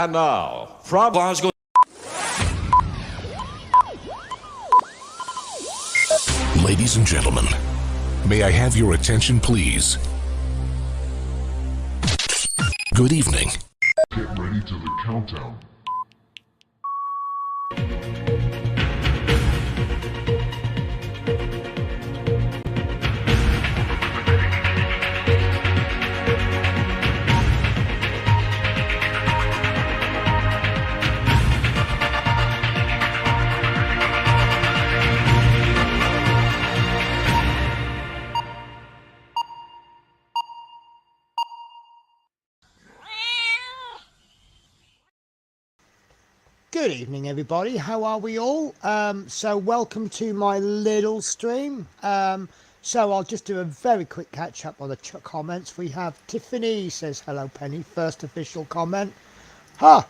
And now, from Glasgow. Ladies and gentlemen, may I have your attention, please? Good evening. Get ready to the countdown. Good evening, everybody. How are we all? So welcome to my little stream. So I'll just do a very quick catch up on the comments. We have Tiffany says hello Penny, first official comment.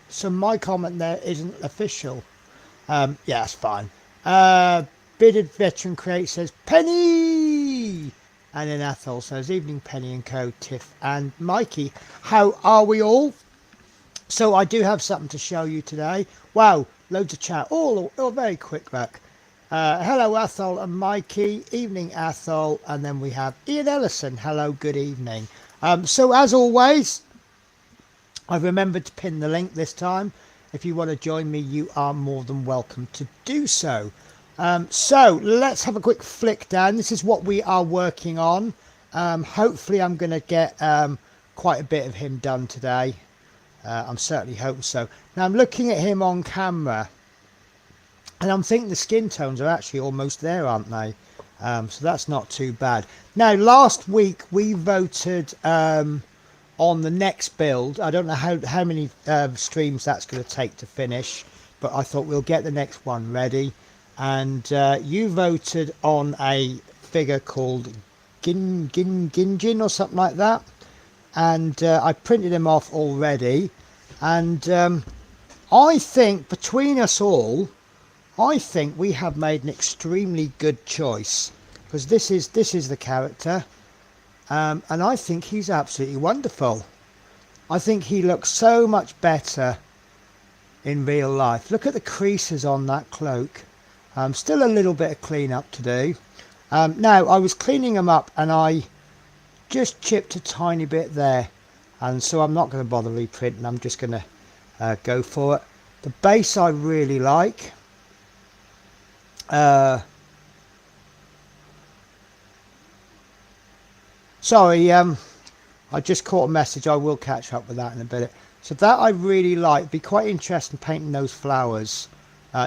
So my comment there isn't official. Yeah, that's fine. Bearded Veteran Create says Penny, and then Athol says evening Penny and Co, Tiff and Mikey. How are we all? So I do have something to show you today. Wow, loads of chat. All very quick back. Hello Athol and Mikey. Evening Athol. And then we have Ian Ellison. Hello, good evening. So as always, I've remembered to pin the link this time. If you want to join me, you are more than welcome to do so. So let's have a quick flick down. This is what we are working on. Hopefully I'm going to get quite a bit of him done today. I'm certainly hoping so. Now I'm looking at him on camera and I'm thinking the skin tones are actually almost there, aren't they? So that's not too bad. Now last week we voted on the next build. I don't know how many streams that's going to take to finish, but I thought we'll get the next one ready. And you voted on a figure called Ginjin or something like that. And I printed them off already, and I think between us all, I think we have made an extremely good choice, because this is the character, and I think he's absolutely wonderful. I think he looks so much better in real life. Look at the creases on that cloak. Still a little bit of cleanup to do. Now I was cleaning them up and I just chipped a tiny bit there, and so I'm not going to bother reprinting. I'm just going to go for it. The base I really like. Sorry, I just caught a message. I will catch up with that in a bit. So that I really like. Be quite interested in painting those flowers.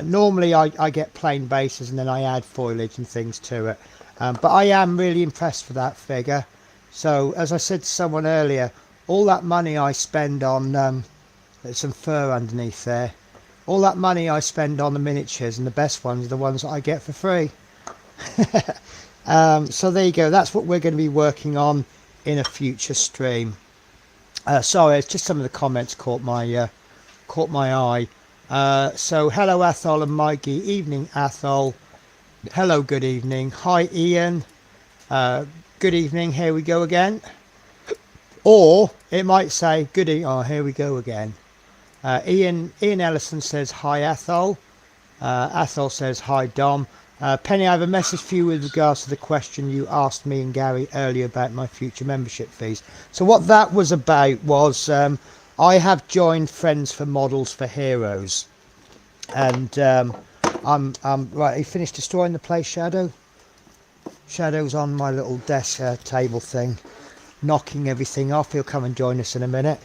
Normally I get plain bases and then I add foliage and things to it, but I am really impressed with that figure. So, as I said to someone earlier, all that money I spend on, there's some fur underneath there, all that money I spend on the miniatures, and the best ones are the ones that I get for free. So there you go, that's what we're going to be working on in a future stream. Sorry, it's just some of the comments caught my eye. So, hello Athol and Mikey. Evening Athol. Hello, good evening. Hi Ian. Good evening, here we go again. Or it might say good evening. Oh, here we go again. Ian Ellison says hi Athol. Athol says hi Dom. Penny, I have a message for you with regards to the question you asked me and Gary earlier about my future membership fees. So what that was about was I have joined Friends for Models for Heroes, and I'm right. He finished destroying the place, Shadow. Shadow's on my little desk table thing, knocking everything off. He'll come and join us in a minute.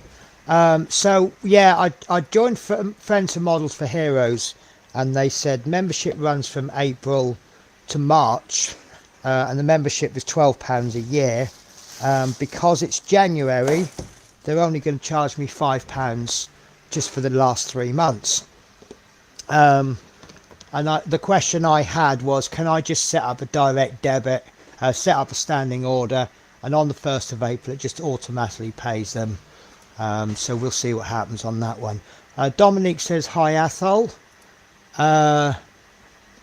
So yeah, I joined Friends of Models for Heroes, and they said membership runs from April to March, and the membership is £12 a year. Because it's January, they're only going to charge me £5 just for the last 3 months. And the question I had was, can I just set up a direct debit, set up a standing order, and on the 1st of April it just automatically pays them. So we'll see what happens on that one. Dominique says hi Athol.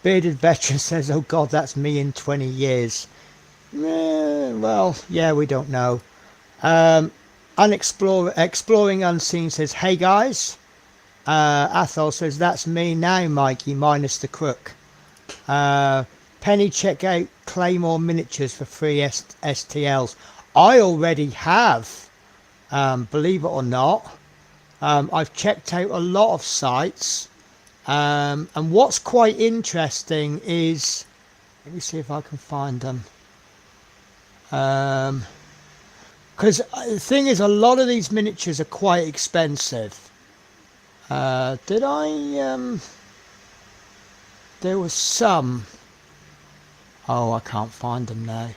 Bearded Veteran says, oh god, that's me in 20 years. Well, yeah, we don't know. Exploring Unseen says, hey guys, Athol says, that's me now, Mikey, minus the crook. Penny, check out Claymore Miniatures for free STLs. I already have, believe it or not. I've checked out a lot of sites. And what's quite interesting is, let me see if I can find them. Because the thing is, a lot of these miniatures are quite expensive. There was some. Oh, I can't find them now.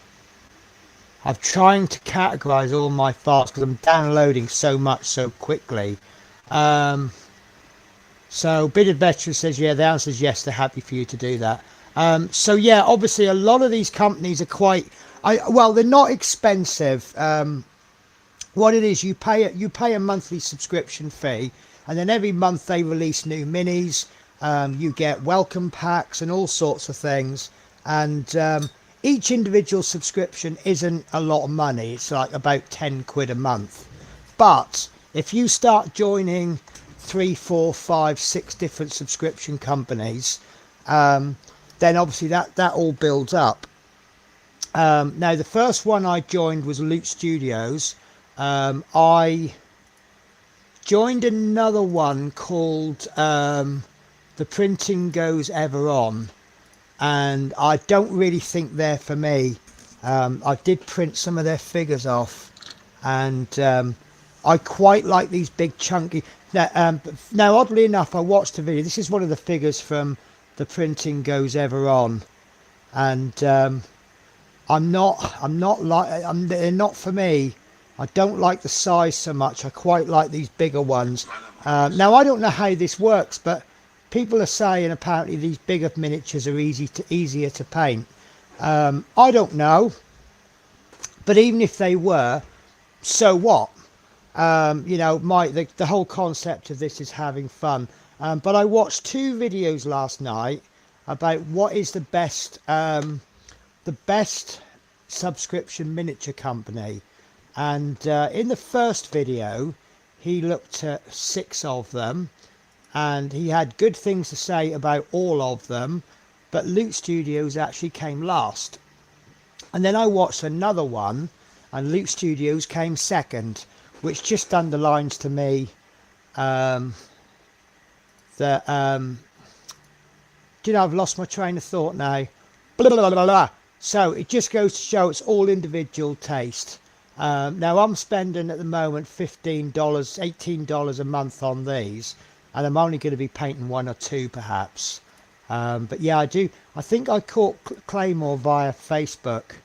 I'm trying to categorize all my files because I'm downloading so much so quickly. So Bearded Veteran says, yeah, the answer is yes, they're happy for you to do that. So yeah, obviously a lot of these companies are quite, well, they're not expensive. What it is, you pay a monthly subscription fee, and then every month they release new minis. You get welcome packs and all sorts of things, and each individual subscription isn't a lot of money. It's like about 10 quid a month. But if you start joining 3, 4, 5, 6 different subscription companies, then obviously that all builds up. Now the first one I joined was Loot Studios. I joined another one called The Printing Goes Ever On, and I don't really think they're for me. I did print some of their figures off, and I quite like these big chunky. Now oddly enough, I watched a video. This is one of the figures from The Printing Goes Ever On, and they're not for me. I don't like the size so much. I quite like these bigger ones. Now I don't know how this works, but people are saying apparently these bigger miniatures are easier to paint. I don't know, but even if they were, so what? You know, the whole concept of this is having fun. But I watched 2 videos last night about what is the best subscription miniature company, and in the first video he looked at 6 of them, and he had good things to say about all of them, but Loot Studios actually came last. And then I watched another one, and Loot Studios came second, which just underlines to me that you know, I've lost my train of thought now. Blah, blah, blah, blah. So it just goes to show it's all individual taste. Now I'm spending at the moment $15, $18 a month on these, and I'm only going to be painting 1 or 2 perhaps. But yeah, I think I caught Claymore via Facebook,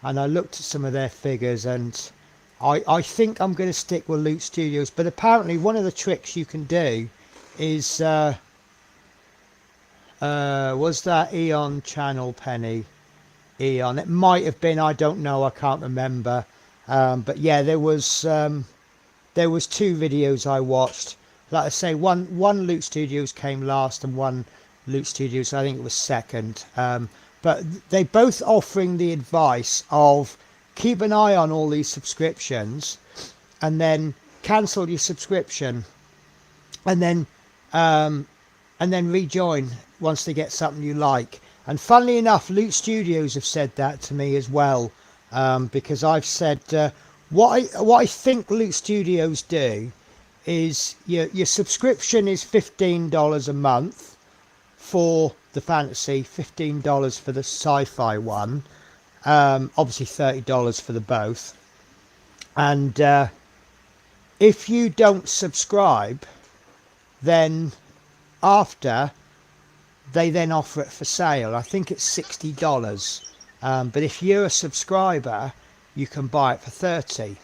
and I looked at some of their figures, and I think I'm going to stick with Loot Studios. But apparently one of the tricks you can do is was that Eon channel, Penny? Eon, it might have been, I don't know, I can't remember. But yeah, there was 2 videos I watched. Like I say, one Loot Studios came last, and one Loot Studios, I think it was second. But they both offering the advice of keep an eye on all these subscriptions, and then cancel your subscription, and then rejoin once they get something you like. And funnily enough, Loot Studios have said that to me as well, because I've said what I think Loot Studios do is your subscription is $15 a month for the fantasy, $15 for the sci-fi one, obviously $30 for the both. And if you don't subscribe, then after they then offer it for sale. I think it's $60, but if you're a subscriber, you can buy it for $30.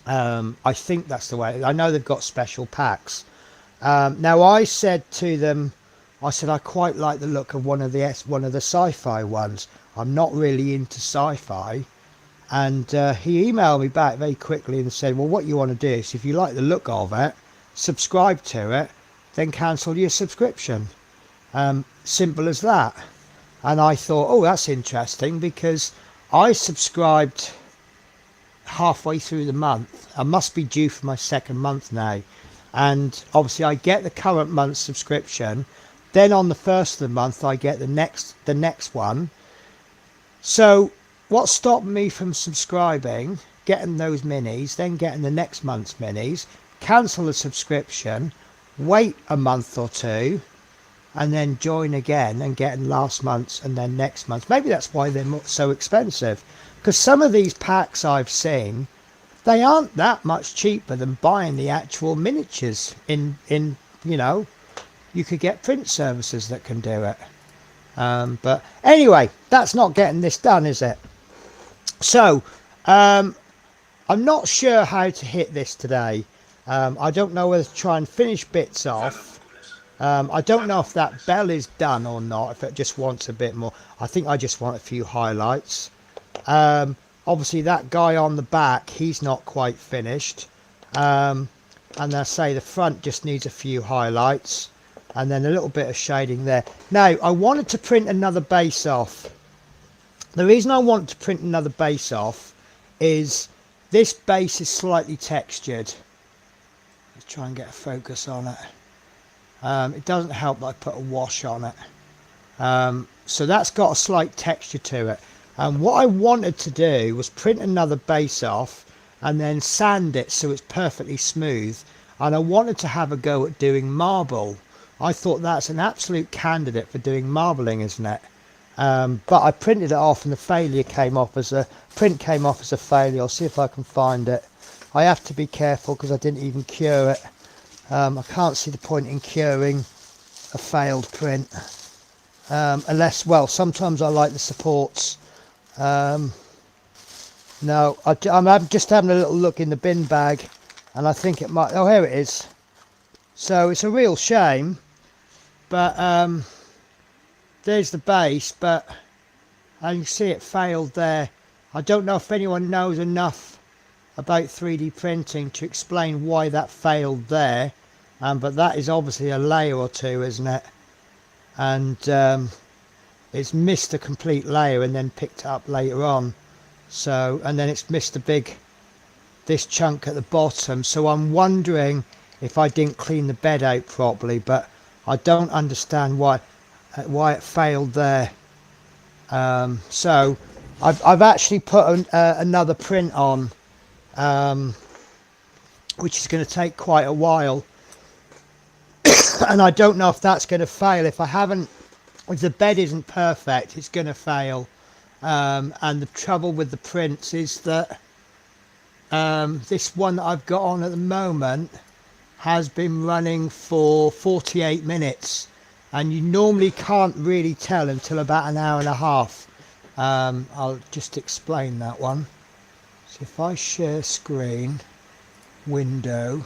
I think that's the way. I know they've got special packs. Now I said to them, I said I quite like the look of one of the sci-fi ones. I'm not really into sci-fi, and he emailed me back very quickly and said, well, what you want to do is, if you like the look of it, subscribe to it, then cancel your subscription. Simple as that. And I thought, oh, that's interesting, because I subscribed halfway through the month. I must be due for my second month now, and obviously I get the current month's subscription, then on the first of the month I get the next one. So what stopped me from subscribing, getting those minis, then getting the next month's minis, cancel the subscription, wait a month or two, and then join again and getting last month's and then next month. Maybe that's why they're so expensive, because some of these packs I've seen, they aren't that much cheaper than buying the actual miniatures in you know, you could get print services that can do it. But anyway, that's not getting this done, is it? So I'm not sure how to hit this today. I don't know whether to try and finish bits off. I don't know if that bell is done or not, if it just wants a bit more. I think I just want a few highlights. Obviously that guy on the back, he's not quite finished. And I say the front just needs a few highlights, and then a little bit of shading there. Now I wanted to print another base off. The reason I want to print another base off is this base is slightly textured. Let's try and get a focus on it. It doesn't help that I put a wash on it. So that's got a slight texture to it. And what I wanted to do was print another base off and then sand it so it's perfectly smooth. And I wanted to have a go at doing marble. I thought that's an absolute candidate for doing marbling, isn't it? But I printed it off and the failure came off as a failure. I'll see if I can find it. I have to be careful because I didn't even cure it. I can't see the point in curing a failed print, unless, well, sometimes I like the supports. No, I'm just having a little look in the bin bag, and I think it might. Oh, here it is. So it's a real shame, but there's the base, but you can see it failed there. I don't know if anyone knows enough about 3D printing to explain why that failed there, but that is obviously a layer or two, isn't it? And it's missed a complete layer and then picked up later on. So, and then it's missed this chunk at the bottom. So I'm wondering if I didn't clean the bed out properly, but I don't understand why it failed there. So I've actually put another print on, which is going to take quite a while. And I don't know if that's going to fail. If the bed isn't perfect, it's going to fail. And the trouble with the prints is that this one that I've got on at the moment has been running for 48 minutes, and you normally can't really tell until about an hour and a half. I'll just explain that one. So if I share screen, window,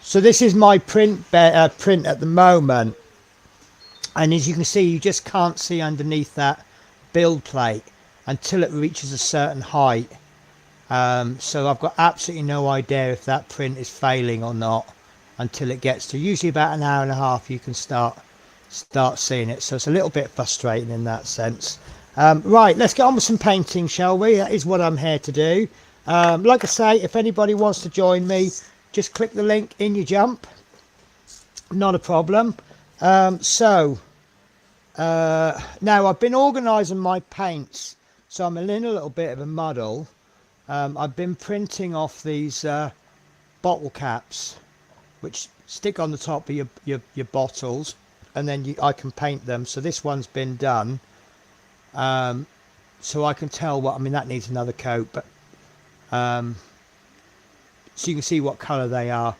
so this is my print at the moment, and as you can see, you just can't see underneath that build plate until it reaches a certain height. So I've got absolutely no idea if that print is failing or not until it gets to usually about an hour and a half. You can start seeing it, so it's a little bit frustrating in that sense. Right, let's get on with some painting, shall we? That is what I'm here to do. Like I say, if anybody wants to join me, just click the link in your jump, not a problem. Now I've been organising my paints, so I'm in a little bit of a muddle. I've been printing off these bottle caps which stick on the top of your bottles, and then I can paint them. So this one's been done, so I can tell what, I mean, that needs another coat, but so you can see what colour they are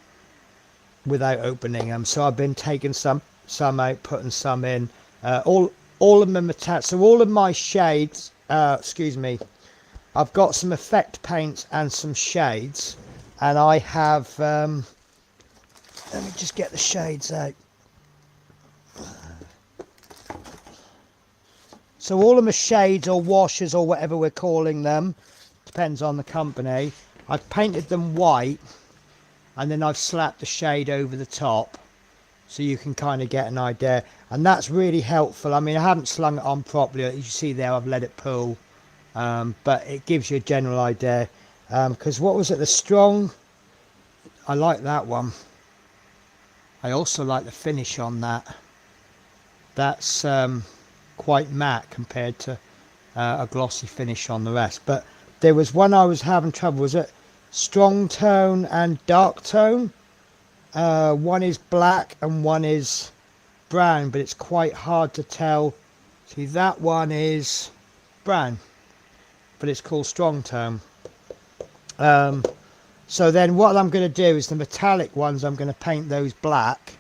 without opening them. So I've been taking some out, putting some in. All of them attached. So all of my shades, excuse me, I've got some effect paints and some shades, and I have let me just get the shades out. So all of my shades or washes or whatever we're calling them, depends on the company, I've painted them white, and then I've slapped the shade over the top so you can kind of get an idea, and that's really helpful. I mean, I haven't slung it on properly. As you see there, I've let it pool, but it gives you a general idea. Because what was it, the strong, I like that one. I also like the finish on that. That's quite matte compared to a glossy finish on the rest. But there was one I was having trouble, was it strong tone and dark tone? One is black and one is brown, but it's quite hard to tell. See, that one is brown, but it's called strong tone. So then what I'm going to do is the metallic ones, I'm going to paint those black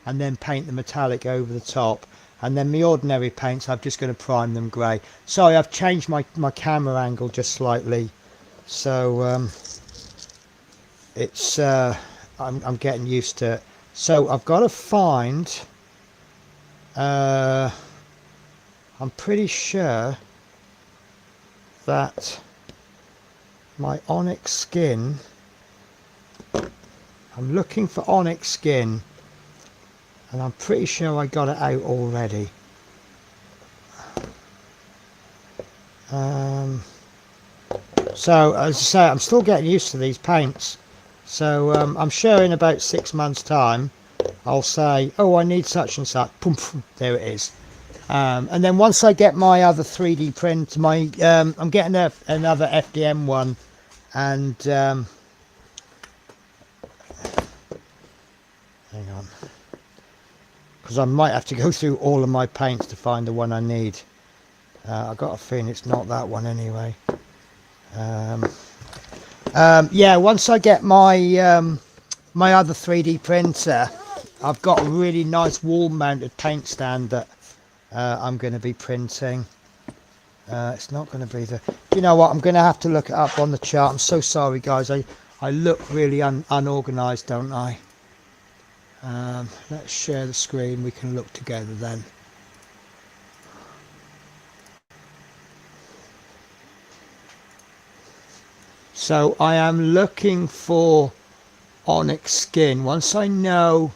and then paint the metallic over the top. And then the ordinary paints, I'm just going to prime them grey. Sorry, I've changed my camera angle just slightly. So it's I'm getting used to it. So I've got to find, I'm pretty sure that my onyx skin, I'm looking for onyx skin, and I'm pretty sure I got it out already. So as I say, I'm still getting used to these paints. So I'm sure in about 6 months time I'll say, oh, I need such and such, boom, there it is. And then once I get my other 3D print, I'm getting another FDM one, and hang on, because I might have to go through all of my paints to find the one I need. I've got a feeling it's not that one anyway. Yeah, once I get my my other 3D printer, I've got a really nice wall mounted paint stand that I'm going to be printing. It's not going to be the, you know what, I'm going to have to look it up on the chart. I'm so sorry guys, I look really unorganized, don't I? Let's share the screen, we can look together then. So I am looking for onyx skin. Once I know,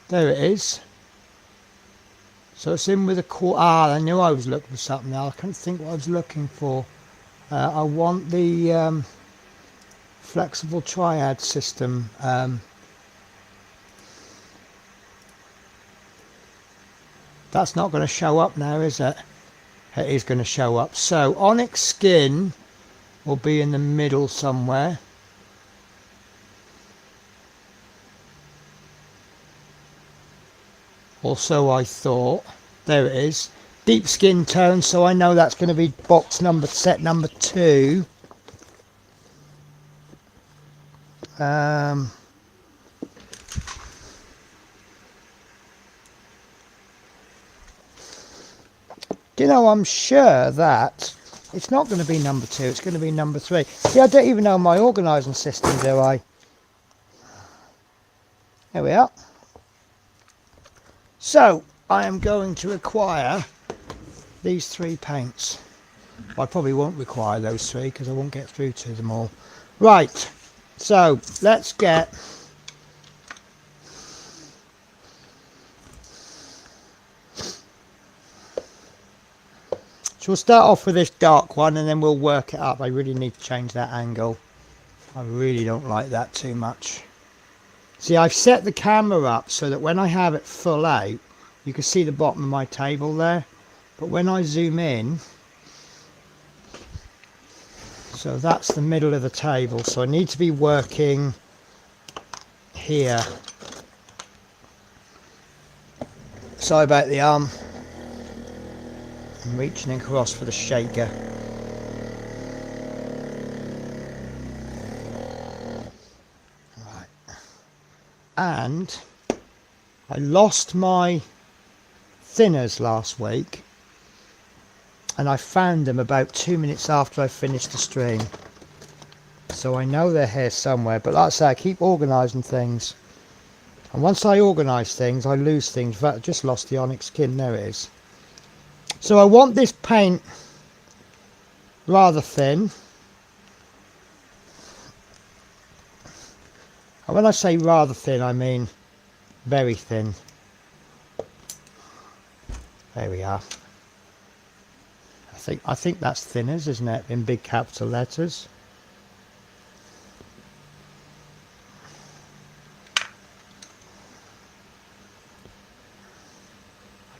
there it is. So it's in with a quarter. I knew I was looking for something now. I can't think what I was looking for. I want the flexible triad system. That's not going to show up now, is it? It is going to show up. So onyx skin will be in the middle somewhere. Also, I thought, there it is, deep skin tone, so I know that's going to be box number, set number 2. You know, I'm sure that it's not going to be number 2, it's going to be number 3. See, I don't even know my organising system, do I? There we are. So, I am going to require these 3 paints. I probably won't require those 3 because I won't get through to them all. Right, so let's get... So we'll start off with this dark one and then we'll work it up. I really need to change that angle. I really don't like that too much. See, I've set the camera up so that when I have it full out, you can see the bottom of my table there. But when I zoom in, so that's the middle of the table. So I need to be working here. Sorry about the arm. I'm reaching across for the shaker. Right. And I lost my thinners last week, and I found them about 2 minutes after I finished the stream. So I know they're here somewhere, but like I say, I keep organising things. And once I organise things, I lose things. In fact, I just lost the onyx skin. There it is. So I want this paint rather thin. And when I say rather thin, I mean very thin. There we are. I think that's thinners, isn't it? In big capital letters.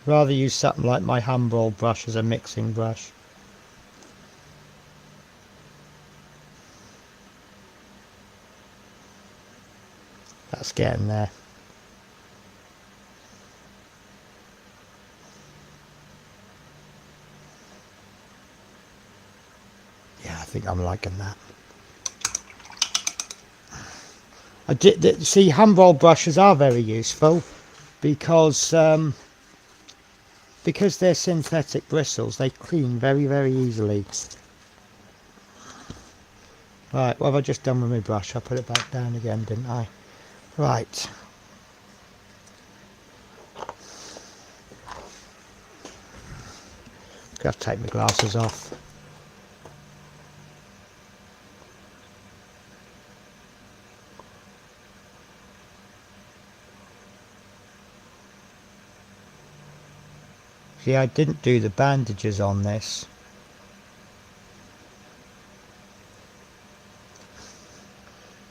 I'd rather use something like my Humbrol brush as a mixing brush. That's getting there. Yeah, I think I'm liking that. See, Humbrol brushes are very useful because they're synthetic bristles. They clean very, very easily. Right, what have I just done with my brush? I put it back down again, didn't I? Right. Got to take my glasses off. See, I didn't do the bandages on this.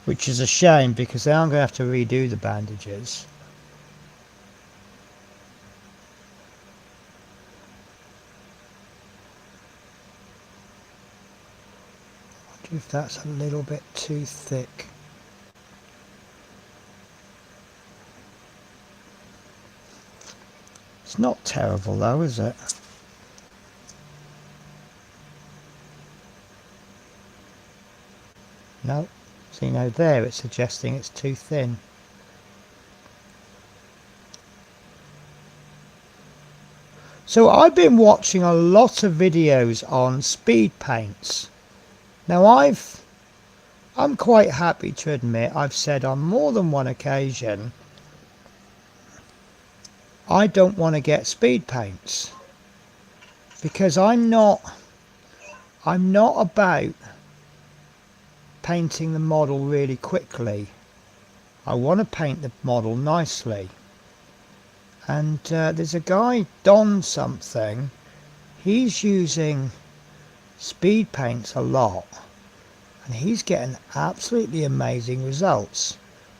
Which is a shame because then I'm going to have to redo the bandages. I wonder if that's a little bit too thick. It's not terrible though, is it? No. See, now there it's suggesting it's too thin. So I've been watching a lot of videos on speed paints. Now I'm quite happy to admit I've said on more than one occasion I don't want to get speed paints because I'm not about painting the model really quickly. I want to paint the model nicely. And there's a guy, Don something, he's using speed paints a lot and he's getting absolutely amazing results.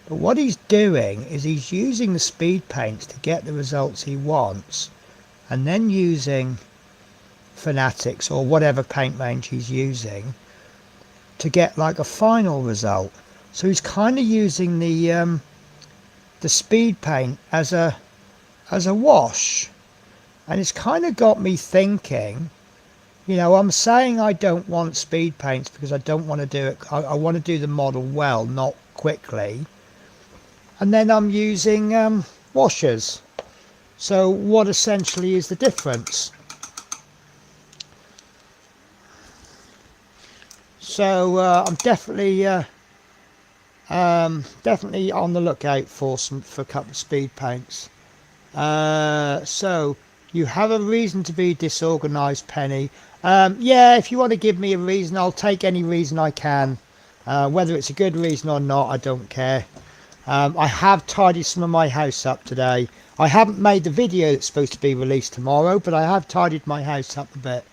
But what he's doing is he's using the speed paints to get the results he wants and then using Fanatics or whatever paint range he's using to get like a final result. So he's kind of using the speed paint as a wash, and it's kind of got me thinking, you know, I'm saying I don't want speed paints because I don't want to do it, I want to do the model well, not quickly, and then I'm using washers. So what essentially is the difference? So I'm definitely on the lookout for a couple of speed paints. So you have a reason to be disorganized, Penny. Yeah, if you want to give me a reason, I'll take any reason I can. Whether it's a good reason or not, I don't care. I have tidied some of my house up today. I haven't made the video that's supposed to be released tomorrow, but I have tidied my house up a bit.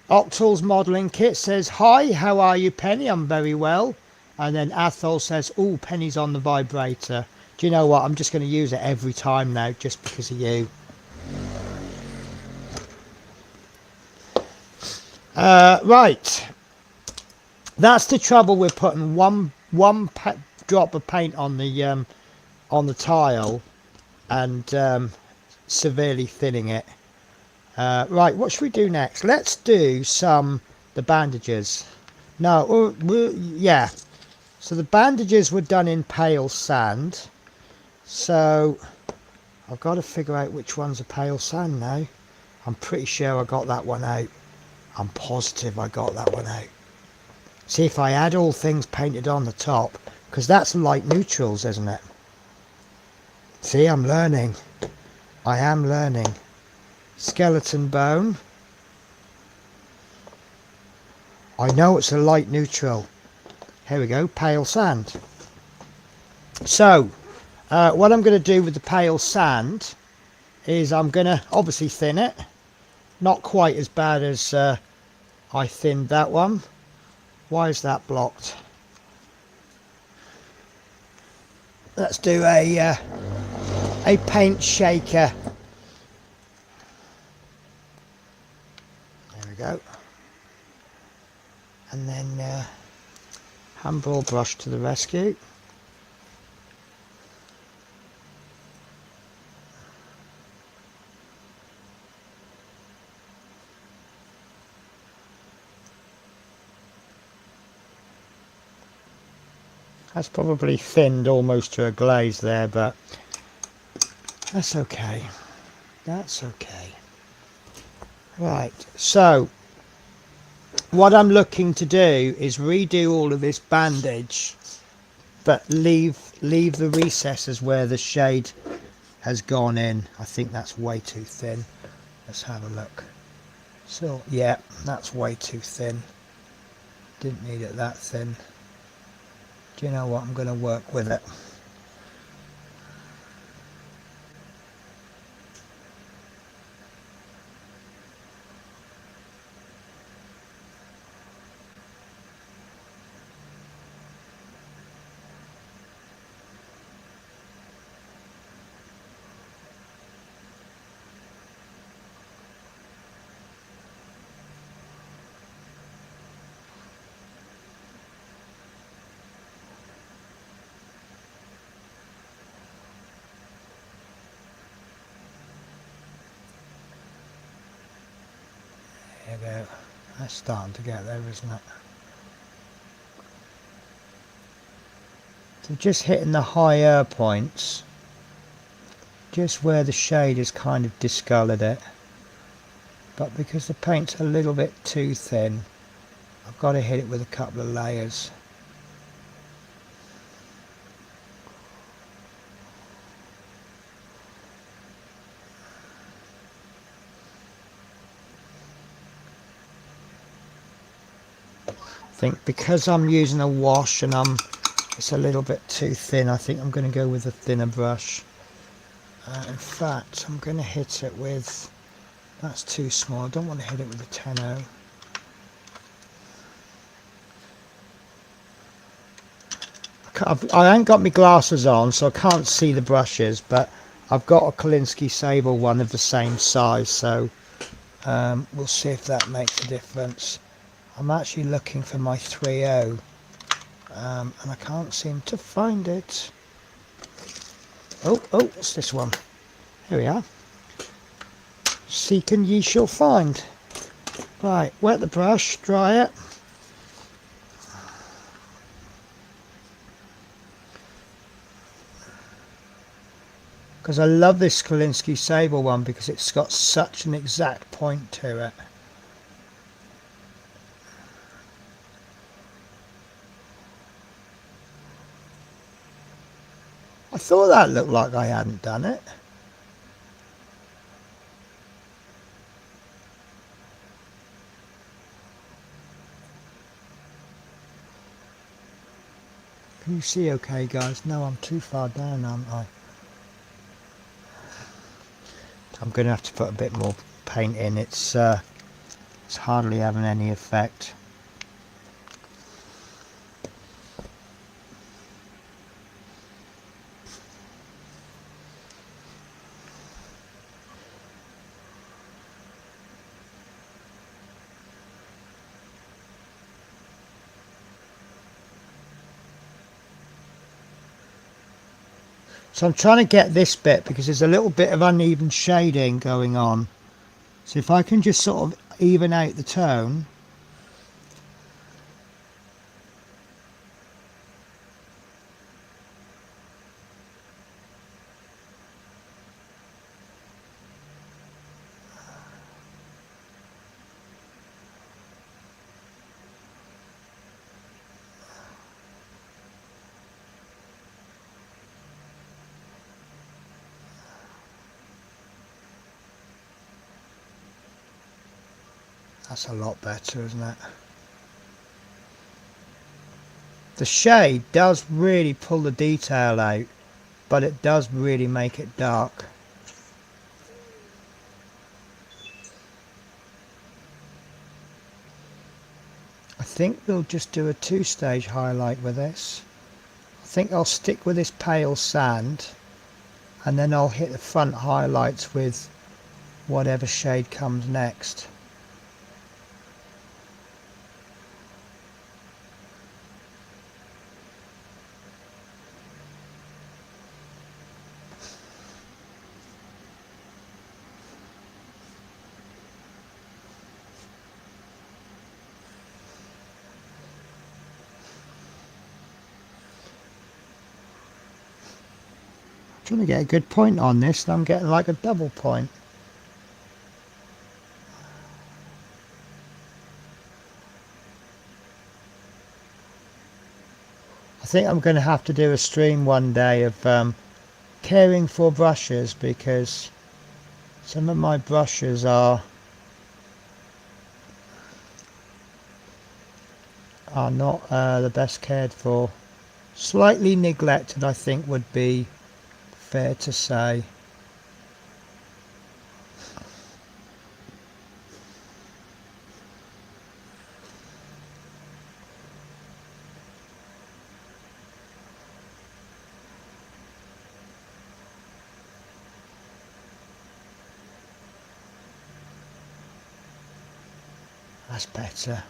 Octal's modelling kit says, "Hi, how are you, Penny? I'm very well." And then Athol says, "Oh, Penny's on the vibrator." Do you know what? I'm just going to use it every time now, just because of you. Right. That's the trouble with putting one drop of paint on the tile and severely thinning it. Right, what should we do next? Let's do the bandages. No, yeah. So the bandages were done in pale sand. So I've got to figure out which one's a pale sand now. I'm pretty sure I got that one out. I'm positive I got that one out. See if I add all things painted on the top, because that's light neutrals, isn't it? See, I'm learning. I am learning. Skeleton bone. I know it's a light neutral. Here we go, pale sand. So what I'm going to do with the pale sand is I'm going to obviously thin it. Not quite as bad as I thinned that one. Why is that blocked? Let's do a paint shaker. There we go. And then handball brush to the rescue. That's probably thinned almost to a glaze there, but that's okay. That's okay. Right, so what I'm looking to do is redo all of this bandage, but leave the recesses where the shade has gone in. I think that's way too thin. Let's have a look. So yeah, that's way too thin. Didn't need it that thin. Do you know what? I'm going to work with it. There you go. That's starting to get there, isn't it? So just hitting the higher points, just where the shade has kind of discoloured it. But because the paint's a little bit too thin, I've got to hit it with a couple of layers. I think because I'm using a wash and it's a little bit too thin, I think I'm going to go with a thinner brush. In fact, I'm going to hit it with, that's too small, I don't want to hit it with a 10-0. I ain't got my glasses on, so I can't see the brushes, but I've got a Kolinsky Sable one of the same size, so we'll see if that makes a difference. I'm actually looking for my 3-0, and I can't seem to find it. Oh, what's this one? Here we are. Seek and ye shall find. Right, wet the brush, dry it. Because I love this Kolinsky Sable one because it's got such an exact point to it. I thought that looked like I hadn't done it. Can you see okay, guys? No, I'm too far down, aren't I? I'm going to have to put a bit more paint in. It's hardly having any effect. So I'm trying to get this bit because there's a little bit of uneven shading going on. So if I can just sort of even out the tone. That's a lot better, isn't it? The shade does really pull the detail out, but it does really make it dark. think we'll just do a two-stage highlight with this. I think I'll stick with this pale sand, and then I'll hit the front highlights with whatever shade comes next. Trying to get a good point on this, and I'm getting like a double point. I think I'm going to have to do a stream one day of caring for brushes, because some of my brushes are not the best cared for. Slightly neglected, I think would be fair to say. That's better.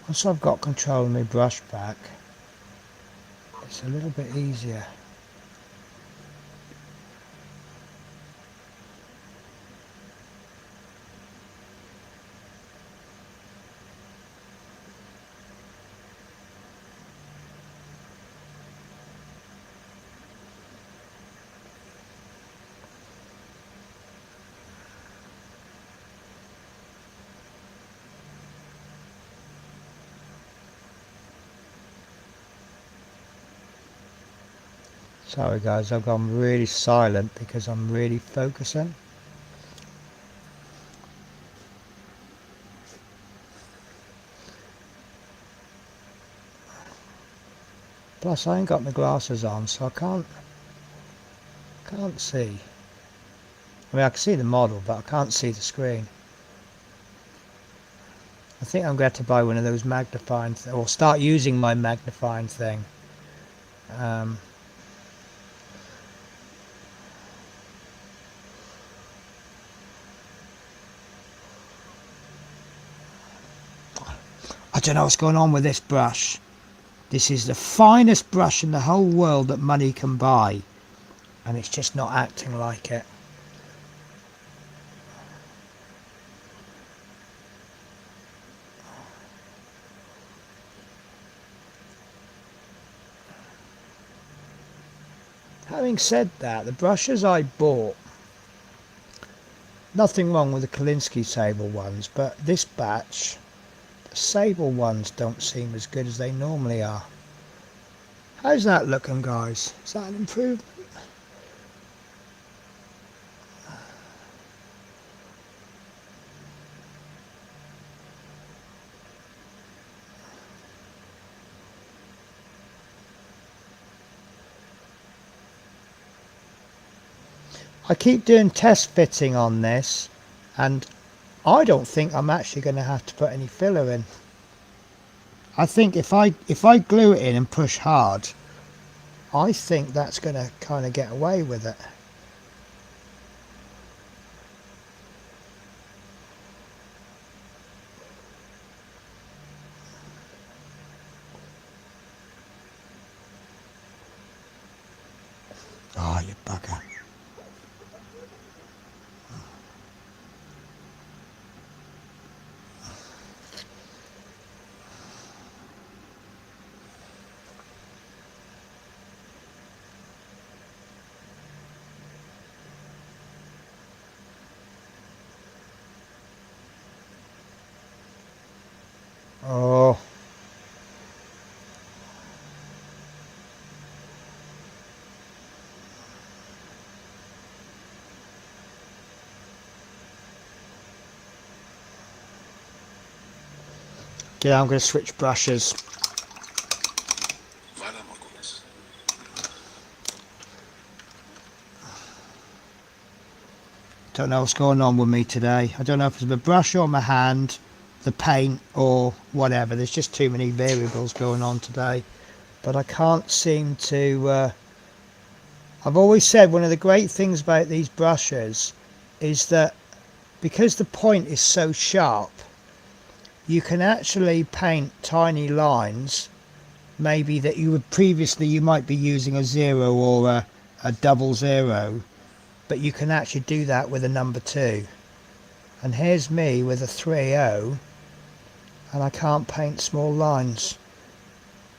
Once I've got control of my brush back, it's a little bit easier. Sorry guys, I've gone really silent because I'm really focusing. Plus I ain't got my glasses on, so I can't see. I mean, I can see the model, but I can't see the screen. I think I'm going to have to buy one of those magnifying or start using my magnifying thing. I don't know what's going on with this brush. This is the finest brush in the whole world that money can buy, and it's just not acting like it. Having said that, the brushes I bought, nothing wrong with the Kolinsky Sable ones, but this batch, the Sable ones don't seem as good as they normally are. How's that looking, guys? Is that an improvement? I keep doing test fitting on this, and I don't think I'm actually going to have to put any filler in. I think if I glue it in and push hard, I think that's going to kind of get away with it. Oh, you bugger. Oh. Yeah, I'm going to switch brushes. Don't know what's going on with me today. I don't know if it's my brush or my hand. the paint or whatever. There's just too many variables going on today, but I can't seem to I've always said one of the great things about these brushes is that because the point is so sharp, you can actually paint tiny lines maybe that you would previously you might be using a 0 or a 00, but you can actually do that with a number 2. And here's me with a 30, and I can't paint small lines.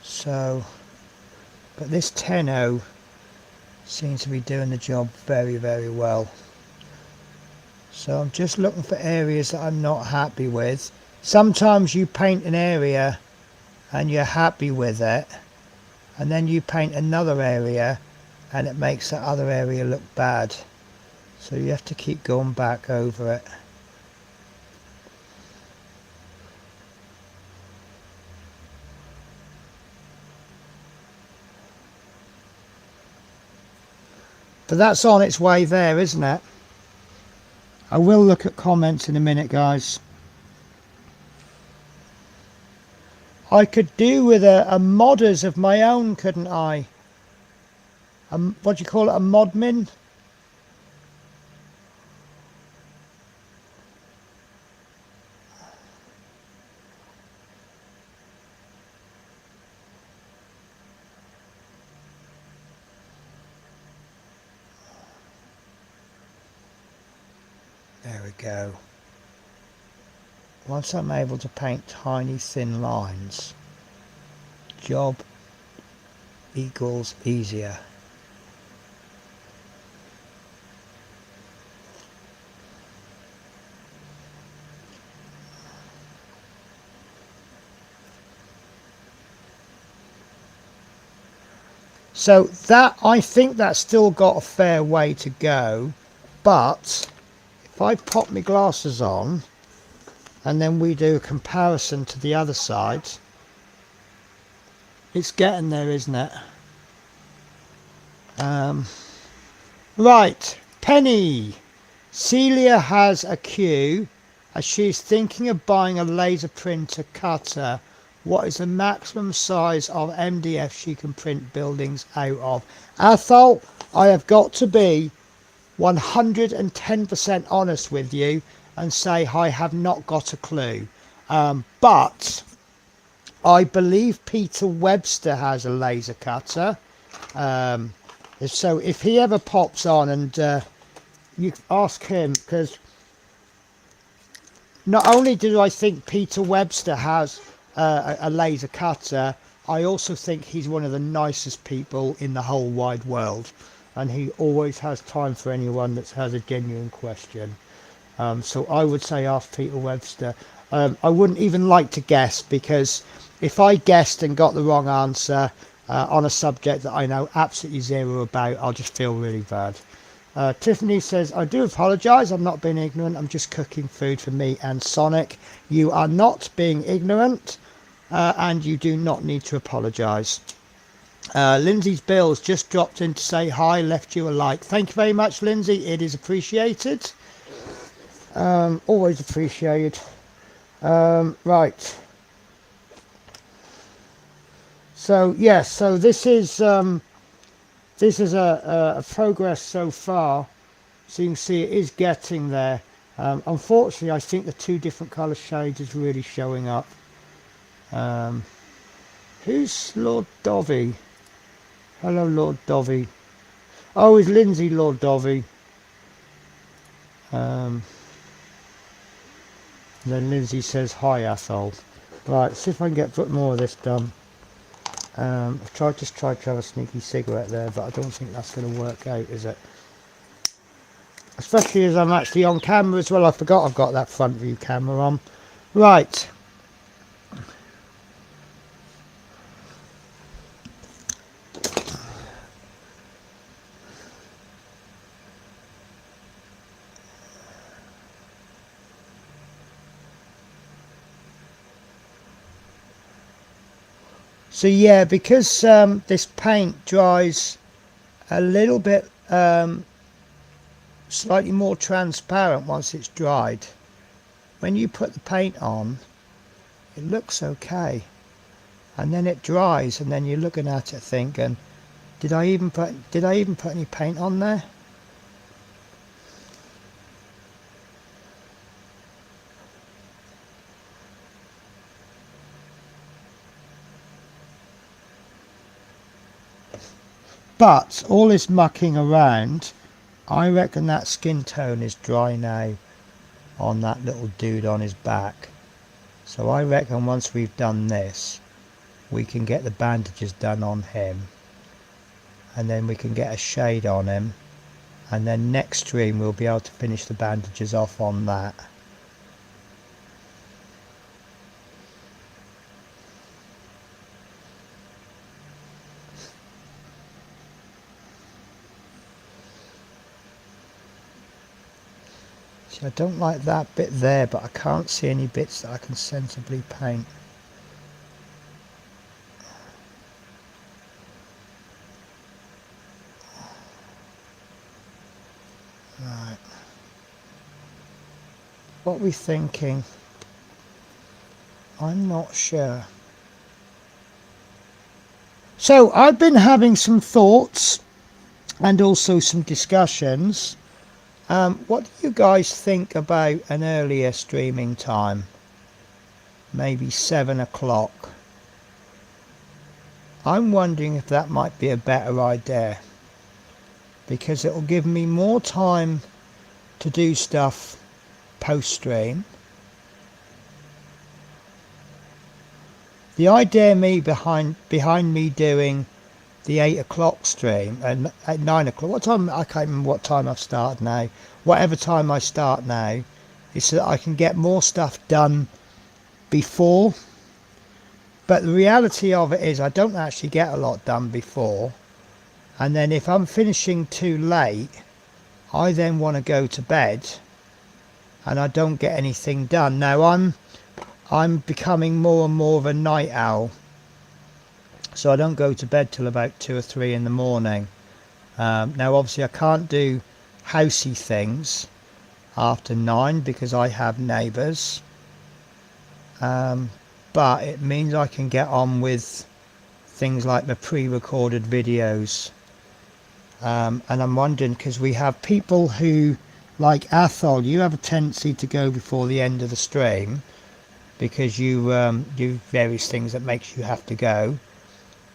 So, but this 10 seems to be doing the job very, very well. So I'm just looking for areas that I'm not happy with. Sometimes you paint an area and you're happy with it, and then you paint another area and it makes that other area look bad. So you have to keep going back over it. But that's on its way there, isn't it? I will look at comments in a minute, guys. I could do with a modders of my own, couldn't I? What do you call it? A modmin? There we go. Once I'm able to paint tiny thin lines, job equals easier. So that, I think that's still got a fair way to go, but if I pop my glasses on and then we do a comparison to the other side, it's getting there, isn't it? Right, Penny. Celia has a queue as she's thinking of buying a laser printer cutter. What is the maximum size of MDF she can print buildings out of? Athol, I have got to be 110% honest with you and say I have not got a clue. But I believe Peter Webster has a laser cutter. So if he ever pops on, and you ask him, because not only do I think Peter Webster has a laser cutter, I also think he's one of the nicest people in the whole wide world, and he always has time for anyone that has a genuine question. So I would say ask Peter Webster. I wouldn't even like to guess, because if I guessed and got the wrong answer on a subject that I know absolutely zero about, I'll just feel really bad. Tiffany says, I do apologise, I'm not being ignorant, I'm just cooking food for me and Sonic. You are not being ignorant, and you do not need to apologise. Lindsay's Bills just dropped in to say hi, left you a like. Thank you very much, Lindsay, it is appreciated. Always appreciated. Right. So yes, so this is a progress so far. So you can see it is getting there. Unfortunately, I think the two different colour shades is really showing up. Who's Lord Dovey? Hello, Lord Dovey. Oh, is Lindsay Lord Dovey? Then Lindsay says hi, Athol. Right, see if I can get a bit more of this done. I've tried to have a sneaky cigarette there, but I don't think that's going to work out, is it? Especially as I'm actually on camera as well. I forgot I've got that front view camera on. Right. So yeah, because this paint dries a little bit slightly more transparent once it's dried, when you put the paint on, it looks okay, and then it dries, and then you're looking at it thinking, did I even put any paint on there? But all this mucking around, I reckon that skin tone is dry now on that little dude on his back. So I reckon once we've done this, we can get the bandages done on him, and then we can get a shade on him, and then next stream we'll be able to finish the bandages off on that. See, I don't like that bit there, but I can't see any bits that I can sensibly paint. Right. What are we thinking? I'm not sure. So I've been having some thoughts and also some discussions. What do you guys think about an earlier streaming time? Maybe 7 o'clock. I'm wondering if that might be a better idea, because it will give me more time to do stuff post stream. The idea behind me doing the 8 o'clock stream and at 9 o'clock, what time, I can't remember what time I've started now, whatever time I start now, is so that I can get more stuff done before. But the reality of it is I don't actually get a lot done before, and then if I'm finishing too late, I then want to go to bed and I don't get anything done. Now I'm becoming more and more of a night owl, so I don't go to bed till about 2 or 3 in the morning. Now obviously I can't do housey things after 9 because I have neighbours, but it means I can get on with things like the pre-recorded videos. And I'm wondering, because we have people who, like Athol, you have a tendency to go before the end of the stream because you do various things that makes you have to go.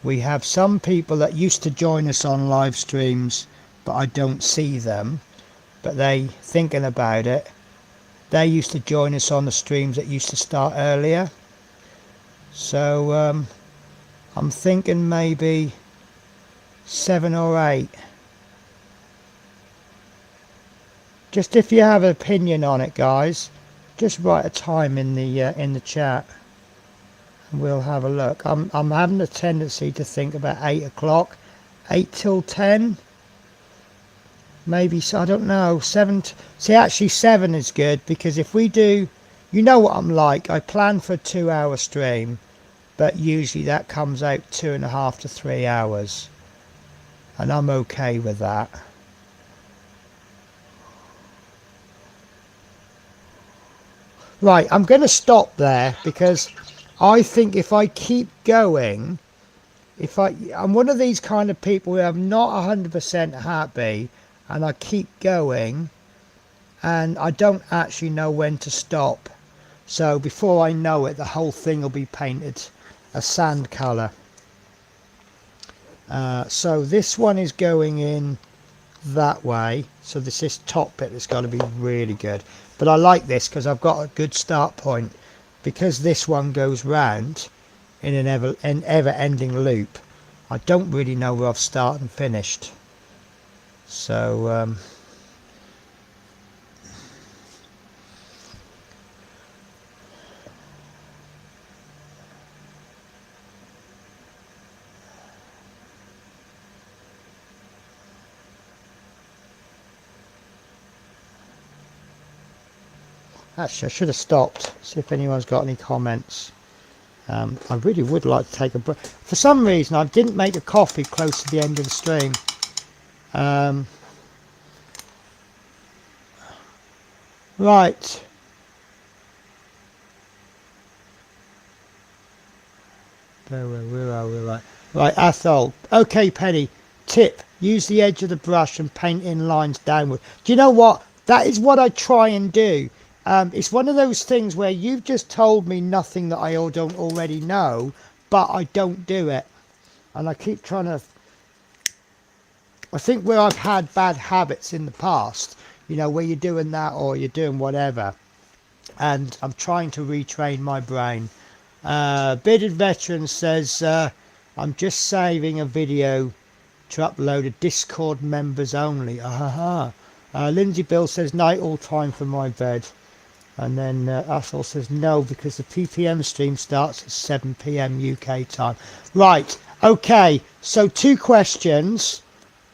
We have some people that used to join us on live streams, but I don't see them, but they thinking about it, they used to join us on the streams that used to start earlier. So I'm thinking maybe 7 or 8. Just if you have an opinion on it, guys, just write a time in the chat and we'll have a look. I'm having a tendency to think about 8 o'clock, 8 till 10, maybe. So I don't know. 7. See, actually 7 is good, because if we do, you know what I'm like. I plan for a 2-hour stream, but usually that comes out 2.5 to 3 hours, and I'm okay with that. Right, I'm going to stop there, because I think if I keep going, I'm one of these kind of people who I'm not 100% happy, and I keep going, and I don't actually know when to stop. So before I know it, the whole thing will be painted a sand colour. So this one is going in that way, so this top bit has got to be really good. But I like this because I've got a good start point, because this one goes round in an ever-ending loop. I don't really know where I've started and finished, so actually I should have stopped, see if anyone's got any comments. I really would like to take a break. For some reason I didn't make a coffee close to the end of the stream. Right. Where are we? Right, Athol. Okay, Penny. Tip: use the edge of the brush and paint in lines downward. Do you know what? That is what I try and do. It's one of those things where you've just told me nothing that I don't already know, but I don't do it, and I keep trying to. I think where I've had bad habits in the past, you know, where you're doing that or you're doing whatever, and I'm trying to retrain my brain. Bearded Veteran says, I'm just saving a video to upload a Discord members only. Lindsay Bill says, night all time for my bed. And then Athol says, no, because the PPM stream starts at 7 p.m. UK time. Right, okay, so 2 questions.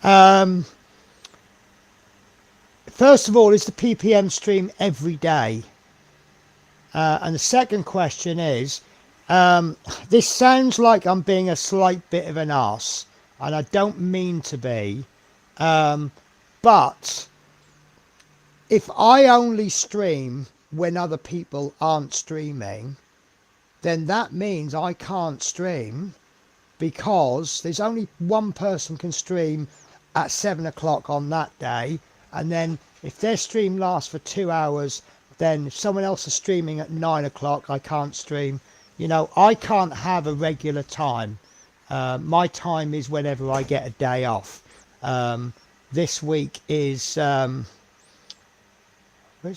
First of all, is the PPM stream every day? And the second question is, this sounds like I'm being a slight bit of an arse, and I don't mean to be, but if I only stream when other people aren't streaming, then that means I can't stream, because there's only one person can stream at 7 o'clock on that day, and then if their stream lasts for 2 hours, then if someone else is streaming at 9 o'clock, I can't stream. You know, I can't have a regular time. My time is whenever I get a day off. This week is, where's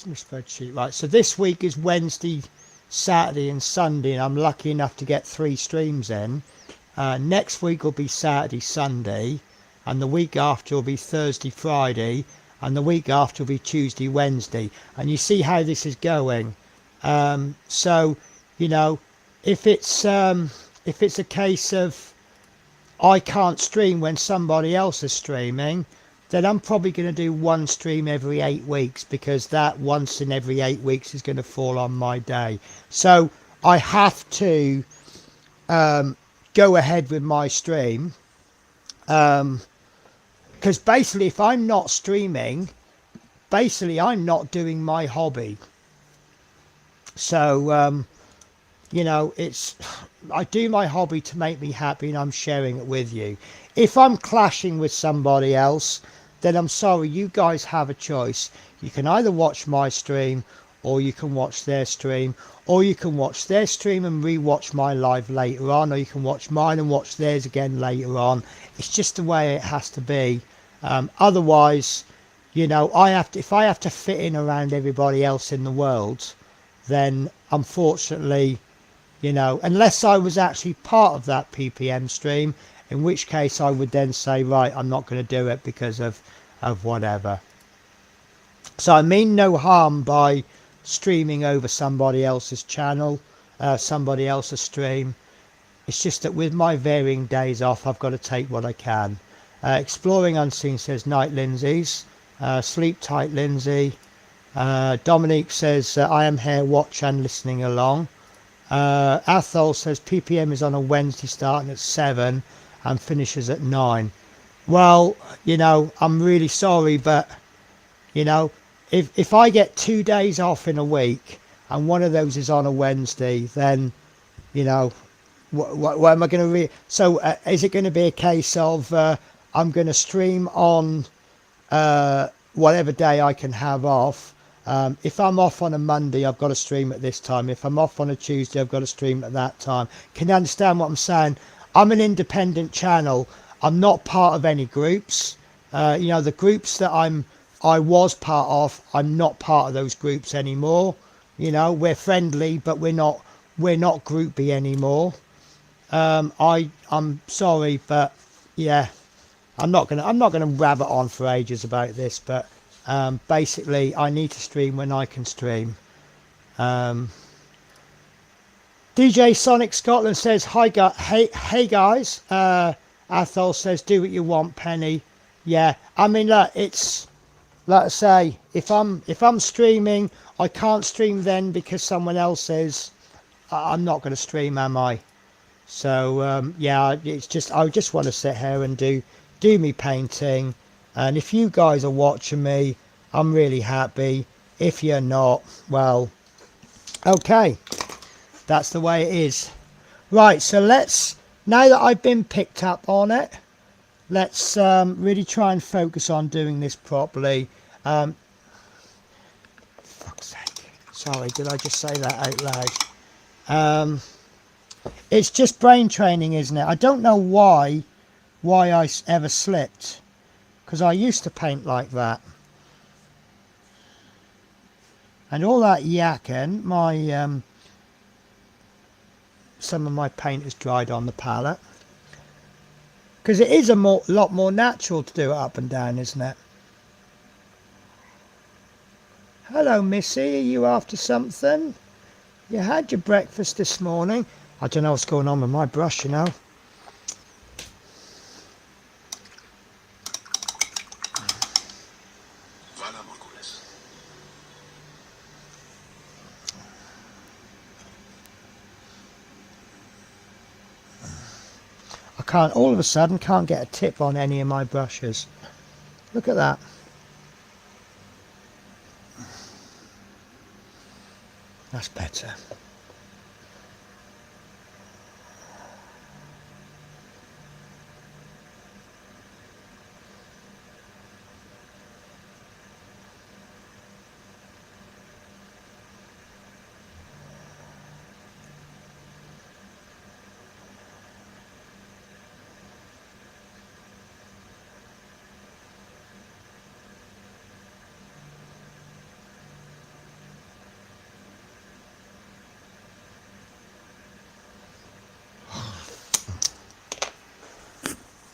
my spreadsheet? Right, so this week is Wednesday, Saturday and Sunday, and I'm lucky enough to get 3 streams in. Next week will be Saturday, Sunday, and the week after will be Thursday, Friday, and the week after will be Tuesday, Wednesday. And you see how this is going. So, you know, if it's a case of I can't stream when somebody else is streaming, then I'm probably going to do 1 stream every 8 weeks, because that once in every 8 weeks is going to fall on my day. So I have to go ahead with my stream, because basically if I'm not streaming, basically I'm not doing my hobby. So you know, I do my hobby to make me happy, and I'm sharing it with you. If I'm clashing with somebody else, then I'm sorry, you guys have a choice. You can either watch my stream, or you can watch their stream, or you can watch their stream and re-watch my live later on, or you can watch mine and watch theirs again later on. It's just the way it has to be. Otherwise, you know, if I have to fit in around everybody else in the world, then unfortunately, you know, unless I was actually part of that PPM stream, in which case I would then say, right, I'm not going to do it because of whatever. So I mean no harm by streaming over somebody else's channel, somebody else's stream. It's just that with my varying days off, I've got to take what I can. Exploring Unseen says, night Lindsay's. Sleep tight, Lindsay. Dominique says, I am here, watch and listening along. Athol says, PPM is on a Wednesday starting at 7 and finishes at 9. Well, you know, I'm really sorry, but, you know, if I get 2 days off in a week and one of those is on a Wednesday, then, you know, what am I going to so is it going to be a case of I'm going to stream on whatever day I can have off? If I'm off on a Monday, I've got to stream at this time. If I'm off on a Tuesday, I've got to stream at that time. Can you understand what I'm saying? I'm an independent channel. I'm not part of any groups. You know, the groups that I was part of, I'm not part of those groups anymore. You know, we're friendly, but we're not groupy anymore. I'm sorry, but yeah, I'm not gonna rabbit on for ages about this, but basically I need to stream when I can stream. DJ Sonic Scotland says, hey guys. Athol says, do what you want, Penny. Yeah, I mean, look, it's like I say, if I'm streaming, I can't stream then because someone else is. I'm not going to stream, am I? So yeah, it's just I just want to sit here and do me painting, and if you guys are watching me, I'm really happy. If you're not, well, okay, that's the way it is. Right, so let's, now that I've been picked up on it, let's really try and focus on doing this properly. Fuck's sake. Sorry, did I just say that out loud? It's just brain training, isn't it? I don't know why I ever slipped, because I used to paint like that. And all that yakking, some of my paint has dried on the palette. Because it is a lot more natural to do it up and down, isn't it? Hello, Missy. Are you after something? You had your breakfast this morning. I don't know what's going on with my brush, you know. I can't, all of a sudden, can't get a tip on any of my brushes. Look at that. That's better.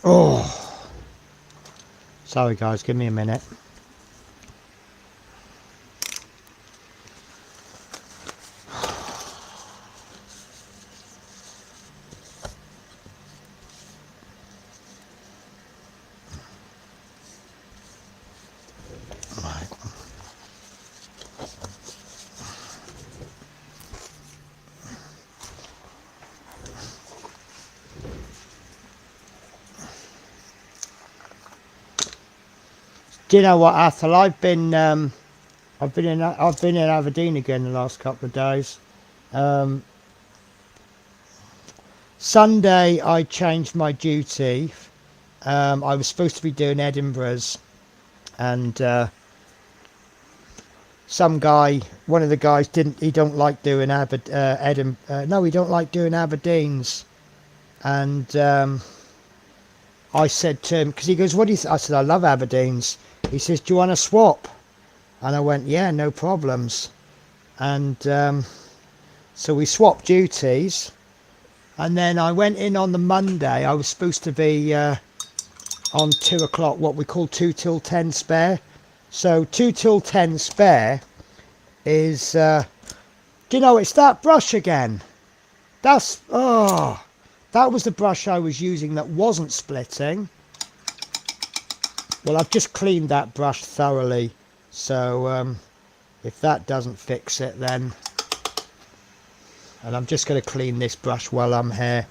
Oh, sorry guys, give me a minute. Right. Do you know what, Athel? I've been in Aberdeen again the last couple of days. Sunday I changed my duty. I was supposed to be doing Edinburgh's, and some guy, one of the guys, he don't like doing he don't like doing Aberdeen's, and I said to him, because he goes, what do you I said, I love Aberdeen's. He says, do you want to swap? And I went, yeah, no problems. And so we swapped duties. And then I went in on the Monday. I was supposed to be on 2 o'clock, what we call 2 till 10 spare. So 2 till 10 spare is, do you know, it's that brush again. That was the brush I was using that wasn't splitting. Well, I've just cleaned that brush thoroughly, so if that doesn't fix it, then, and I'm just going to clean this brush while I'm here.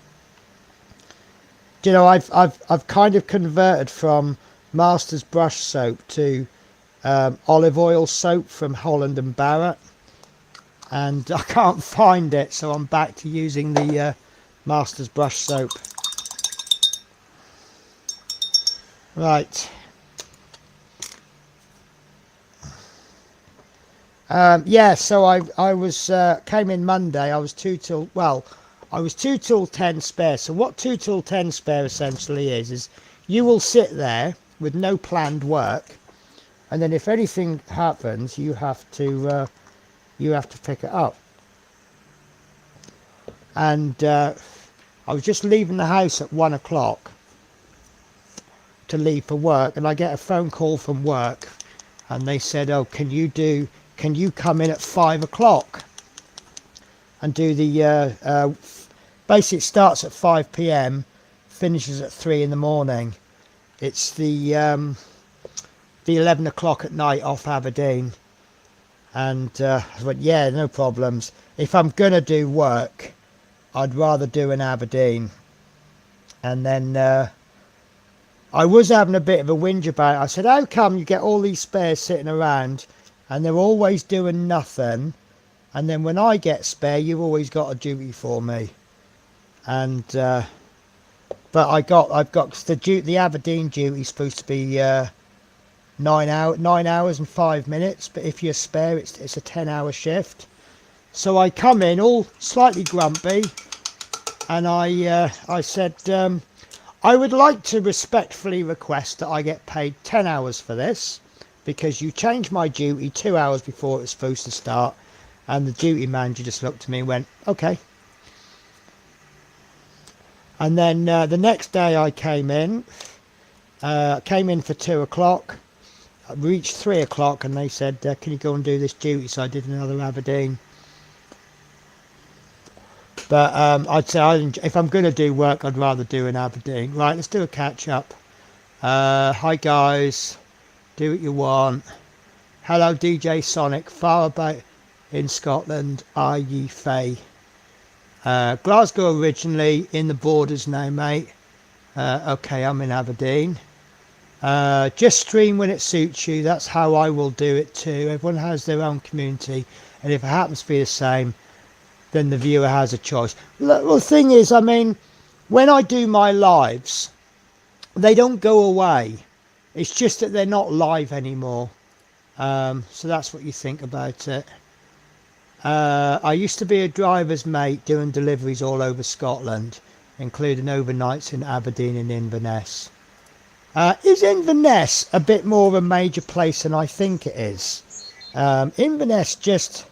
Do you know, I've kind of converted from Masters brush soap to olive oil soap from Holland and Barrett, and I can't find it, so I'm back to using the Masters brush soap. Right. Yeah, so I was came in Monday. I was 2 till 10 spare. So what 2 till 10 spare essentially is you will sit there with no planned work, and then if anything happens, you have to pick it up. And I was just leaving the house at 1 o'clock to leave for work, and I get a phone call from work, and they said, oh, can you come in at 5 o'clock and do the basically it starts at 5 p.m, finishes at 3 in the morning. It's the 11 o'clock at night off Aberdeen. And I went, yeah, no problems. If I'm gonna do work, I'd rather do in Aberdeen. And then I was having a bit of a whinge about it. I said, how come you get all these spares sitting around and they're always doing nothing, and then when I get spare, you've always got a duty for me? and but I've got the Aberdeen duty is supposed to be 9 hours and 5 minutes, but if you're spare, it's a 10-hour shift. So I come in all slightly grumpy, and I said, I would like to respectfully request that I get paid 10 hours for this, because you changed my duty 2 hours before it was supposed to start. And the duty manager just looked at me and went, okay. And then the next day I came in for 2 o'clock. I reached 3 o'clock and they said, can you go and do this duty? So I did another Aberdeen. But I'd say if I'm going to do work, I'd rather do an Aberdeen. Right, let's do a catch up. Hi guys, do what you want. Hello DJ Sonic, far about in Scotland are ye fae? Glasgow originally, in the borders now mate. Okay, I'm in Aberdeen. Just stream when it suits you, that's how I will do it too. Everyone has their own community, and if it happens to be the same, then the viewer has a choice. Well, the thing is, I mean, when I do my lives, they don't go away. It's just that they're not live anymore. So that's what you think about it. I used to be a driver's mate doing deliveries all over Scotland, including overnights in Aberdeen and Inverness. Is Inverness a bit more of a major place than I think it is? Inverness, just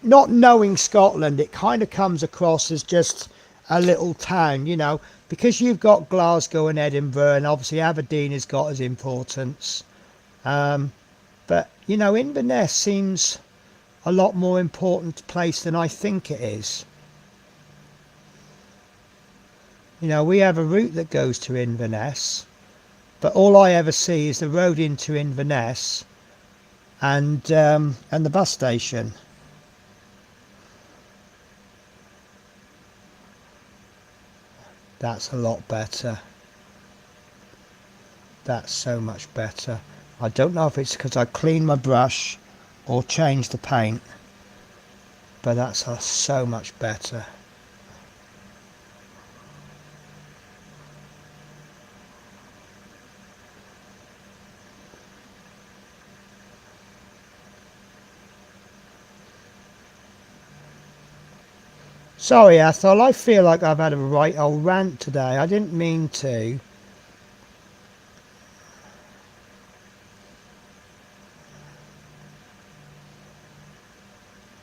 not knowing Scotland, it kind of comes across as just a little town, you know, because you've got Glasgow and Edinburgh, and obviously Aberdeen has got its importance. But, you know, Inverness seems a lot more important place than I think it is. You know, we have a route that goes to Inverness, but all I ever see is the road into Inverness and the bus station. That's a lot better. That's so much better. I don't know if it's because I cleaned my brush or changed the paint, but that's so much better. Sorry Athol, I feel like I've had a right old rant today. I didn't mean to.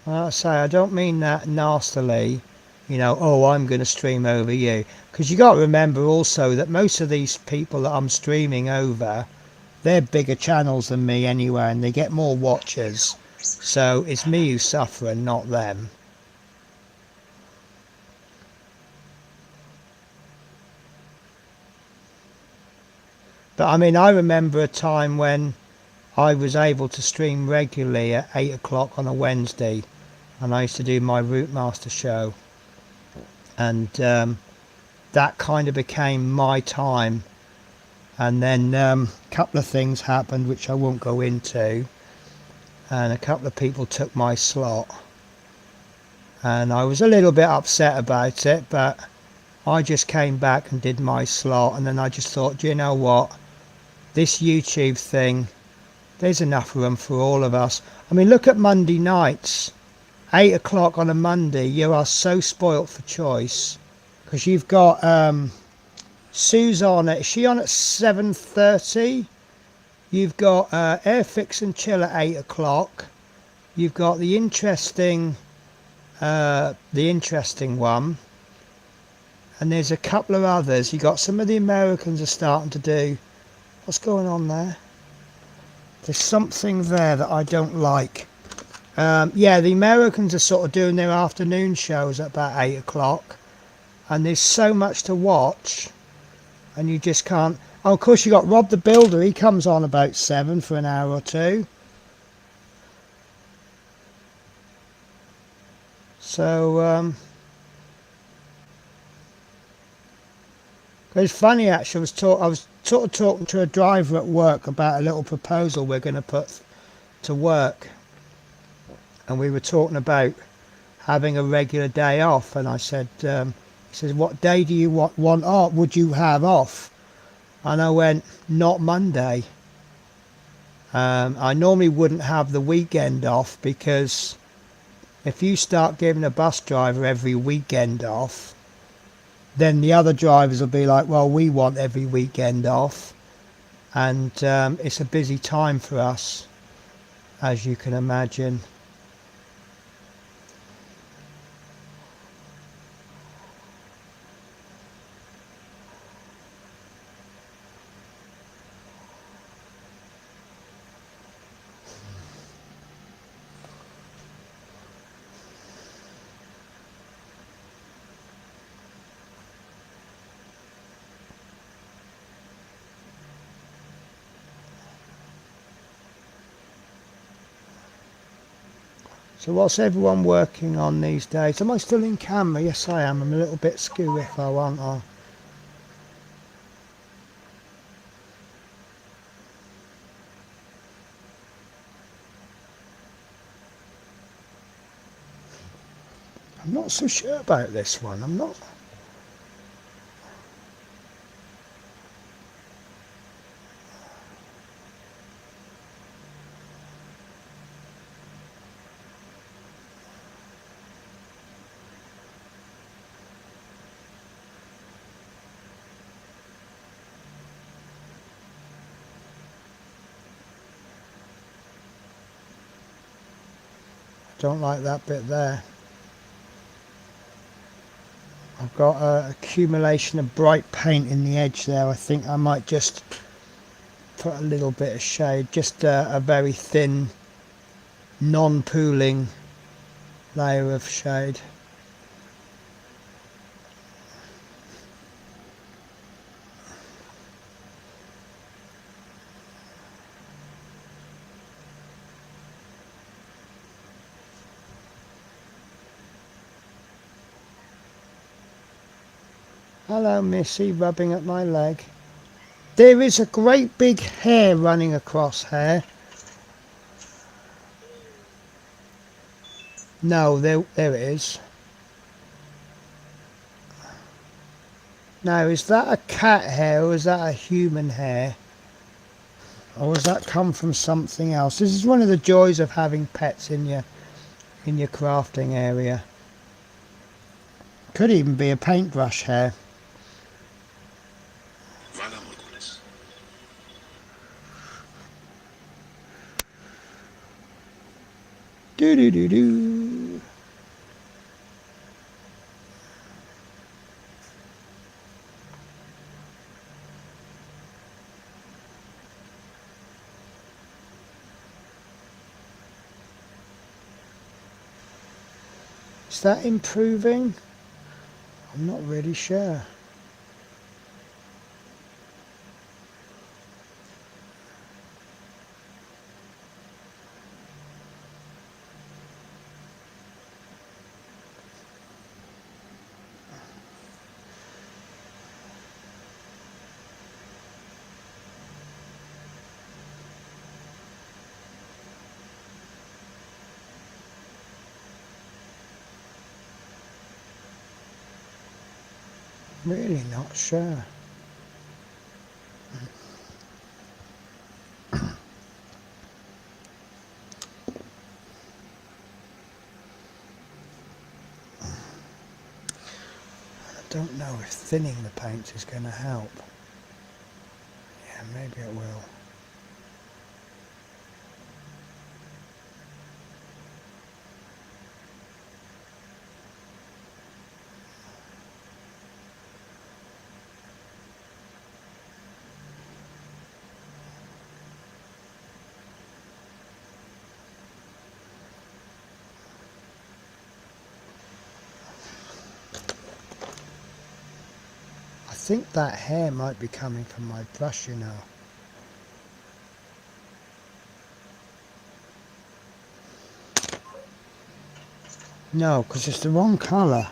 Like I say, I don't mean that nastily, you know, oh, I'm going to stream over you. Because you got to remember also that most of these people that I'm streaming over, they're bigger channels than me anyway, and they get more watchers. So it's me who's suffering, not them. But I mean, I remember a time when I was able to stream regularly at 8 o'clock on a Wednesday, and I used to do my Route Master show, and that kind of became my time. And then a couple of things happened which I won't go into, and a couple of people took my slot, and I was a little bit upset about it, but I just came back and did my slot, and then I just thought, do you know what, this YouTube thing, there's enough room for all of us. I mean, look at Monday nights, 8 o'clock on a Monday. You are so spoilt for choice, because you've got Sue's on it. Is she on at 7:30? You've got Airfix and Chill at 8 o'clock. You've got the interesting one, and there's a couple of others. You got some of the Americans are starting to do. What's going on there? There's something there that I don't like. Yeah, the Americans are sort of doing their afternoon shows at about 8 o'clock, and there's so much to watch, and you just can't. Oh, of course you got Rob the Builder. He comes on about 7 for an hour or two. So it's funny actually. I was sort of talking to a driver at work about a little proposal we're going to put to work, and we were talking about having a regular day off, and I said, He says, what day do you want off? Would you have off? And I went, not Monday. I normally wouldn't have the weekend off, because if you start giving a bus driver every weekend off, then the other drivers will be like, well, we want every weekend off. And it's a busy time for us, as you can imagine. So what's everyone working on these days? Am I still in camera? Yes, I am. I'm a little bit skew if I want. I'm not so sure about this one. I'm not. Don't like that bit there. I've got an accumulation of bright paint in the edge there. I think I might just put a little bit of shade, just a very thin, non-pooling layer of shade. Hello, Missy, rubbing at my leg. There is a great big hair running across here. No, there it is. Now, is that a cat hair, or is that a human hair? Or does that come from something else? This is one of the joys of having pets in your crafting area. Could even be a paintbrush hair. Do do do do. Is that improving? I'm not really sure. Really not sure. I don't know if thinning the paint is going to help. Yeah, maybe it will. I think that hair might be coming from my brush, you know. No, because it's the wrong colour.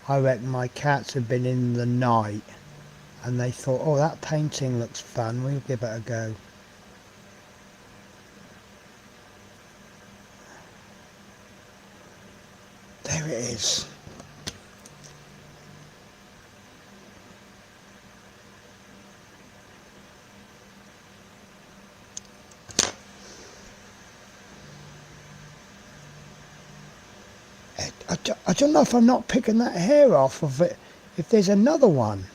I reckon my cats have been in the night and they thought, oh, that painting looks fun, we'll give it a go. is. I don't know if I'm not picking that hair off of it, if there's another one.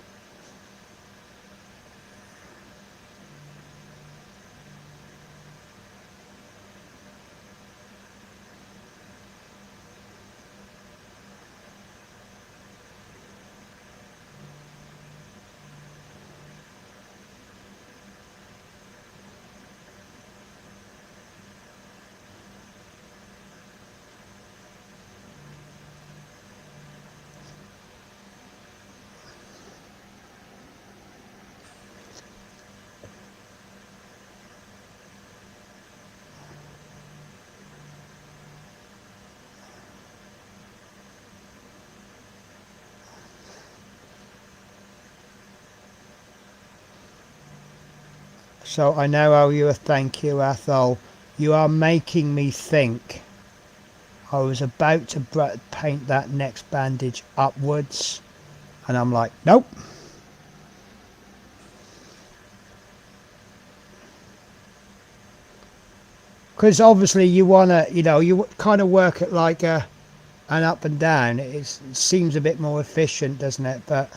So I now owe you a thank you, Athol. You are making me think. I was about to paint that next bandage upwards, and I'm like, nope. Because obviously you want to, you kind of work it like an up and down. It seems a bit more efficient, doesn't it? But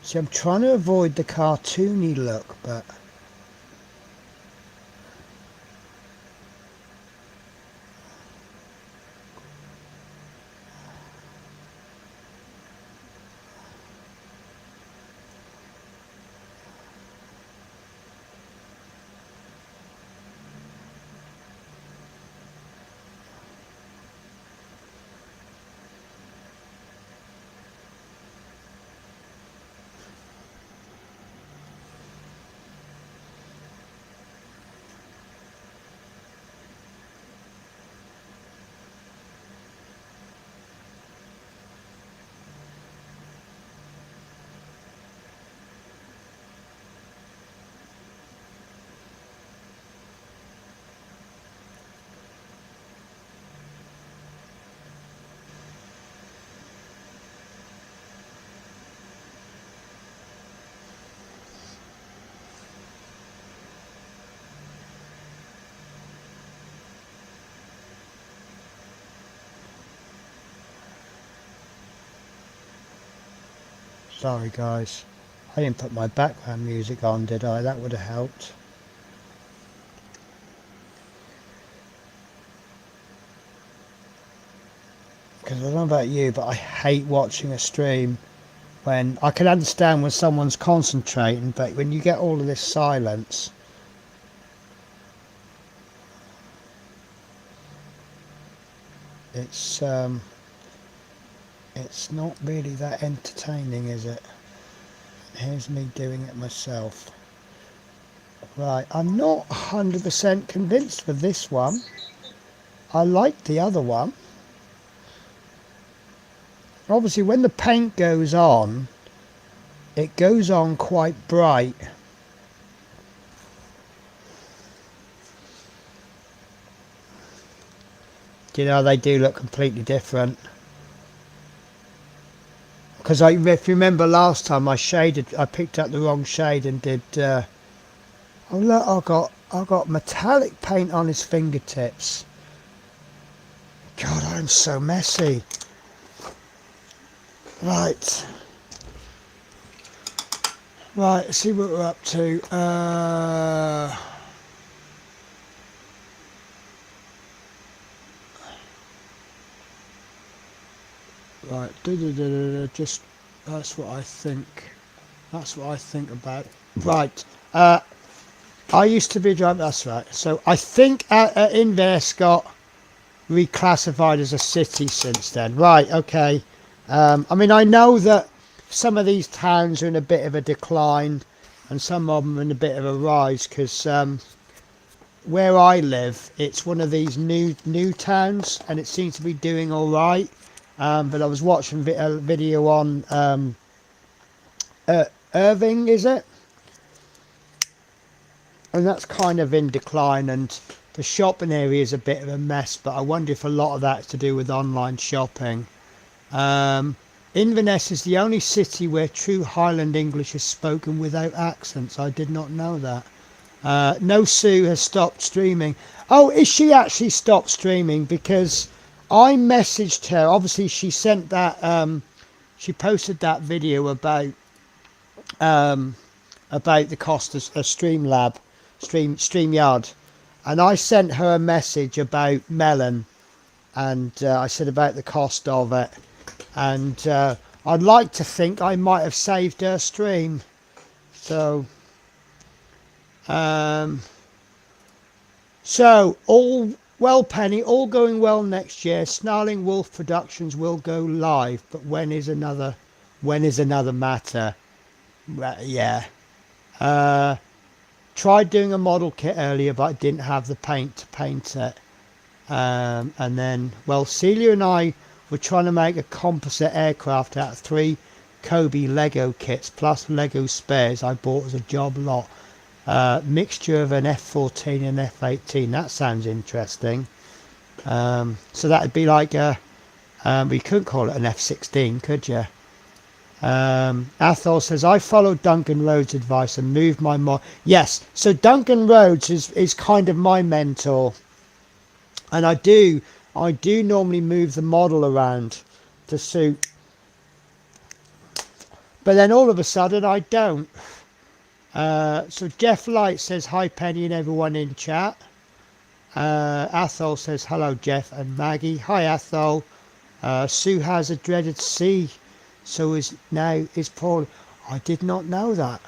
see, I'm trying to avoid the cartoony look, but sorry guys. I didn't put my background music on, did I? That would have helped. Because I don't know about you, but I hate watching a stream when I can understand when someone's concentrating, but when you get all of this silence, it's not really that entertaining, is it? Here's me doing it myself. Right, I'm not 100% convinced for this one. I like the other one. Obviously when the paint goes on, it goes on quite bright. You know, they do look completely different. Because if you remember last time I picked up the wrong shade and did, oh look, I got metallic paint on his fingertips. God, I'm so messy. Right, let's see what we're up to. Right, just, that's what I think. That's what I think about. Right. I used to be a driver. That's right. So I think Inverness got reclassified as a city since then. Right. Okay. I mean, I know that some of these towns are in a bit of a decline, and some of them are in a bit of a rise because where I live, it's one of these new towns, and it seems to be doing all right. But I was watching a video on Irving, is it? And that's kind of in decline, and the shopping area is a bit of a mess. But I wonder if a lot of that's to do with online shopping. Inverness is the only city where true Highland English is spoken without accents. I did not know that. No Sue has stopped streaming. Oh, is she actually stopped streaming? Because I messaged her. Obviously, she sent that. She posted that video about the cost of StreamYard, and I sent her a message about Melon, and I said about the cost of it, and I'd like to think I might have saved her stream. So. So all well, Penny, all going well next year. Snarling Wolf Productions will go live, but when is another matter. Yeah. Tried doing a model kit earlier, but I didn't have the paint to paint it. And then, well, Celia and I were trying to make a composite aircraft out of 3 Kobe Lego kits plus Lego spares I bought as a job lot. Mixture of an F-14 and F-18. That sounds interesting. So that'd be like we couldn't call it an F-16, could you? Athol says, I followed Duncan Rhodes' advice and moved my mod. Yes, so Duncan Rhodes is kind of my mentor, and I do normally move the model around to suit, but then all of a sudden I don't. So Jeff Light says, hi Penny and everyone in chat. Athol says, hello Jeff and Maggie. Hi Athol. Sue has a dreaded C, so is poorly. I did not know that.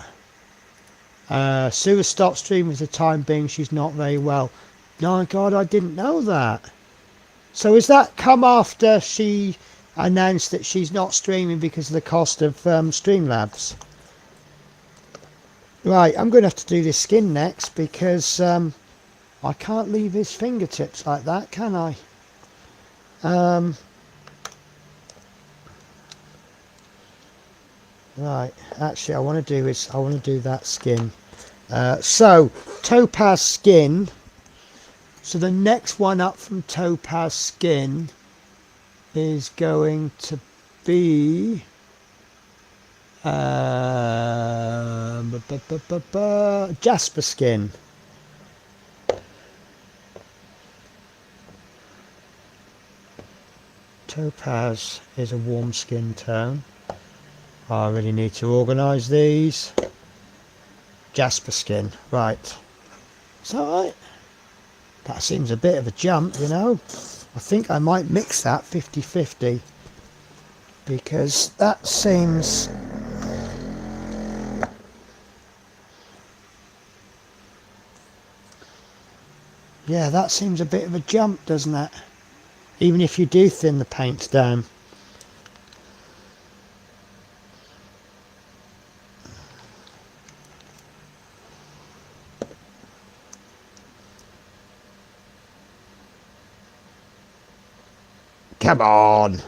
Sue has stopped streaming for the time being. She's not very well. No, God, I didn't know that. So has that come after she announced that she's not streaming because of the cost of Streamlabs? Right, I'm going to have to do this skin next because I can't leave his fingertips like that, can I? Right, actually I want to do that skin. So, Topaz Skin. So the next one up from Topaz Skin is going to be Jasper Skin. Topaz is a warm skin tone. I really need to organise these. Jasper Skin, right. Is that right? That seems a bit of a jump, you know. I think I might mix that 50-50 because that seems... Yeah, that seems a bit of a jump, doesn't it? Even if you do thin the paints down. Come on.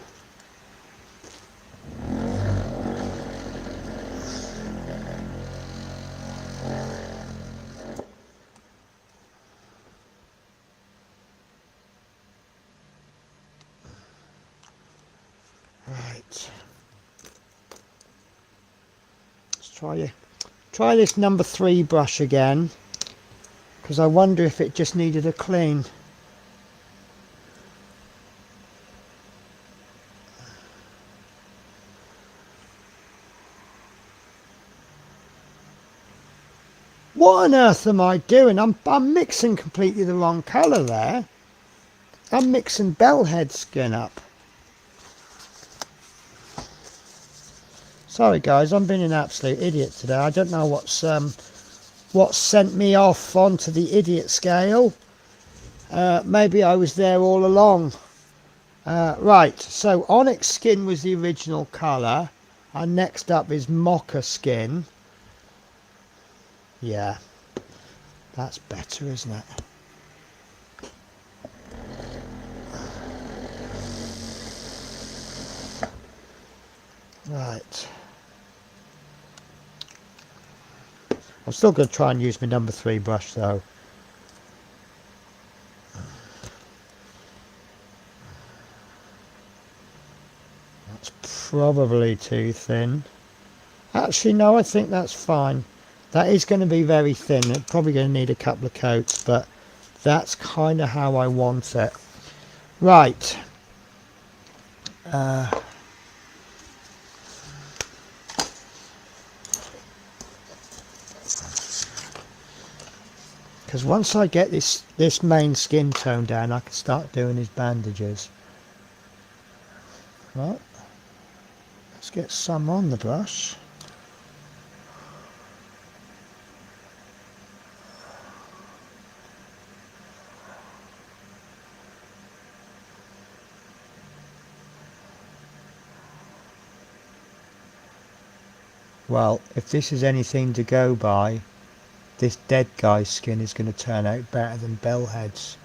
Right. Let's try this number 3 brush again, because I wonder if it just needed a clean. What on earth am I doing? I'm mixing completely the wrong colour there. I'm mixing Bellhead skin up. So Sorry guys, I'm being an absolute idiot today. I don't know what sent me off onto the idiot scale. Maybe I was there all along. Right, so onyx skin was the original colour, and next up is mocha skin. Yeah, that's better, isn't it? Right. I'm still going to try and use my number 3 brush though. That's probably too thin. Actually, no, I think that's fine. That is going to be very thin. It's probably going to need a couple of coats, but that's kind of how I want it. Right. Because once I get this main skin tone down, I can start doing his bandages. Right. Let's get some on the brush. Well, if this is anything to go by, this dead guy's skin is going to turn out better than Bellhead's.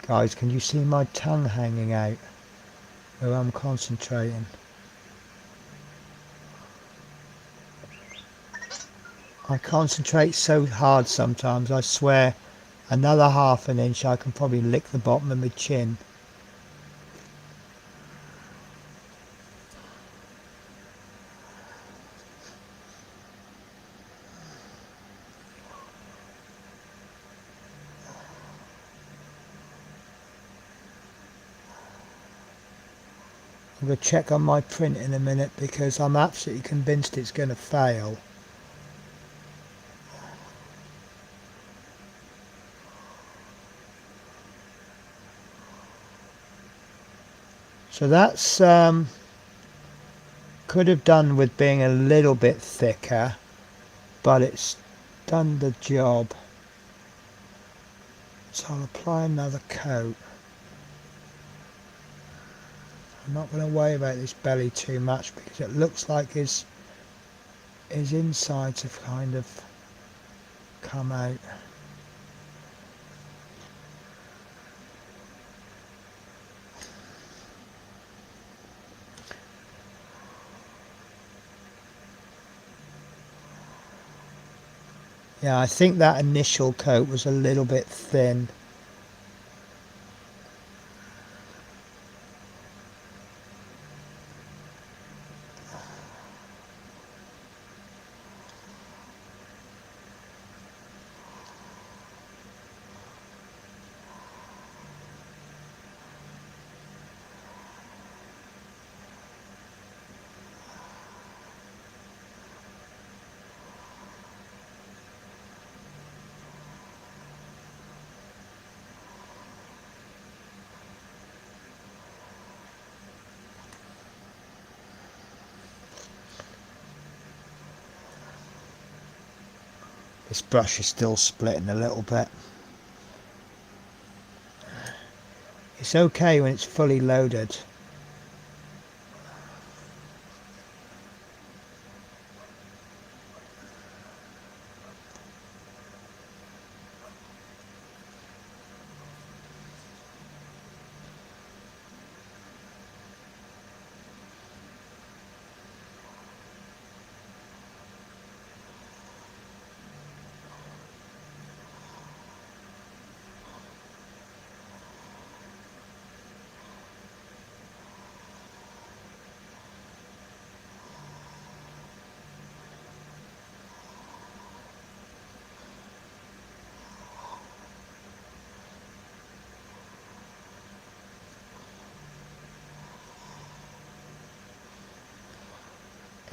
Guys, can you see my tongue hanging out where I'm concentrating? I concentrate so hard sometimes, I swear another half an inch I can probably lick the bottom of my chin. I'm going to check on my print in a minute because I'm absolutely convinced it's going to fail. So that's could have done with being a little bit thicker, but it's done the job. So I'll apply another coat. I'm not going to worry about this belly too much because it looks like his insides have kind of come out. Yeah, I think that initial coat was a little bit thin. This brush is still splitting a little bit. It's okay when it's fully loaded.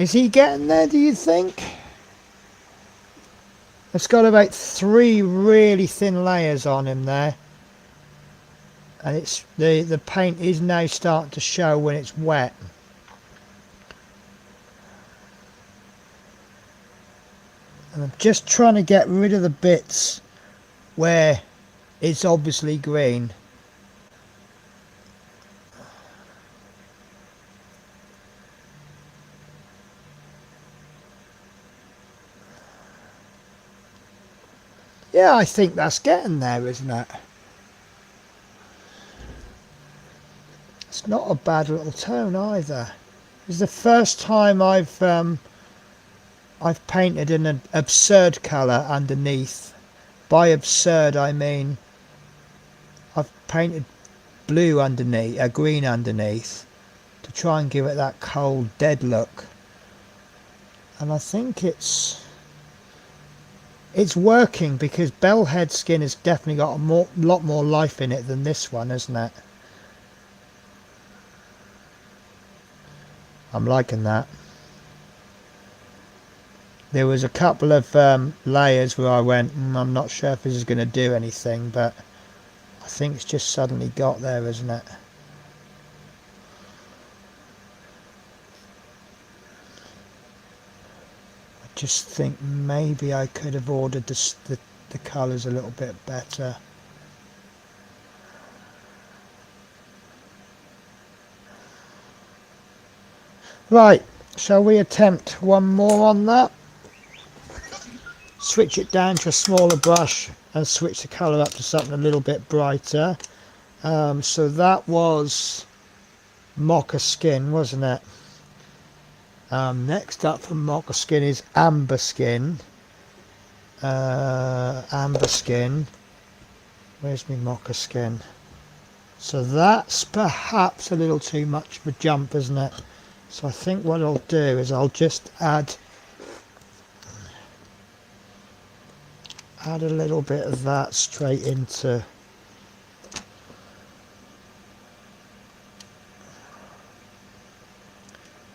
Is he getting there, do you think? It's got about 3 really thin layers on him there. And it's the paint is now starting to show when it's wet. And I'm just trying to get rid of the bits where it's obviously green. Yeah, I think that's getting there, isn't it? It's not a bad little tone either. It's the first time I've painted in an absurd colour underneath. By absurd I mean I've painted blue underneath, green underneath, to try and give it that cold dead look. And I think it's working, because Bellhead skin has definitely got a lot more life in it than this one, isn't it? I'm liking that. There was a couple of layers where I went, I'm not sure if this is going to do anything, but I think it's just suddenly got there, isn't it? I just think maybe I could have ordered the colours a little bit better. Right, shall we attempt one more on that? Switch it down to a smaller brush and switch the colour up to something a little bit brighter. So that was Mocha Skin, wasn't it? Next up from Mocha Skin is Amber Skin. Amber Skin. Where's my Mocha Skin? So that's perhaps a little too much of a jump, isn't it? So I think what I'll do is I'll just add a little bit of that straight into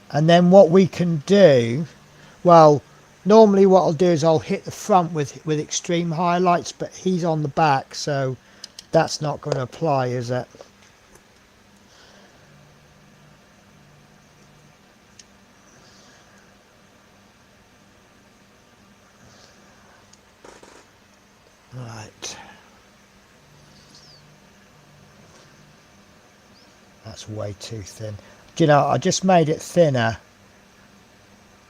and then what we can do, well, normally what I'll do is I'll hit the front with extreme highlights, but he's on the back, so that's not going to apply, is it? Right. That's way too thin. Do you know, I just made it thinner.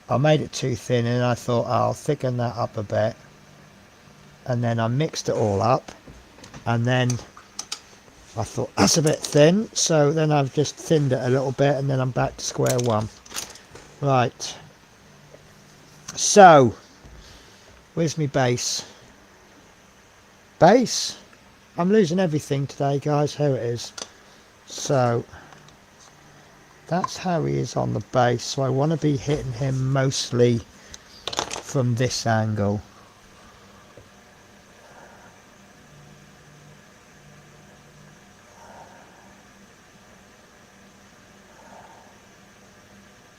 I made it too thin, and I thought, oh, I'll thicken that up a bit. And then I mixed it all up, and then I thought that's a bit thin, so then I've just thinned it a little bit, and then I'm back to square one. Right. So, where's my base? Base? I'm losing everything today, guys. Here it is. So that's how he is on the base. So I want to be hitting him mostly from this angle.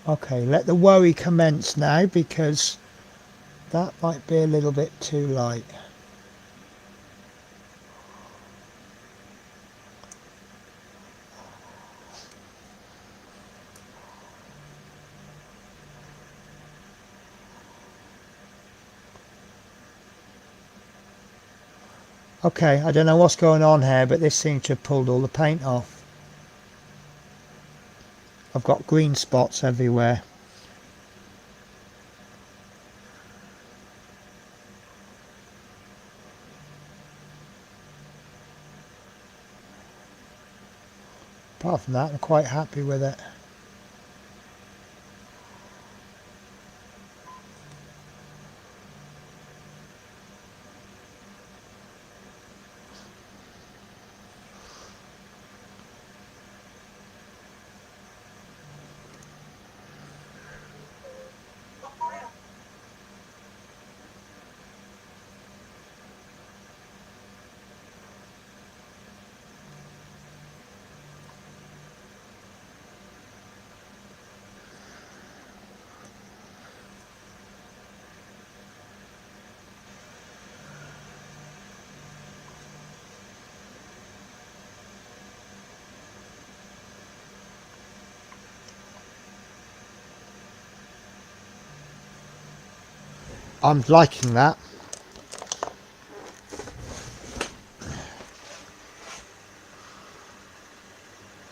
Okay, let the worry commence now, because that might be a little bit too light. Okay, I don't know what's going on here, but this seems to have pulled all the paint off. I've got green spots everywhere. Apart from that, I'm quite happy with it. I'm liking that.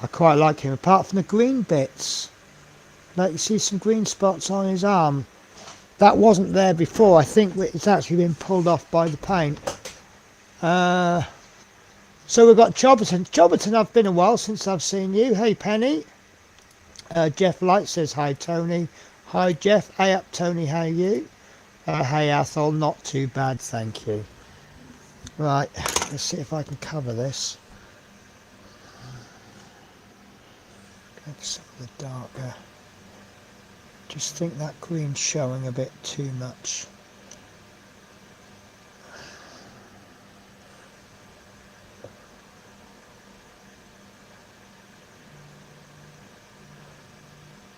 I quite like him, apart from the green bits. Like you see some green spots on his arm. That wasn't there before. I think it's actually been pulled off by the paint. So we've got Jobberton. Jobberton, I've been a while since I've seen you. Hey, Penny. Jeff Light says, hi, Tony. Hi, Jeff. Hey up, Tony. How are you? Hey, Athol. Not too bad, thank you. Right, let's see if I can cover this. Go for some of the darker. Just think that green's showing a bit too much.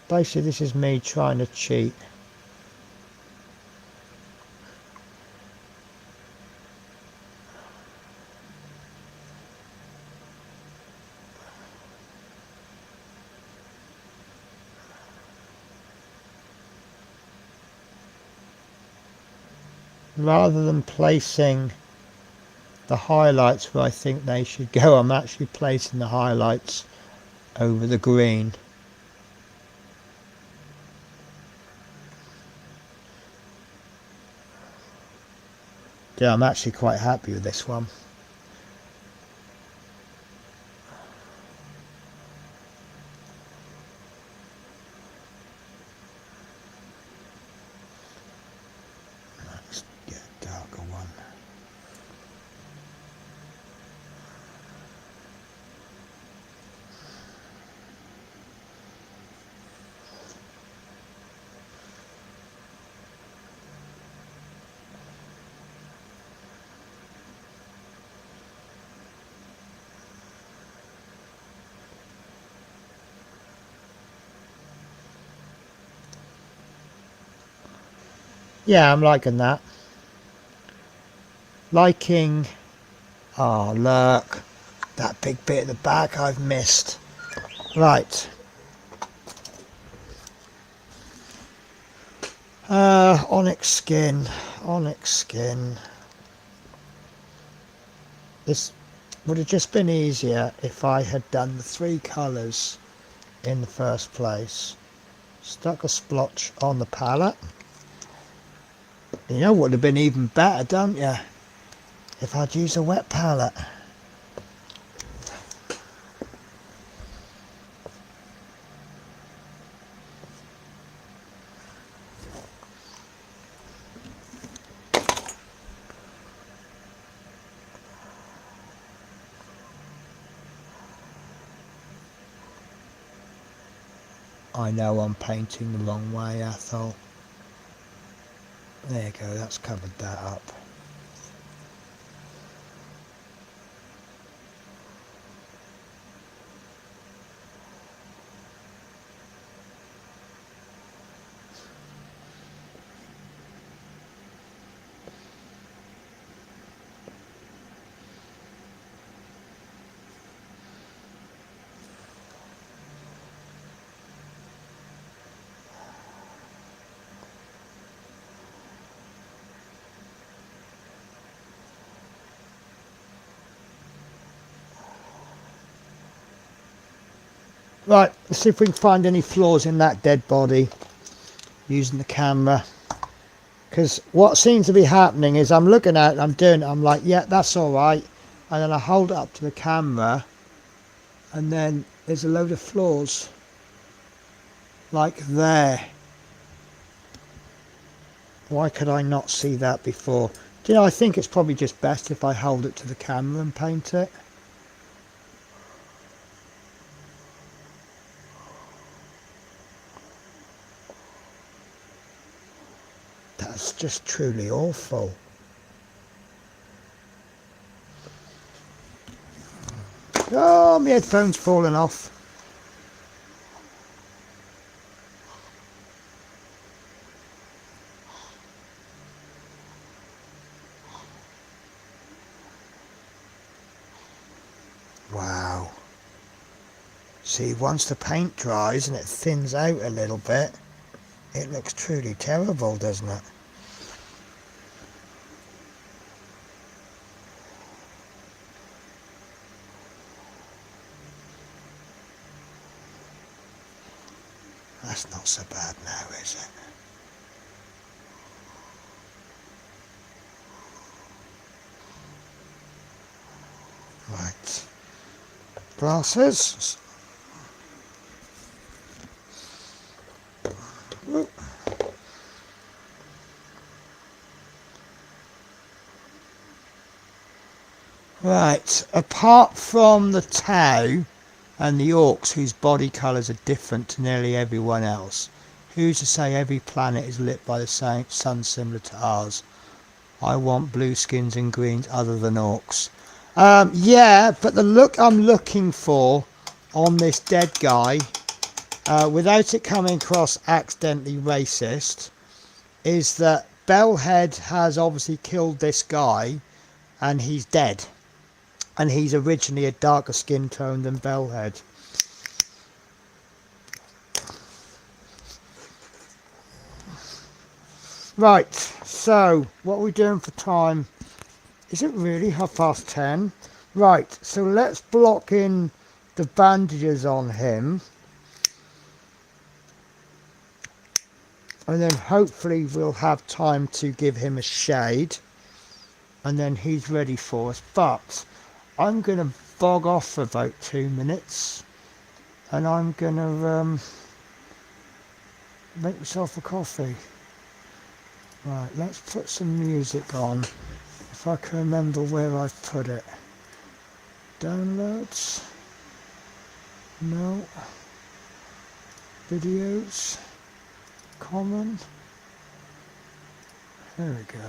Basically, this is me trying to cheat. Rather than placing the highlights where I think they should go, I'm actually placing the highlights over the green. Yeah, I'm actually quite happy with this one. Let's get a darker one. Yeah, I'm liking that. Liking, oh look, that big bit at the back I've missed. Right. Onyx skin, onyx skin. This would have just been easier if I had done the 3 colours in the first place. Stuck a splotch on the palette. You know what would have been even better, don't you? If I'd used a wet palette. I know I'm painting the wrong way, Athol. There you go, that's covered that up. Right, let's see if we can find any flaws in that dead body using the camera. Because what seems to be happening is I'm looking at it, I'm doing it, I'm like, yeah, that's all right. And then I hold it up to the camera and then there's a load of flaws. Like there. Why could I not see that before? Do you know, I think it's probably just best if I hold it to the camera and paint it. That's just truly awful. Oh, my headphone's falling off. Wow. See, once the paint dries and it thins out a little bit, it looks truly terrible, doesn't it? That's not so bad now, is it? Right. Glasses. Right, apart from the Tau and the Orcs, whose body colours are different to nearly everyone else, who's to say every planet is lit by the same sun similar to ours? I want blue skins and greens other than Orcs. Yeah, but the look I'm looking for on this dead guy, without it coming across accidentally racist, is that Bellhead has obviously killed this guy and he's dead. And he's originally a darker skin tone than Bellhead. Right, so what are we doing for time? Is it really 10:30? Right, so let's block in the bandages on him. And then hopefully we'll have time to give him a shade. And then he's ready for us. But I'm going to bog off for about 2 minutes. And I'm going to make myself a coffee. Right, let's put some music on. If I can remember where I've put it. Downloads. No. Videos. Common. There we go.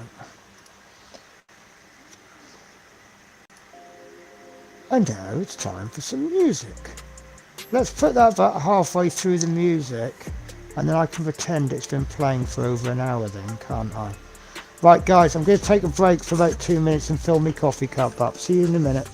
And now it's time for some music. Let's put that about halfway through the music, and then I can pretend it's been playing for over an hour then, can't I? Right guys, I'm going to take a break for about 2 minutes and fill my coffee cup up. See you in a minute.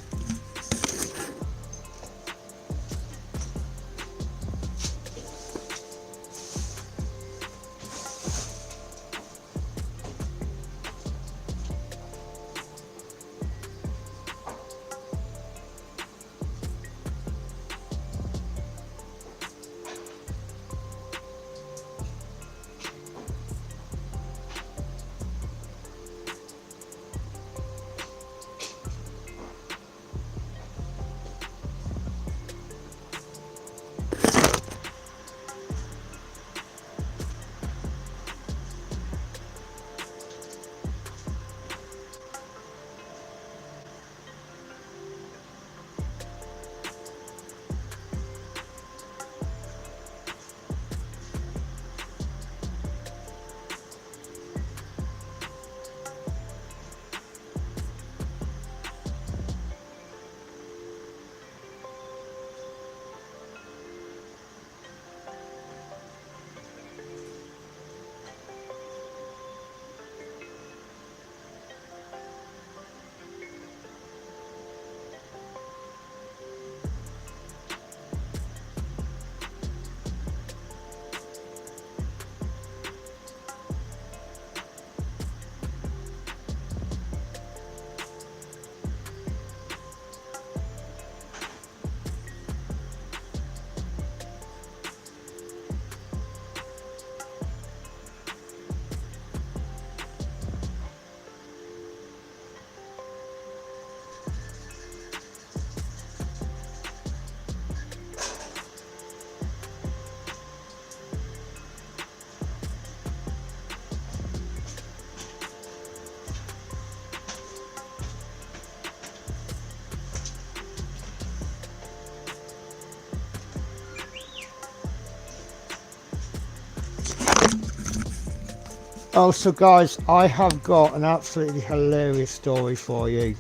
Oh, so guys, I have got an absolutely hilarious story for you.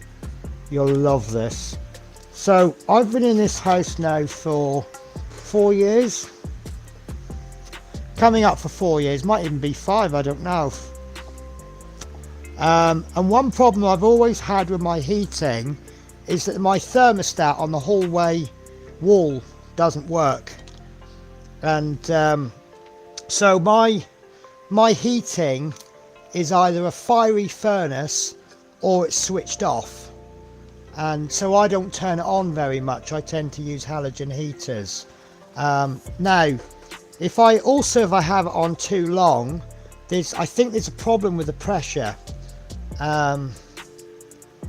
You'll love this. So, I've been in this house now for 4 years. Coming up for 4 years, might even be 5, I don't know. And one problem I've always had with my heating is that my thermostat on the hallway wall doesn't work. And so my heating is either a fiery furnace or it's switched off, and so I don't turn it on very much. I tend to use halogen heaters. Now If I have it on too long, I think there's a problem with the pressure. And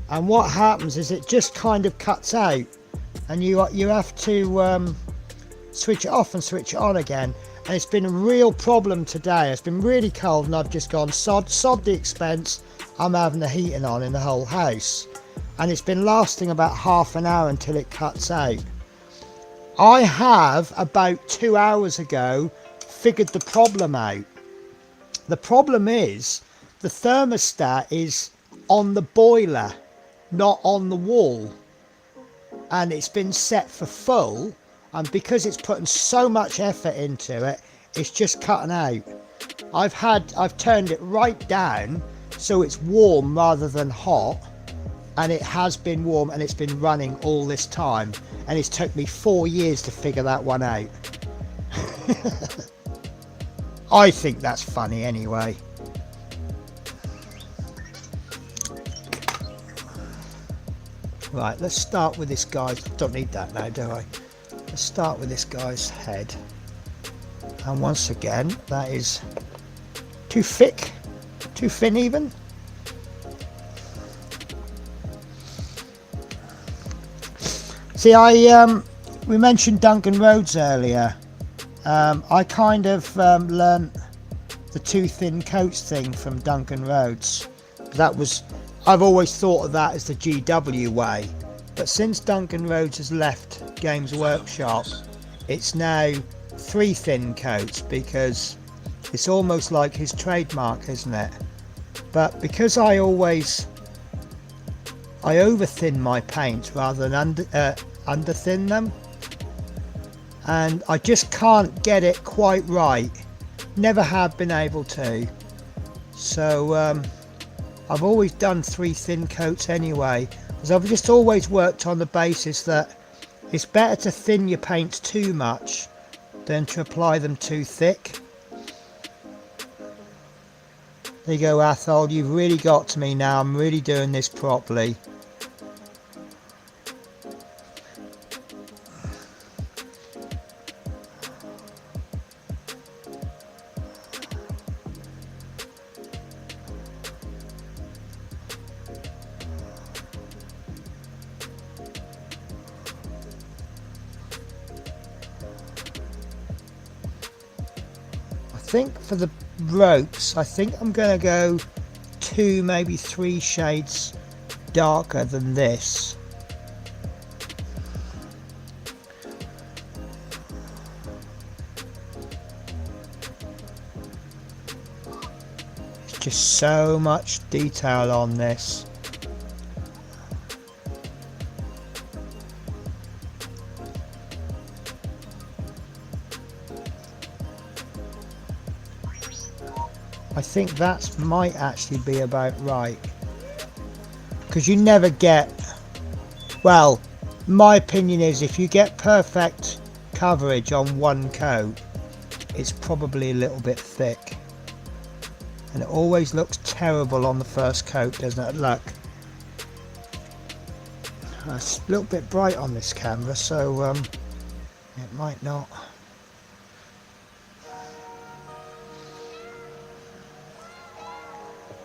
what happens is it just kind of cuts out, and you have to switch it off and switch it on again. And it's been a real problem today. It's been really cold and I've just gone sod the expense. I'm having the heating on in the whole house, and it's been lasting about half an hour until it cuts out. I have about 2 hours ago figured the problem out. The problem is the thermostat is on the boiler, not on the wall, and it's been set for full, and because it's putting so much effort into it, it's just cutting out. I've turned it right down so it's warm rather than hot, and it has been warm, and it's been running all this time, and it's took me 4 years to figure that one out. I think that's funny anyway. Right, let's start with this guy's, don't need that now, do I? Let's start with this guy's head. And once again, that is too thick, too thin even. See, we mentioned Duncan Rhodes earlier. I kind of learnt the two thin coats thing from Duncan Rhodes. I've always thought of that as the GW way, but since Duncan Rhodes has left Games Workshop, it's now 3 thin coats, because it's almost like his trademark, isn't it? But because I over thin my paints rather than under thin them, and I just can't get it quite right. Never have been able to. So I've always done 3 thin coats anyway, because I've just always worked on the basis that it's better to thin your paints too much than to apply them too thick. There you go, Athol, you've really got to me now. I'm really doing this properly. I think for the ropes, I think I'm going to go 2, maybe 3 shades darker than this. There's just so much detail on this. I think that might actually be about right, because you never get, well, my opinion is if you get perfect coverage on one coat, it's probably a little bit thick, and it always looks terrible on the first coat, doesn't it? Look, it's a little bit bright on this camera, so it might not.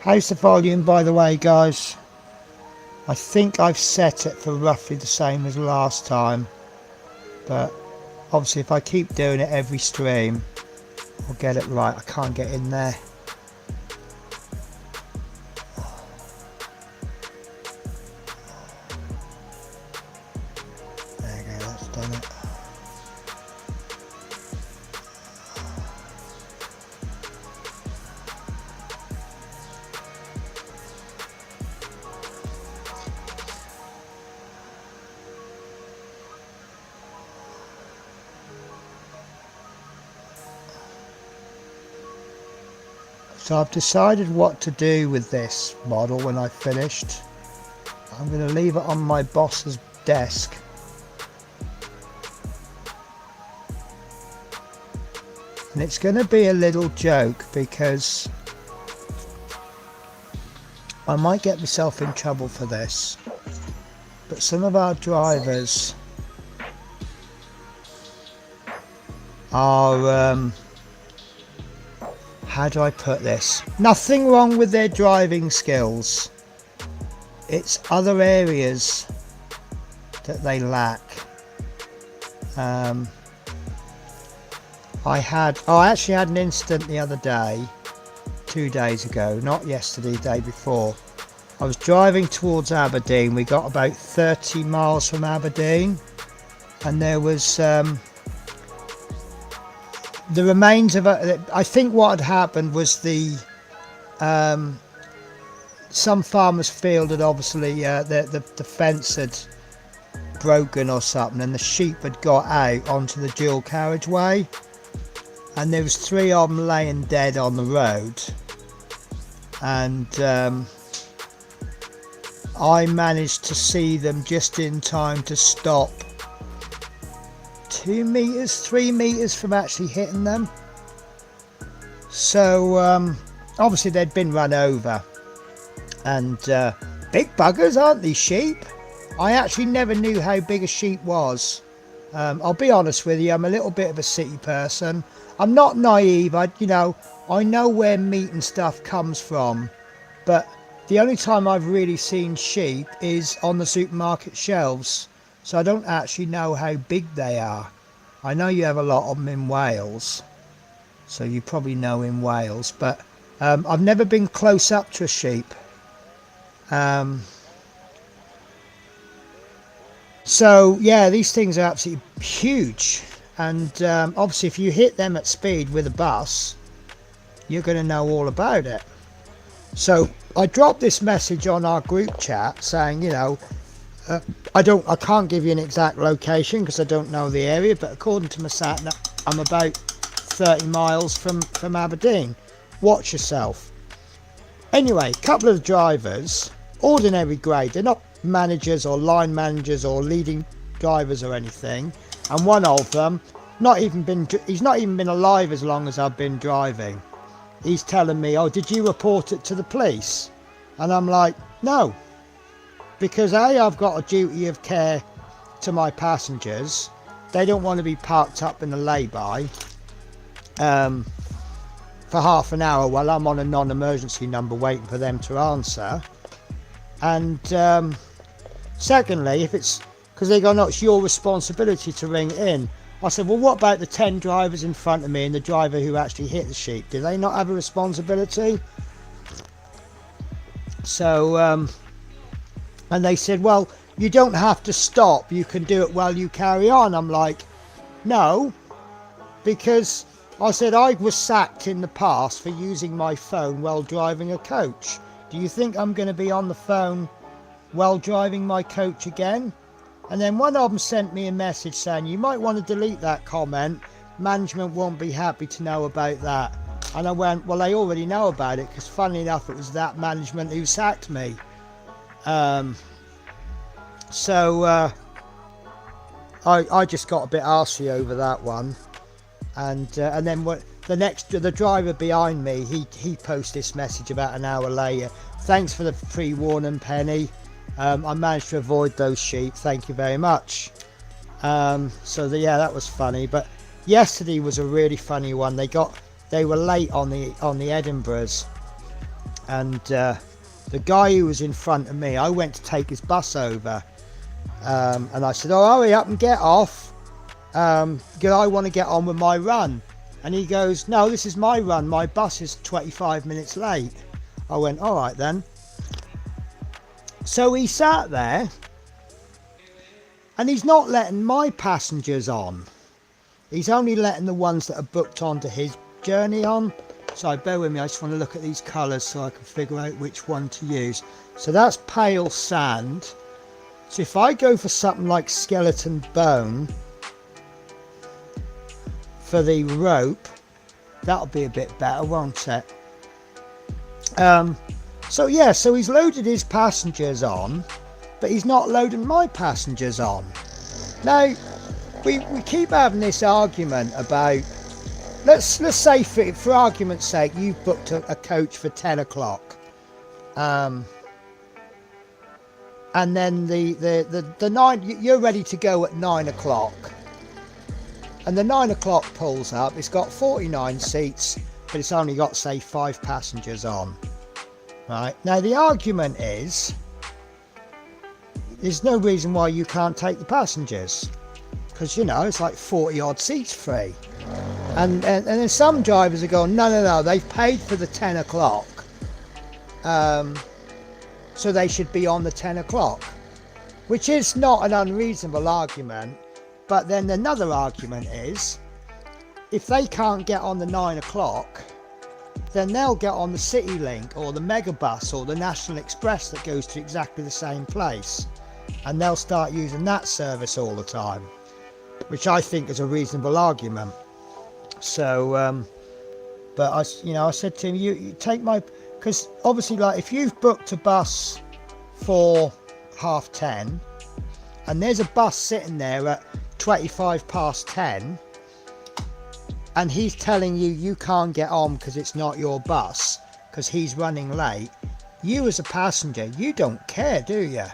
How's the volume, by the way, guys? I think I've set it for roughly the same as last time, but obviously if I keep doing it every stream, I'll get it right. I can't get in there. There you go, that's done it. So I've decided what to do with this model when I've finished. I'm going to leave it on my boss's desk. And it's going to be a little joke, because I might get myself in trouble for this, but some of our drivers are, how do I put this? Nothing wrong with their driving skills. It's other areas that they lack. I actually had an incident the other day, 2 days ago, not yesterday, the day before. I was driving towards Aberdeen. We got about 30 miles from Aberdeen, and there was the remains of I think what had happened was some farmer's field had obviously the fence had broken or something, and the sheep had got out onto the dual carriageway, and there was 3 of them laying dead on the road, and I managed to see them just in time to stop 2 meters, 3 meters from actually hitting them. So obviously they'd been run over, and big buggers, aren't these sheep? I actually never knew how big a sheep was. I'll be honest with you, I'm a little bit of a city person. I'm not naive, I know where meat and stuff comes from, but the only time I've really seen sheep is on the supermarket shelves, so I don't actually know how big they are. I know you have a lot of them in Wales, so you probably know in Wales, but I've never been close up to a sheep. So yeah, these things are absolutely huge, and obviously if you hit them at speed with a bus, you're going to know all about it. So I dropped this message on our group chat saying, I can't give you an exact location because I don't know the area, but according to my sat nav, I'm about 30 miles from Aberdeen. Watch yourself. Anyway, a couple of drivers, ordinary grade, they're not managers or line managers or leading drivers or anything, and one of them he's not even been alive as long as I've been driving. He's telling me, oh, did you report it to the police? And I'm like, no, because I've got a duty of care to my passengers. They don't want to be parked up in a lay-by for half an hour while I'm on a non-emergency number waiting for them to answer. And secondly, if it's because they go, no, it's your responsibility to ring in. I said, well, what about the 10 drivers in front of me and the driver who actually hit the sheep? Do they not have a responsibility? So, and they said, well, you don't have to stop. You can do it while you carry on. I'm like, no, because I said I was sacked in the past for using my phone while driving a coach. Do you think I'm going to be on the phone while driving my coach again? And then one of them sent me a message saying, you might want to delete that comment. Management won't be happy to know about that. And I went, well, they already know about it, because funnily enough, it was that management who sacked me. I just got a bit arsey over that one. And then the driver behind me, he posted this message about an hour later. Thanks for the pre-warning, Penny. I managed to avoid those sheep. Thank you very much. Yeah, that was funny. But yesterday was a really funny one. They were late on the Edinburghs, and the guy who was in front of me, I went to take his bus over, and I said, oh, hurry up and get off, because I want to get on with my run. And he goes, no, this is my run, my bus is 25 minutes late. I went, all right then. So he sat there, and he's not letting my passengers on. He's only letting the ones that are booked onto his journey on. So bear with me, I just want to look at these colours so I can figure out which one to use. So that's pale sand. So if I go for something like skeleton bone for the rope, that'll be a bit better, won't it? So yeah, so he's loaded his passengers on, but he's not loading my passengers on. Now, we keep having this argument about, let's say for argument's sake, you've booked a coach for 10 o'clock. And then the 9, you're ready to go at 9 o'clock. and the 9 o'clock pulls up. It's got 49 seats, but it's only got, say, 5 passengers on. Right, now the argument is there's no reason why you can't take the passengers, because you know it's like 40 odd seats free, and then some drivers are going, no, they've paid for the 10 o'clock, so they should be on the 10 o'clock, which is not an unreasonable argument. But then another argument is, if they can't get on the 9 o'clock, then they'll get on the City Link or the Megabus or the National Express that goes to exactly the same place, and they'll start using that service all the time, which I think is a reasonable argument. So but I said to him, you take my, because obviously, like, if you've booked a bus for 10:30 and there's a bus sitting there at 10:25, and he's telling you can't get on because it's not your bus, because he's running late, you as a passenger, you don't care, do you?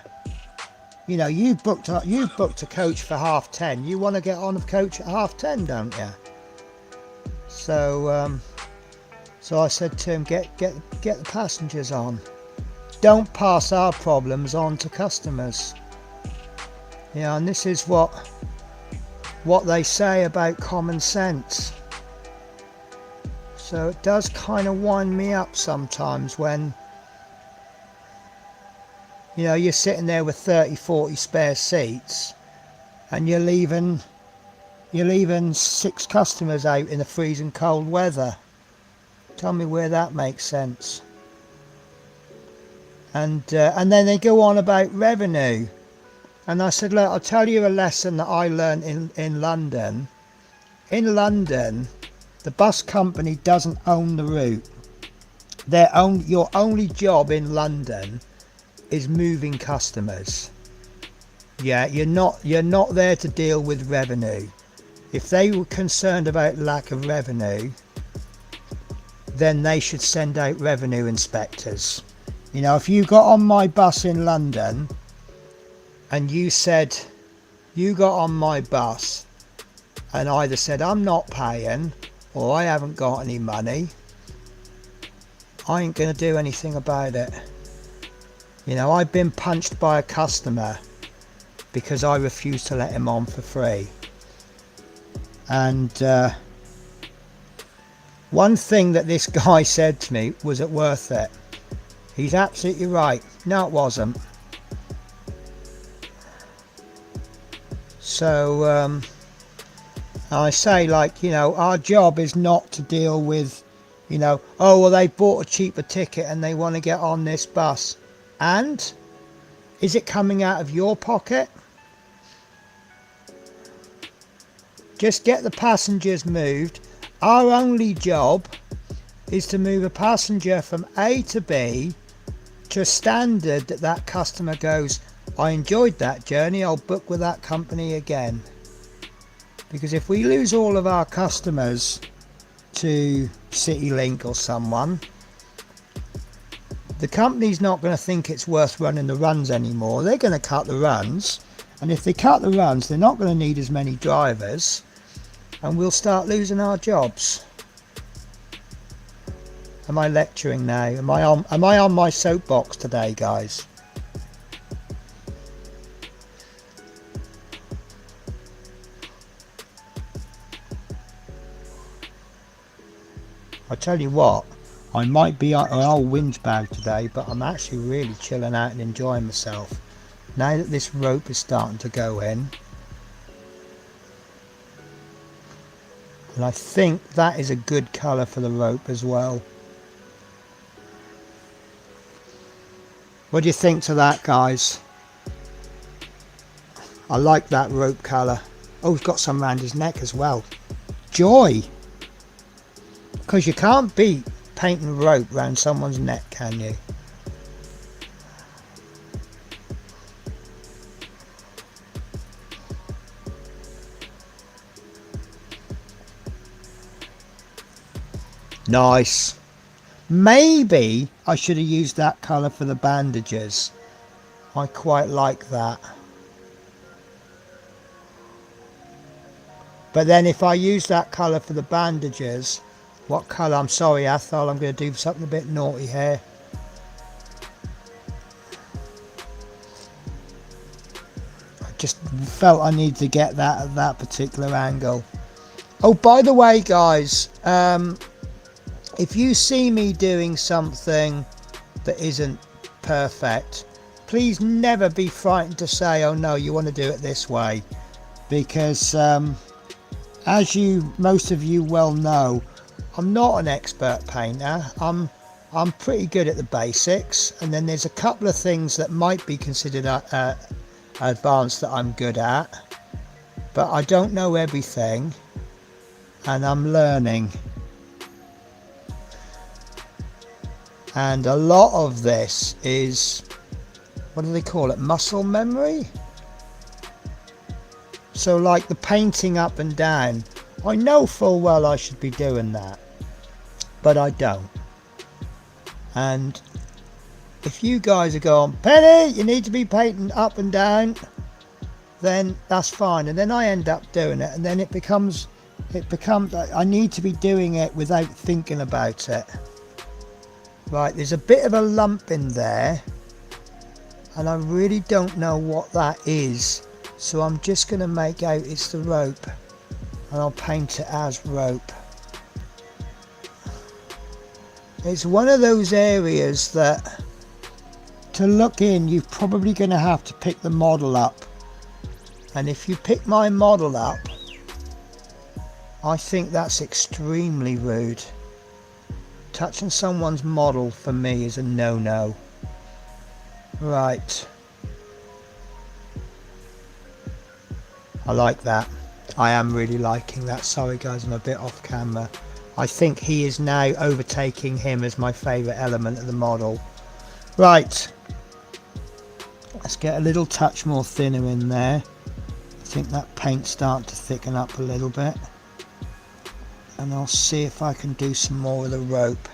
You know, you booked a coach for 10:30. You want to get on a coach at 10:30, don't you? So I said to him, get the passengers on. Don't pass our problems on to customers. Yeah, and this is what they say about common sense. So it does kind of wind me up sometimes when, you know, you're sitting there with 30-40 spare seats and you're leaving 6 customers out in the freezing cold weather. Tell me where that makes sense. And then they go on about revenue. And I said, look, I'll tell you a lesson that I learned in London. In London, the bus company doesn't own the route. Your only job in London is moving customers. Yeah, you're not there to deal with revenue. If they were concerned about lack of revenue, then they should send out revenue inspectors. You know, if you got on my bus in London and you said you got on my bus and either said I'm not paying or I haven't got any money, I ain't gonna do anything about it. You know, I've been punched by a customer because I refused to let him on for free. And one thing that this guy said to me, was it worth it? He's absolutely right. No, it wasn't. So I say, like, you know, our job is not to deal with, you know, oh, well, they bought a cheaper ticket and they want to get on this bus. And is it coming out of your pocket? Just get the passengers moved. Our only job is to move a passenger from A to B to a standard that customer goes, I enjoyed that journey, I'll book with that company again. Because if we lose all of our customers to CityLink or someone, the company's not going to think it's worth running the runs anymore. They're going to cut the runs, and if they cut the runs, they're not going to need as many drivers, and we'll start losing our jobs. Am I lecturing now? Am I on my soapbox today, guys? I tell you what, I might be an old whinge bag today, but I'm actually really chilling out and enjoying myself. Now that this rope is starting to go in. And I think that is a good colour for the rope as well. What do you think to that, guys? I like that rope colour. Oh, he's got some around his neck as well. Joy! Because you can't beat painting rope around someone's neck, can you? Nice. Maybe I should have used that colour for the bandages. I quite like that. But then if I use that colour for the bandages, what colour? I'm sorry, Athol, I'm going to do something a bit naughty here. I just felt I need to get that at that particular angle. Oh, by the way, guys, if you see me doing something that isn't perfect, please never be frightened to say, oh no, you want to do it this way, because as most of you well know, I'm not an expert painter. I'm pretty good at the basics, and then there's a couple of things that might be considered advanced that I'm good at, but I don't know everything, and I'm learning. And a lot of this is, what do they call it, muscle memory? So like the painting up and down, I know full well I should be doing that, but I don't. And if you guys are going, Penny, you need to be painting up and down, then that's fine. And then I end up doing it, and then it becomes, I need to be doing it without thinking about it. Right, there's a bit of a lump in there, and I really don't know what that is, so I'm just going to make out it's the rope, and I'll paint it as rope. It's one of those areas that to look in, you're probably going to have to pick the model up, and if you pick my model up, I think that's extremely rude. Touching someone's model for me is a no-no. Right. I like that. I am really liking that. Sorry guys, I'm a bit off camera. I think he is now overtaking him as my favourite element of the model. Right. Let's get a little touch more thinner in there. I think that paint's starting to thicken up a little bit. And I'll see if I can do some more of the rope.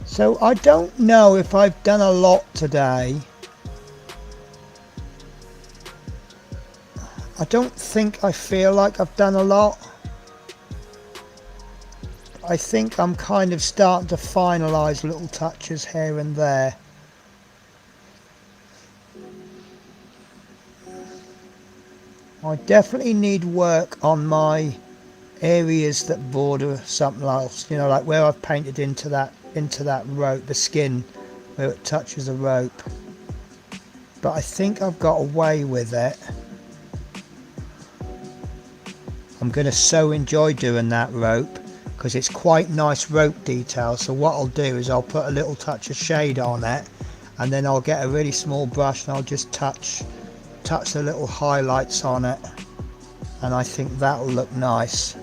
So I don't know if I've done a lot today. I don't think I feel like I've done a lot. I think I'm kind of starting to finalise little touches here and there. I definitely need work on my areas that border something else, you know, like where I've painted into that rope, the skin where it touches the rope. But I think I've got away with it. I'm going to so enjoy doing that rope because it's quite nice rope detail. So what I'll do is I'll put a little touch of shade on it, and then I'll get a really small brush and I'll just touch the little highlights on it, and I think that'll look nice.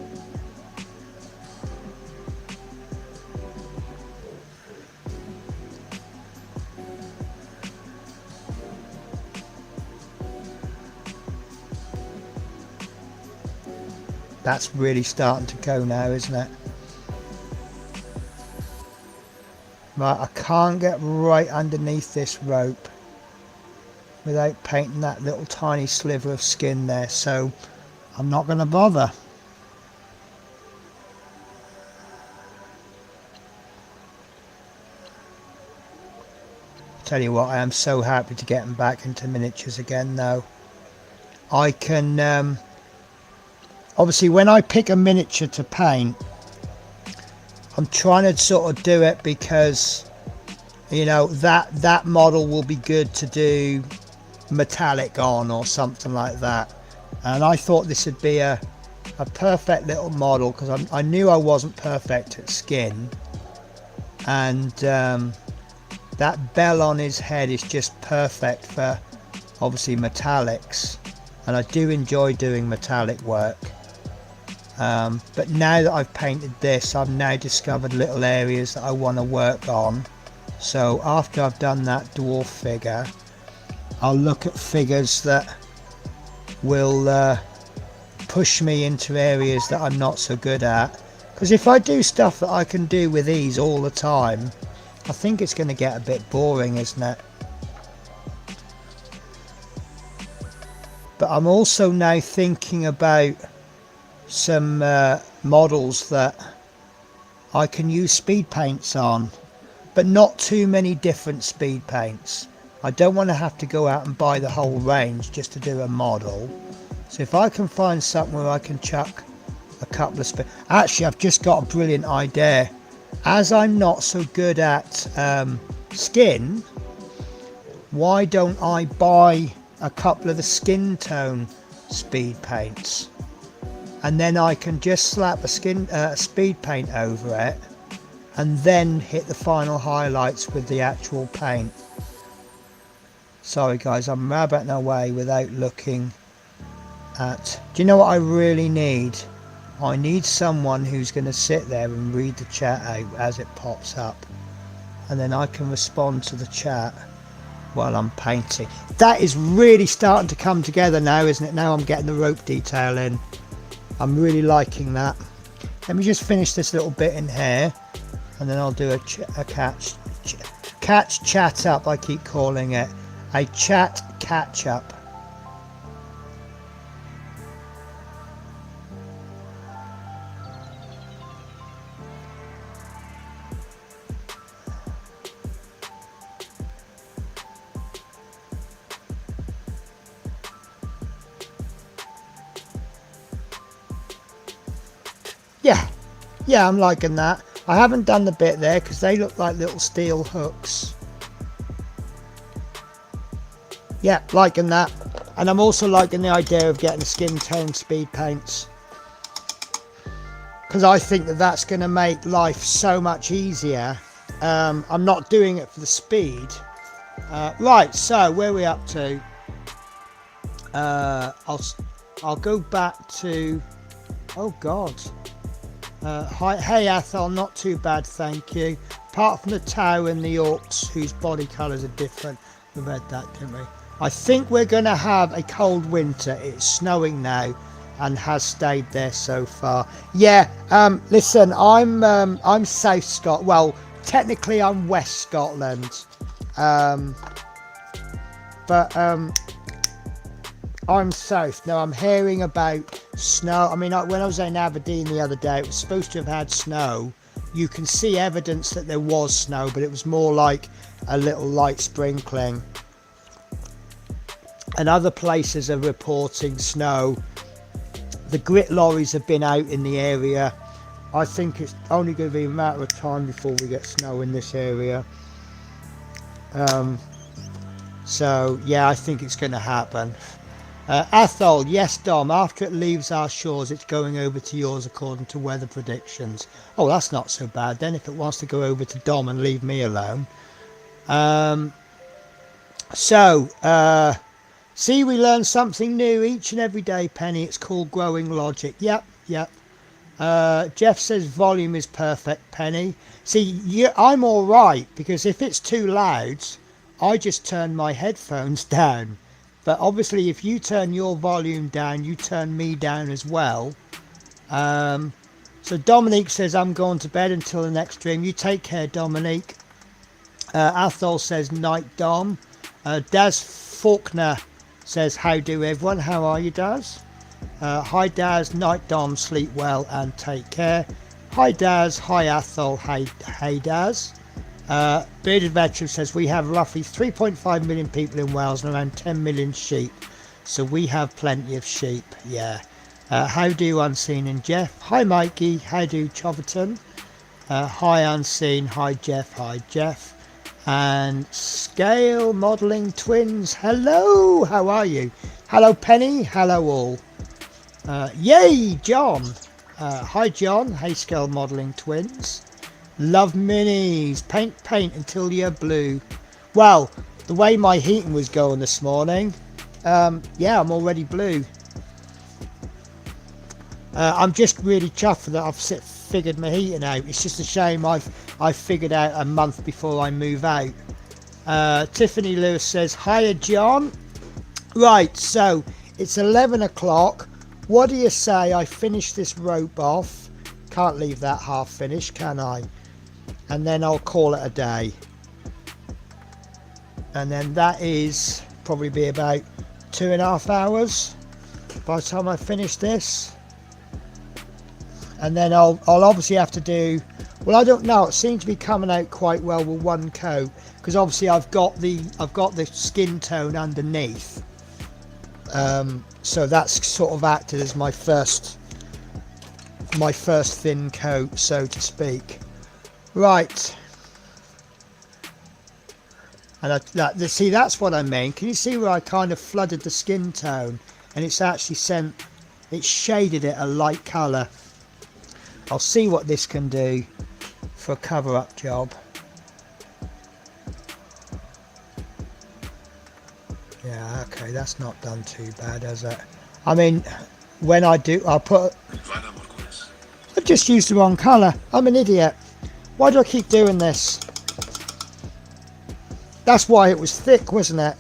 That's really starting to go now, isn't it? Right, I can't get right underneath this rope without painting that little tiny sliver of skin there, so I'm not going to bother. Tell you what, I am so happy to get back into miniatures again though. I can obviously when I pick a miniature to paint, I'm trying to sort of do it because, you know, that model will be good to do metallic on or something like that, and I thought this would be a perfect little model because I knew I wasn't perfect at skin, and that bell on his head is just perfect for obviously metallics, and I do enjoy doing metallic work. But now that I've painted this, I've now discovered little areas that I want to work on. So after I've done that dwarf figure, I'll look at figures that will push me into areas that I'm not so good at. Because if I do stuff that I can do with ease all the time, I think it's going to get a bit boring, isn't it? But I'm also now thinking about some models that I can use speed paints on, but not too many different speed paints. I don't want to have to go out and buy the whole range just to do a model. So if I can find something where I can chuck a couple of speed... Actually, I've just got a brilliant idea. As I'm not so good at skin, why don't I buy a couple of the skin tone speed paints, and then I can just slap a speed paint over it and then hit the final highlights with the actual paint. Sorry guys, I'm rabbiting away without looking at... Do you know what I really need? I need someone who's going to sit there and read the chat out as it pops up, and then I can respond to the chat while I'm painting. That is really starting to come together now, isn't it? Now I'm getting the rope detail in. I'm really liking that. Let me just finish this little bit in here, and then I'll do a catch chat up, I keep calling it. A chat catch up. Yeah, I'm liking that. I haven't done the bit there because they look like little steel hooks. Yeah, liking that. And I'm also liking the idea of getting skin tone speed paints, because I think that that's going to make life so much easier. I'm not doing it for the speed. Right, so where are we up to? I'll go back to... Oh God. Hey Athol, not too bad, thank you. Apart from the Tau and the Orcs, whose body colours are different. We read that, didn't we? I think we're going to have a cold winter. It's snowing now and has stayed there so far. Yeah, listen, I'm South Scotland. Well, technically I'm West Scotland. But I'm south. Now I'm hearing about snow. I mean, when I was in Aberdeen the other day, it was supposed to have had snow. You can see evidence that there was snow, but it was more like a little light sprinkling. And other places are reporting snow. The grit lorries have been out in the area. I think it's only going to be a matter of time before we get snow in this area. So yeah, I think it's going to happen. Athol, yes Dom, after it leaves our shores it's going over to yours according to weather predictions. Oh, that's not so bad then, if it wants to go over to Dom and leave me alone. See, we learn something new each and every day, Penny. It's called growing logic. Yep. Jeff says volume is perfect, Penny. See, I'm all right, because if it's too loud I just turn my headphones down. But obviously if you turn your volume down, you turn me down as well. So Dominique says I'm going to bed until the next stream. You take care, Dominique. Athol says night, Dom. Daz Faulkner says how do everyone. How are you, Daz? Hi Daz, night Dom, sleep well and take care. Hi Daz, hi Athol, hey Daz. Bearded Veteran says we have roughly 3.5 million people in Wales and around 10 million sheep, so we have plenty of sheep. Yeah. How do Unseen and Jeff? Hi Mikey, how do Choverton? Hi Unseen, hi Jeff. And Scale Modelling Twins, hello, how are you? Hello Penny, hello all. Yay John. Hi John, hey Scale Modelling Twins. Love minis. Paint until you're blue. Well, the way my heating was going this morning, yeah, I'm already blue. I'm just really chuffed that I've figured my heating out. It's just a shame I've figured out a month before I move out. Tiffany Lewis says, hiya John. Right, so it's 11 o'clock. What do you say I finish this rope off? Can't leave that half finished, can I? And then I'll call it a day. And then that is probably be about 2.5 hours by the time I finish this. And then I'll obviously have to do, well, I don't know, it seems to be coming out quite well with one coat, because obviously I've got the skin tone underneath, so that's sort of acted as my first thin coat, so to speak. Right, and see, that's what I mean. Can you see where I kind of flooded the skin tone, and it's actually it's shaded it a light colour. I'll see what this can do for a cover-up job. Yeah, okay, that's not done too bad, has it? I mean, when I do, I've just used the wrong colour. I'm an idiot. Why do I keep doing this? That's why it was thick, wasn't it?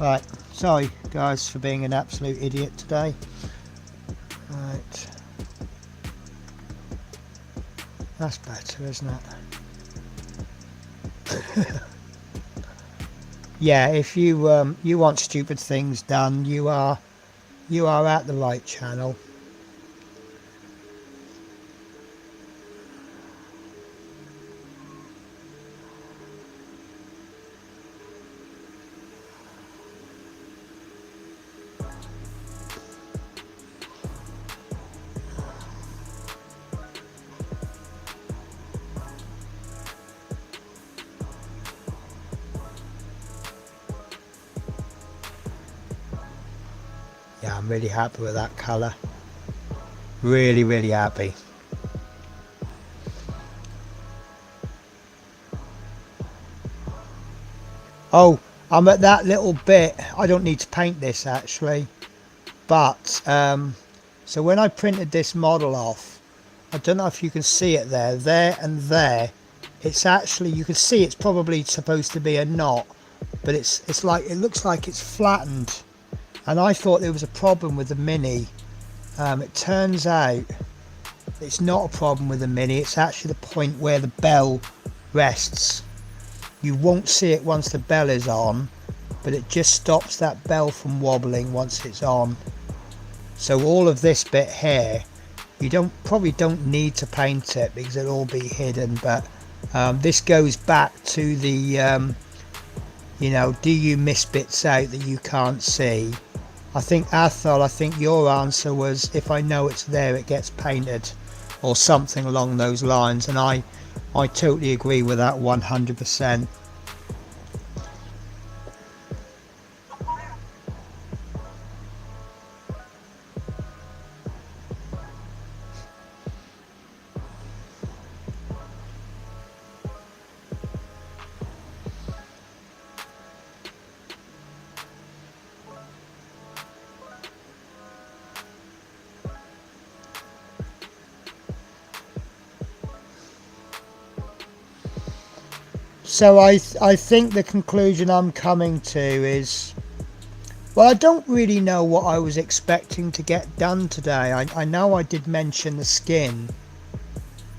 Right, sorry guys for being an absolute idiot today. Right, that's better, isn't it? Yeah, if you want stupid things done, you are at the right channel. Yeah, I'm really happy with that colour. Really, really happy. Oh, I'm at that little bit. I don't need to paint this actually. But, so when I printed this model off, I don't know if you can see it there and there. It's actually, you can see it's probably supposed to be a knot, but it's like, it looks like it's flattened. And I thought there was a problem with the Mini. It turns out it's not a problem with the Mini, it's actually the point where the bell rests. You won't see it once the bell is on, but it just stops that bell from wobbling once it's on. So all of this bit here, you probably don't need to paint it because it'll all be hidden, but this goes back to the you know, do you miss bits out that you can't see? I think Athol, your answer was, if I know it's there it gets painted, or something along those lines, and I totally agree with that 100%. So I think the conclusion I'm coming to is, well, I don't really know what I was expecting to get done today. I know I did mention the skin,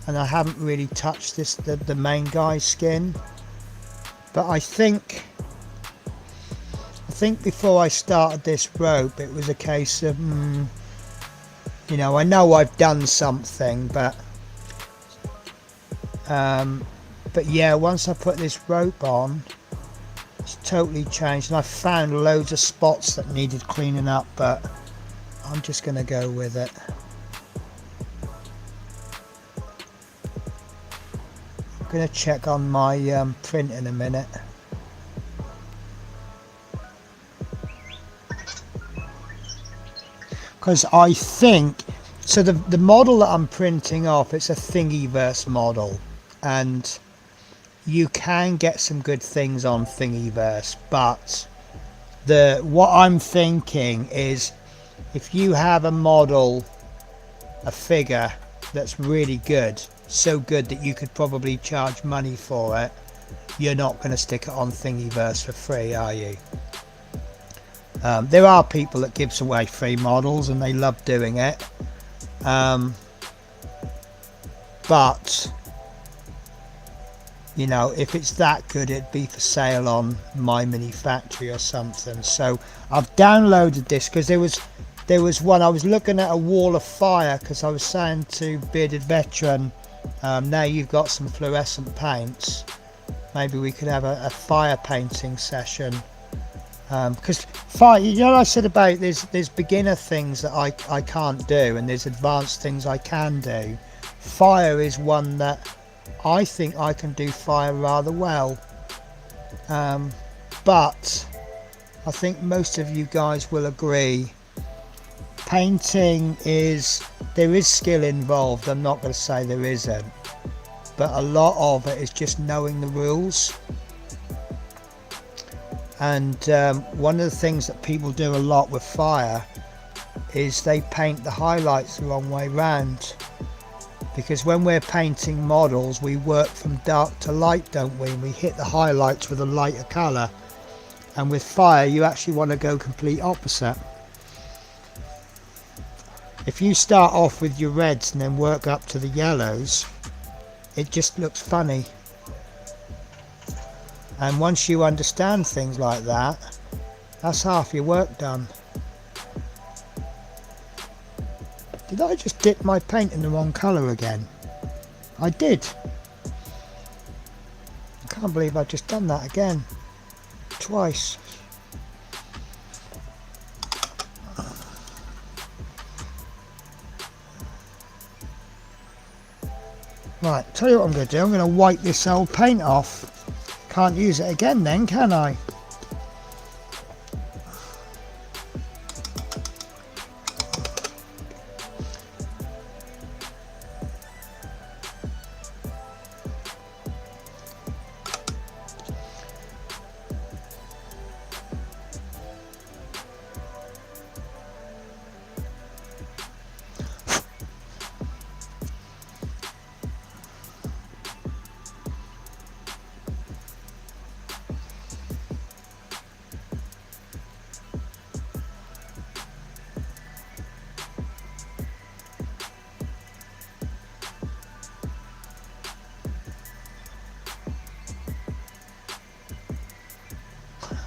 and I haven't really touched the main guy's skin, but I think before I started this rope it was a case of you know, I know I've done something, but yeah, once I put this rope on, it's totally changed, and I found loads of spots that needed cleaning up, but I'm just going to go with it. I'm going to check on my print in a minute. Because I think, so the model that I'm printing off, it's a Thingiverse model, and you can get some good things on Thingiverse, but what I'm thinking is, if you have a model, a figure that's really good, so good that you could probably charge money for it, you're not going to stick it on Thingiverse for free, are you? There are people that gives away free models and they love doing it, but you know, if it's that good, it'd be for sale on My Mini Factory or something. So I've downloaded this because there was one, I was looking at a wall of fire because I was saying to Bearded Veteran, now you've got some fluorescent paints, maybe we could have a fire painting session. Because fire, you know what I said about there's beginner things that I can't do and there's advanced things I can do. Fire is one that I think I can do fire rather well, but I think most of you guys will agree painting there is skill involved. I'm not going to say there isn't, but a lot of it is just knowing the rules. And one of the things that people do a lot with fire is they paint the highlights the wrong way round, because when we're painting models we work from dark to light, don't we? We hit the highlights with a lighter colour, and with fire you actually want to go complete opposite. If you start off with your reds and then work up to the yellows, it just looks funny. And once you understand things like that, that's half your work done. Did I just dip my paint in the wrong colour again? I did. I can't believe I've just done that again. Twice. Right, tell you what I'm going to do. I'm going to wipe this old paint off. Can't use it again then, can I?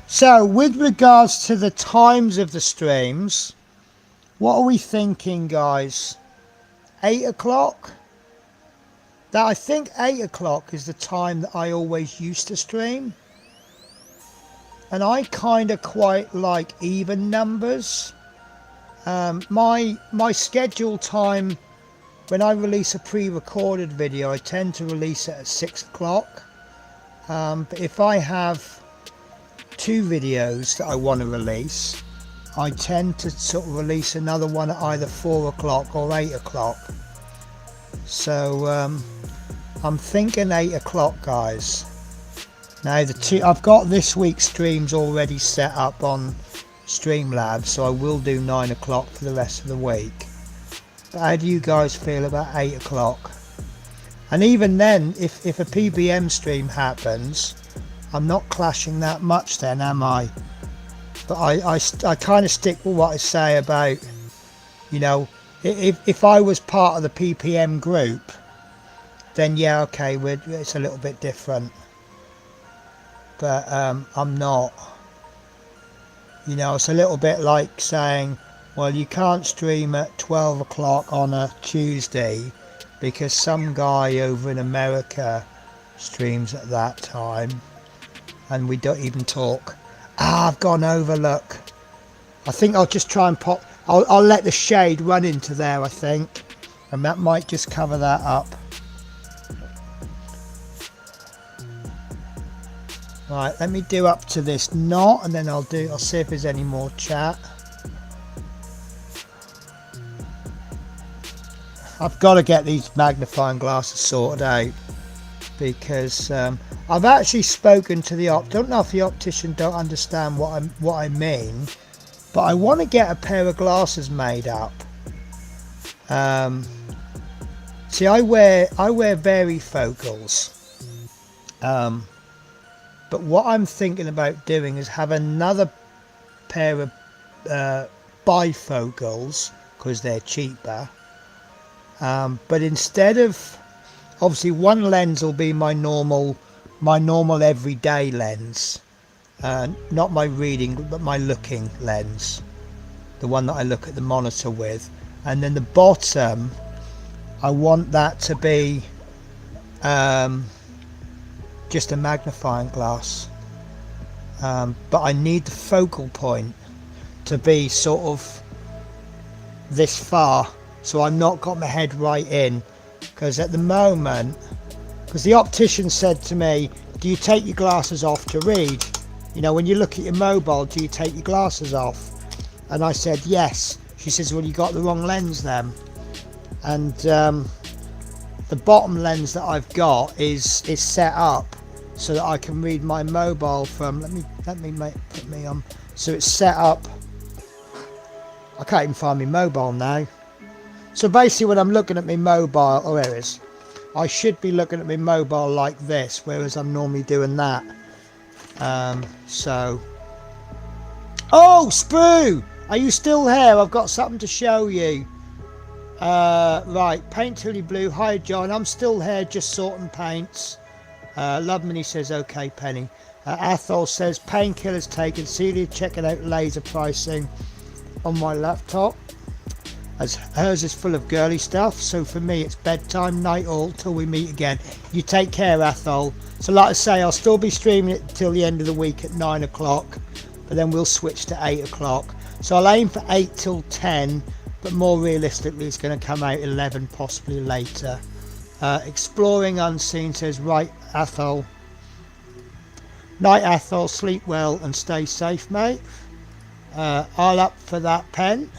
So with regards to the times of the streams, what are we thinking, guys? 8 o'clock? That, I think 8 o'clock is the time that I always used to stream, and I kind of quite like even numbers. My scheduled time when I release a pre-recorded video, I tend to release it at 6 o'clock. But if I have 2 videos that I want to release, I tend to sort of release another one at either 4 o'clock or 8 o'clock. So I'm thinking 8 o'clock, guys. Now I've got this week's streams already set up on Streamlabs, so I will do 9 o'clock for the rest of the week. But how do you guys feel about 8 o'clock? And even then, if a PBM stream happens, I'm not clashing that much then, am I? But I kind of stick with what I say about, you know, if I was part of the PPM group, then yeah, okay, it's a little bit different. But I'm not. You know, it's a little bit like saying, well, you can't stream at 12 o'clock on a Tuesday because some guy over in America streams at that time and we don't even talk. I've gone over, look. I think I'll just try and pop, I'll let the shade run into there, I think, and that might just cover that up. Right, let me do up to this knot and then I'll see if there's any more chat. I've got to get these magnifying glasses sorted out because I've actually spoken to the don't know if the optician don't understand what I mean, but I want to get a pair of glasses made up. See, I wear varifocals, but what I'm thinking about doing is have another pair of bifocals because they're cheaper. But instead of, obviously one lens will be my normal everyday lens, not my reading but my looking lens, the one that I look at the monitor with, and then the bottom I want that to be just a magnifying glass, but I need the focal point to be sort of this far, so I'm not got my head right in, because at the moment, because the optician said to me, do you take your glasses off to read? You know, when you look at your mobile, do you take your glasses off? And I said yes. She says, well, you got the wrong lens then. And the bottom lens that I've got is set up so that I can read my mobile from, let me put me on, so it's set up, I can't even find my mobile now. So basically when I'm looking at my mobile, oh there it is, I should be looking at my mobile like this, whereas I'm normally doing that. So, oh Sprue, are you still here? I've got something to show you. Right, Paint Tilly Blue, hi John, I'm still here just sorting paints. Loveman, he says okay Penny. Athol says painkillers taken, Celia checking out laser pricing on my laptop, as hers is full of girly stuff. So for me it's bedtime, night all till we meet again. You take care Athol. So like I say, I'll still be streaming it till the end of the week at 9 o'clock, but then we'll switch to 8 o'clock. So I'll aim for 8 till 10, but more realistically it's going to come out 11, possibly later. Exploring Unseen says, right Athol, night Athol, sleep well and stay safe mate. I'll up for that pen.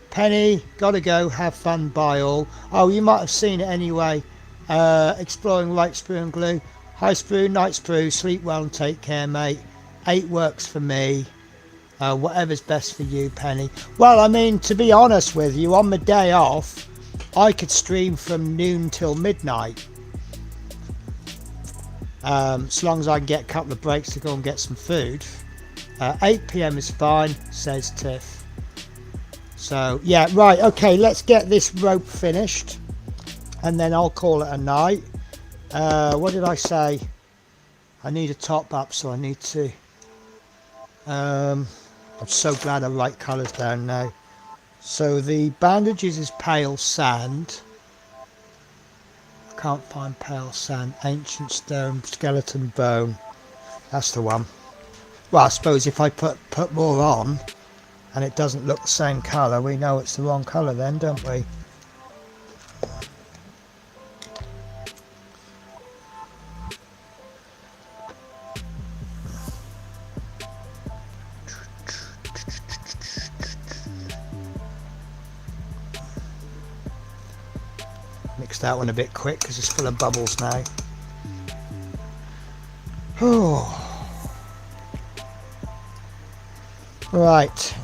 Penny, gotta go, have fun, bye all. Oh, you might have seen it anyway. Exploring Light Sprue and Glue, hi Sprue, night Sprue, sleep well and take care mate. 8 works for me. Whatever's best for you Penny. Well, I mean, to be honest with you, on my day off I could stream from noon till midnight, as long as I can get a couple of breaks to go and get some food. 8 PM is fine, says Tiff. So yeah, right, okay, let's get this rope finished and then I'll call it a night. What did I say? I need a top up, so I need to I'm so glad I write colours down now. So the bandages is pale sand. I can't find pale sand. Ancient stone, skeleton bone. That's the one. Well, I suppose if I put more on and it doesn't look the same colour, we know it's the wrong colour then, don't we? Mix that one a bit quick because it's full of bubbles now. Oh. Right,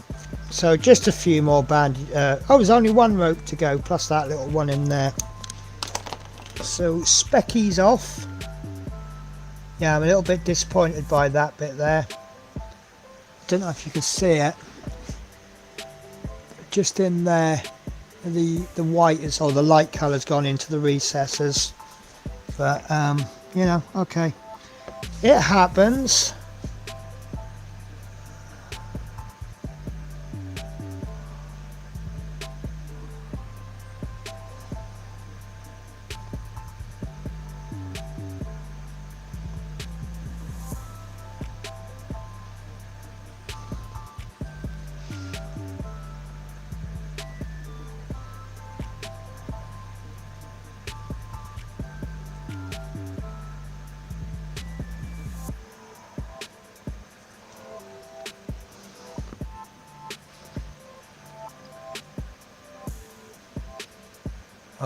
so just a few more oh, there's only one rope to go plus that little one in there. So Specky's off. Yeah, I'm a little bit disappointed by that bit there. Don't know if you can see it, just in there the white is, or the light colour's gone into the recesses, but you know, okay, it happens.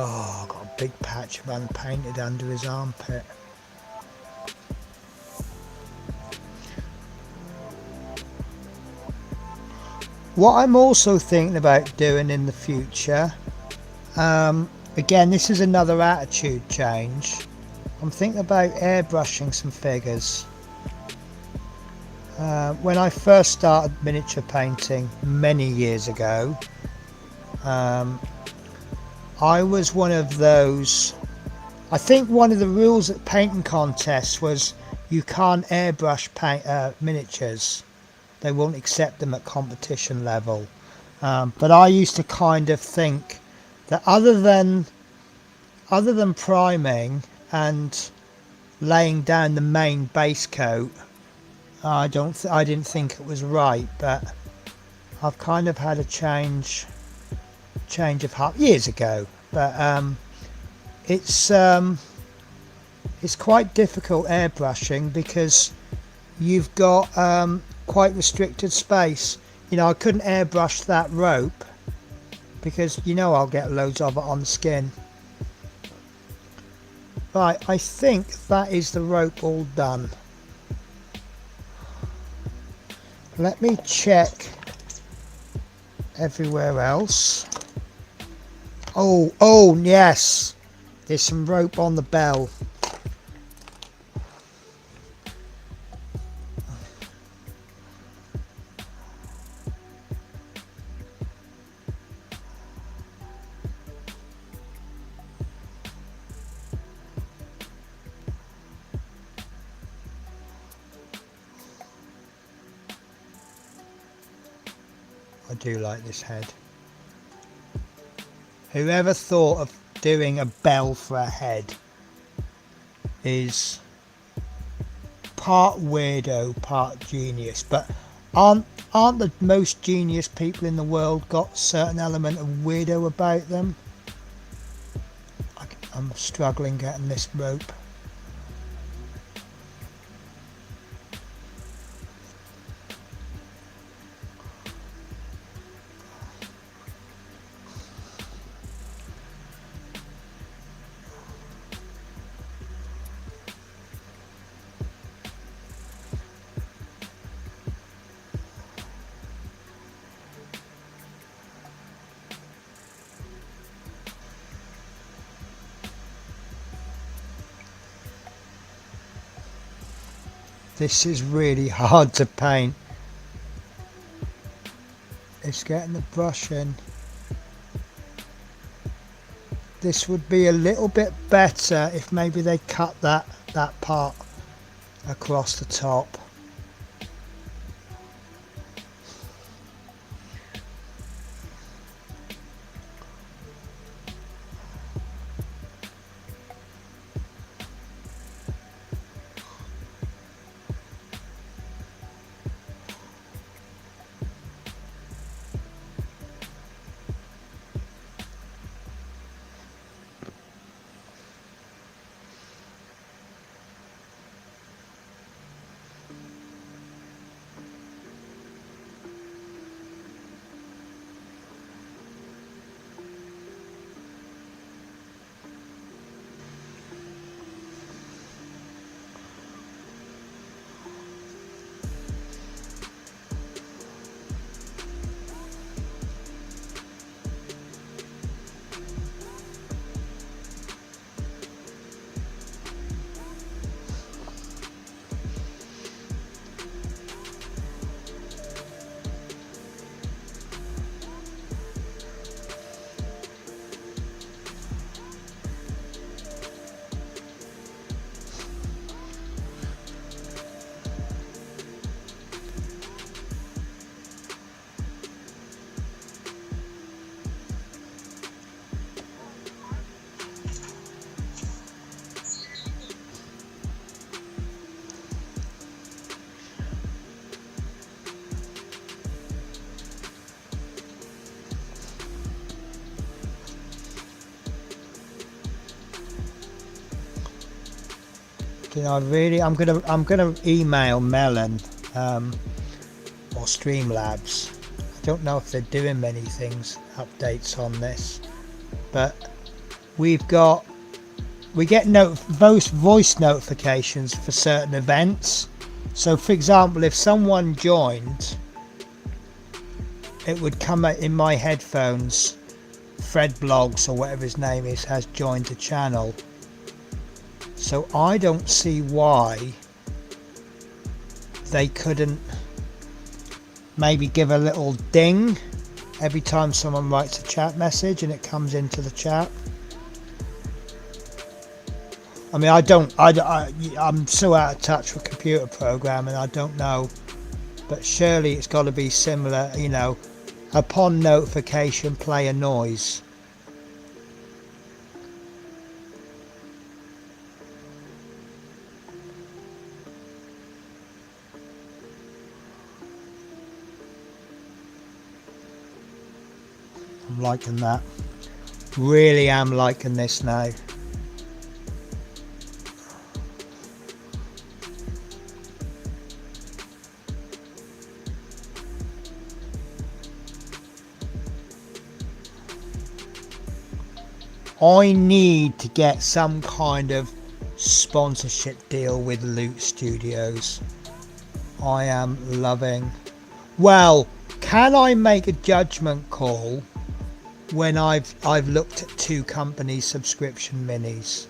Oh, got a big patch of unpainted under his armpit. What I'm also thinking about doing in the future Again, this is another attitude change. I'm thinking about airbrushing some figures. When I first started miniature painting many years ago, I was one of those. I think one of the rules at painting contests was you can't airbrush paint miniatures. They won't accept them at competition level. But I used to kind of think that other than priming and laying down the main base coat, I didn't think it was right. But I've kind of had a change of heart years ago. But it's quite difficult airbrushing because you've got quite restricted space. You know, I couldn't airbrush that rope because I'll get loads of it on the skin. Right, I think that is the rope all done. Let me check everywhere else. Oh yes, there's some rope on the bell. I do like this head. Whoever thought of doing a bell for a head is part weirdo, part genius. But aren't the most genius people in the world got a certain element of weirdo about them? I'm struggling getting this rope. This is really hard to paint. It's getting the brush in. This would be a little bit better if maybe they cut that part across the top. I'm gonna email Melon or Streamlabs. I don't know if they're doing many things, updates on this, but we get voice notifications for certain events. So for example, if someone joined, it would come in my headphones Fred Blogs or whatever his name is has joined the channel. So I don't see why they couldn't maybe give a little ding every time someone writes a chat message and it comes into the chat. I mean, I'm so out of touch with computer programming, I don't know, but surely it's got to be similar, you know, upon notification play a noise. I'm liking that. Really am liking this now. I need to get some kind of sponsorship deal with Loot Studios. I am loving. Well, can I make a judgment call when I've looked at 2 companies' subscription minis?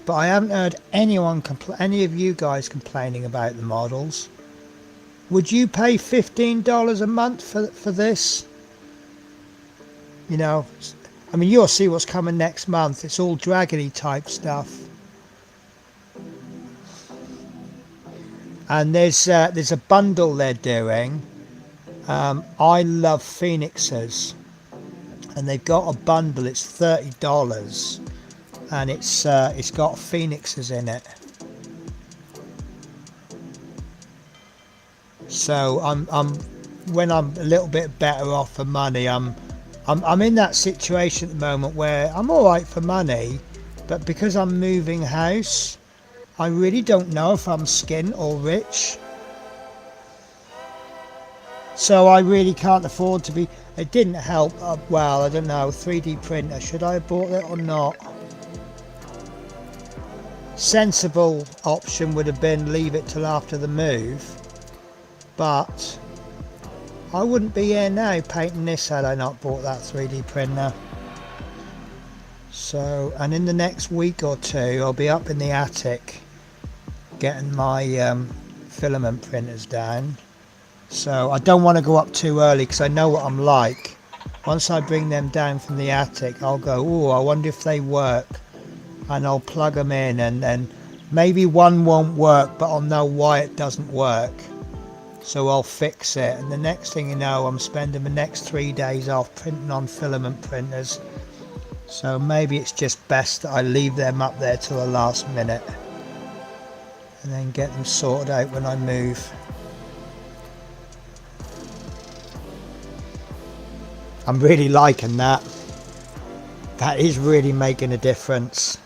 But I haven't heard anyone any of you guys complaining about the models. Would you pay $15 a month for this? You know, I mean, you'll see what's coming next month. It's all dragony type stuff. And there's a bundle they're doing. I love Phoenixes, and they've got a bundle. It's $30, and it's got Phoenixes in it. So when I'm a little bit better off for money, I'm in that situation at the moment where I'm all right for money, but because I'm moving house, I really don't know if I'm skint or rich. So I really can't afford to be. It didn't help. Well, I don't know. 3D printer. Should I have bought it or not? Sensible option would have been leave it till after the move. But I wouldn't be here now painting this had I not bought that 3D printer. So, and in the next week or 2, I'll be up in the attic getting my filament printers down. So I don't want to go up too early because I know what I'm like. Once I bring them down from the attic, I'll go, oh, I wonder if they work, and I'll plug them in, and maybe one won't work, but I'll know why it doesn't work. So I'll fix it, and the next thing you know, I'm spending the next 3 days off printing on filament printers. So maybe it's just best that I leave them up there till the last minute and then get them sorted out when I move. I'm really liking that. That is really making a difference.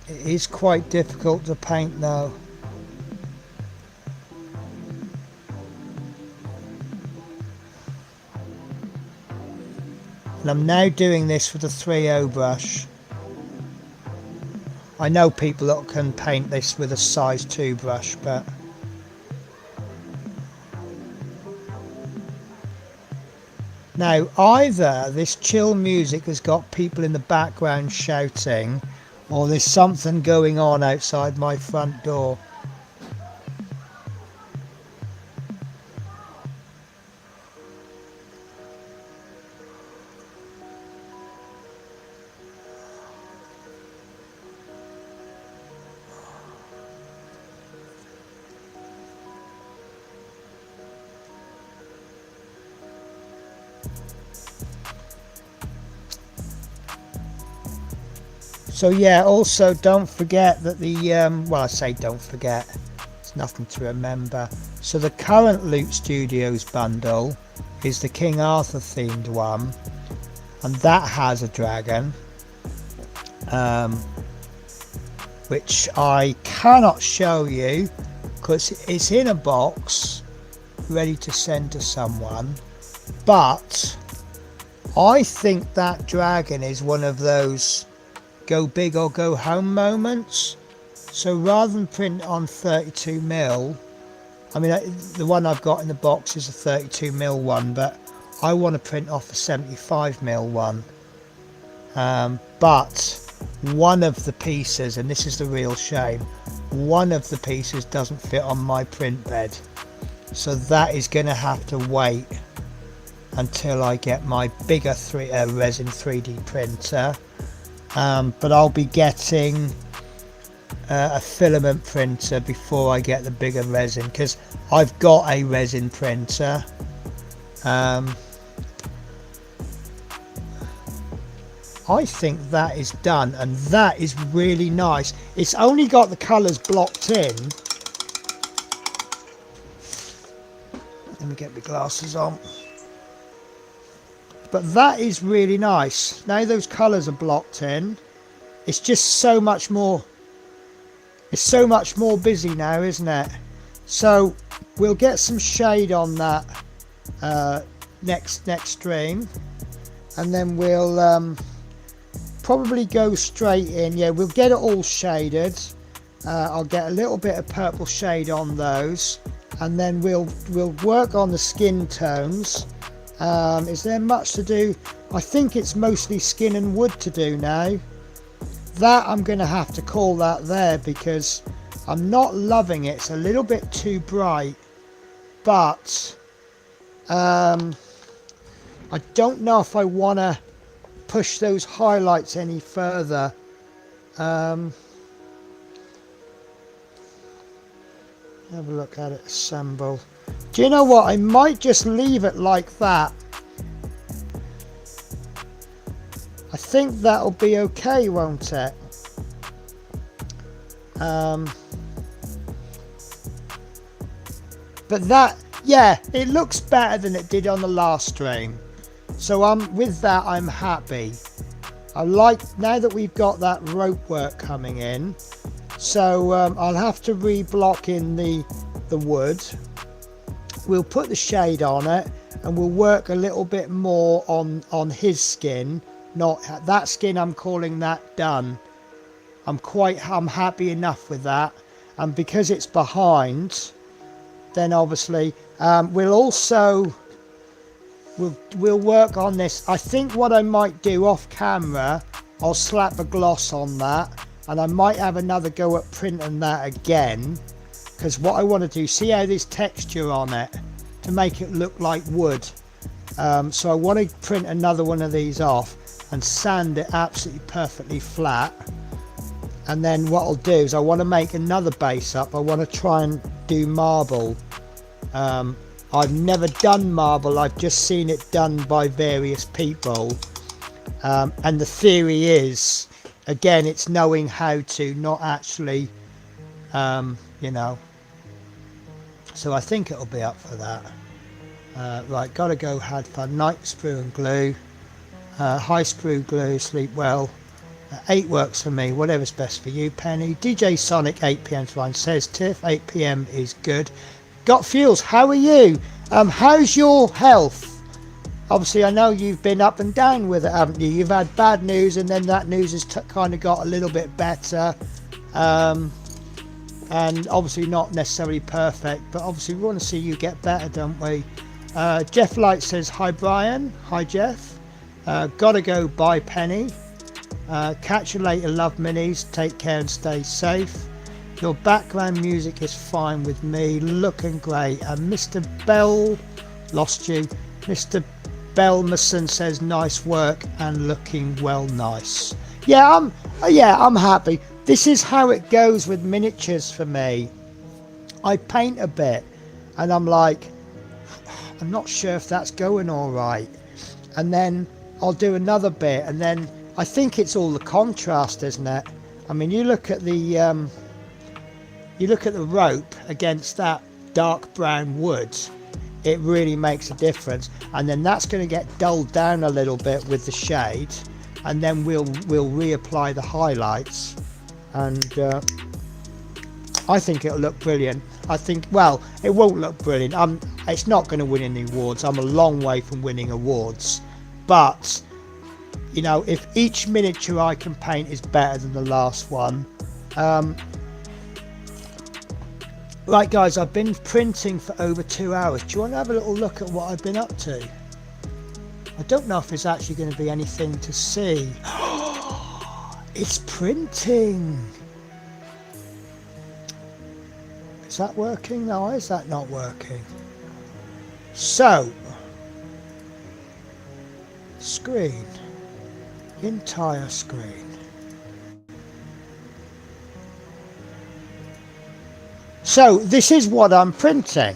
It is quite difficult to paint though. And I'm now doing this with a 3.0 brush. I know people that can paint this with a size 2 brush, but now either this chill music has got people in the background shouting, or there's something going on outside my front door. So yeah, also don't forget that the, well I say don't forget, it's nothing to remember. So the current Loot Studios bundle is the King Arthur themed one, and that has a dragon, which I cannot show you because it's in a box ready to send to someone. But I think that dragon is one of those go big or go home moments. So rather than print on 32mm, I mean, the one I've got in the box is a 32mm one, but I want to print off a 75mm one. But one of the pieces, and this is the real shame, one of the pieces doesn't fit on my print bed. So that is going to have to wait until I get my bigger resin 3D printer. But I'll be getting a filament printer before I get the bigger resin, because I've got a resin printer. I think that is done, and that is really nice. It's only got the colours blocked in. Let me get my glasses on. But that is really nice. Now those colours are blocked in, it's just so much more, it's so much more busy now, isn't it? So we'll get some shade on that next stream, and then we'll probably go straight in. Yeah, we'll get it all shaded. I'll get a little bit of purple shade on those, and then we'll work on the skin tones. Is there much to do? I think it's mostly skin and wood to do now. That I'm going to have to call that there, because I'm not loving it. It's a little bit too bright, but I don't know if I want to push those highlights any further. Have a look at it, assemble. Do you know what? I might just leave it like that. I think that'll be okay, won't it? But that, yeah, it looks better than it did on the last stream. So with that, I'm happy. I like, now that we've got that rope work coming in, so I'll have to reblock in the wood. We'll put the shade on it, and we'll work a little bit more on his skin. Not that skin, I'm calling that done. I'm happy enough with that. And because it's behind, then obviously we'll work on this. I think what I might do off camera, I'll slap a gloss on that, and I might have another go at printing that again, because what I want to do, see how there's texture on it to make it look like wood. So I want to print another one of these off and sand it absolutely perfectly flat, and then what I'll do is I want to make another base up. I want to try and do marble. I've never done marble, I've just seen it done by various people, and the theory is, again, it's knowing how to, not actually, you know. So I think it'll be up for that. Right, gotta go, had fun. Night sprue and glue, high sprue glue, sleep well. 8 works for me, whatever's best for you, Penny. DJ Sonic 8 PM fine, says Tiff 8 PM is good. Got Fuels, how are you? How's your health? Obviously I know you've been up and down with it, haven't you? You've had bad news, and then that news has kind of got a little bit better, and obviously not necessarily perfect, but obviously we want to see you get better, don't we? Jeff Light says hi Brian. Hi Jeff. Gotta go, bye Penny. Catch you later, love minis, take care and stay safe. Your background music is fine with me, looking great. And Mr. Bell, lost you. Mr. Belmerson says nice work and looking well nice. Yeah, I'm happy. This is how it goes with miniatures for me. I paint a bit and I'm like, I'm not sure if that's going all right, and then I'll do another bit, and then I think it's all the contrast, isn't it? I mean, you look at the rope against that dark brown wood, it really makes a difference. And then that's going to get dulled down a little bit with the shade, and then we'll reapply the highlights, and I think it'll look brilliant. I think, well, it won't look brilliant. It's not going to win any awards. I'm a long way from winning awards, but you know, if each miniature I can paint is better than the last one, Right guys, I've been printing for over 2 hours. Do you want to have a little look at what I've been up to? I don't know if there's actually going to be anything to see. It's printing. Is that working? No, why is that not working? So, screen, entire screen. So this is what I'm printing.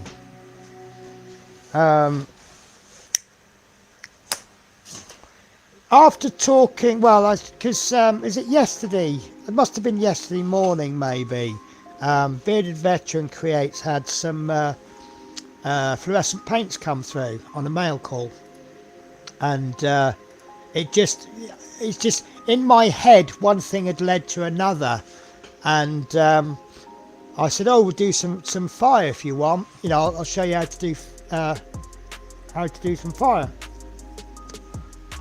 After talking, well, because is it yesterday? It must have been yesterday morning, maybe. Bearded Veteran Creates had some fluorescent paints come through on a mail call, and it's just in my head. One thing had led to another, and I said, "Oh, we'll do some fire if you want. You know, I'll show you how to do some fire."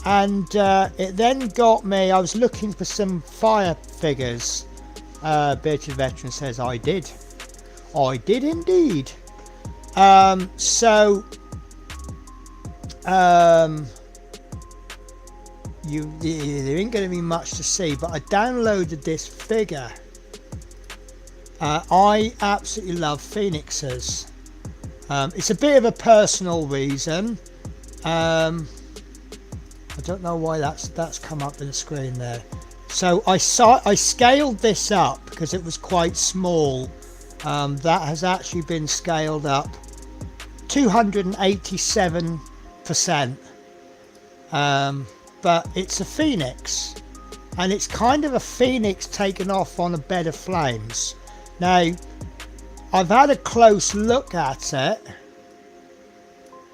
And it then got me. I was looking for some fire figures. Bearded Veteran says, "I did indeed." So there ain't going to be much to see, but I downloaded this figure. I absolutely love phoenixes. It's a bit of a personal reason. I don't know why that's come up in the screen there. So I scaled this up because it was quite small. That has actually been scaled up 287%. But it's a phoenix, and it's kind of a phoenix taken off on a bed of flames. Now, I've had a close look at it,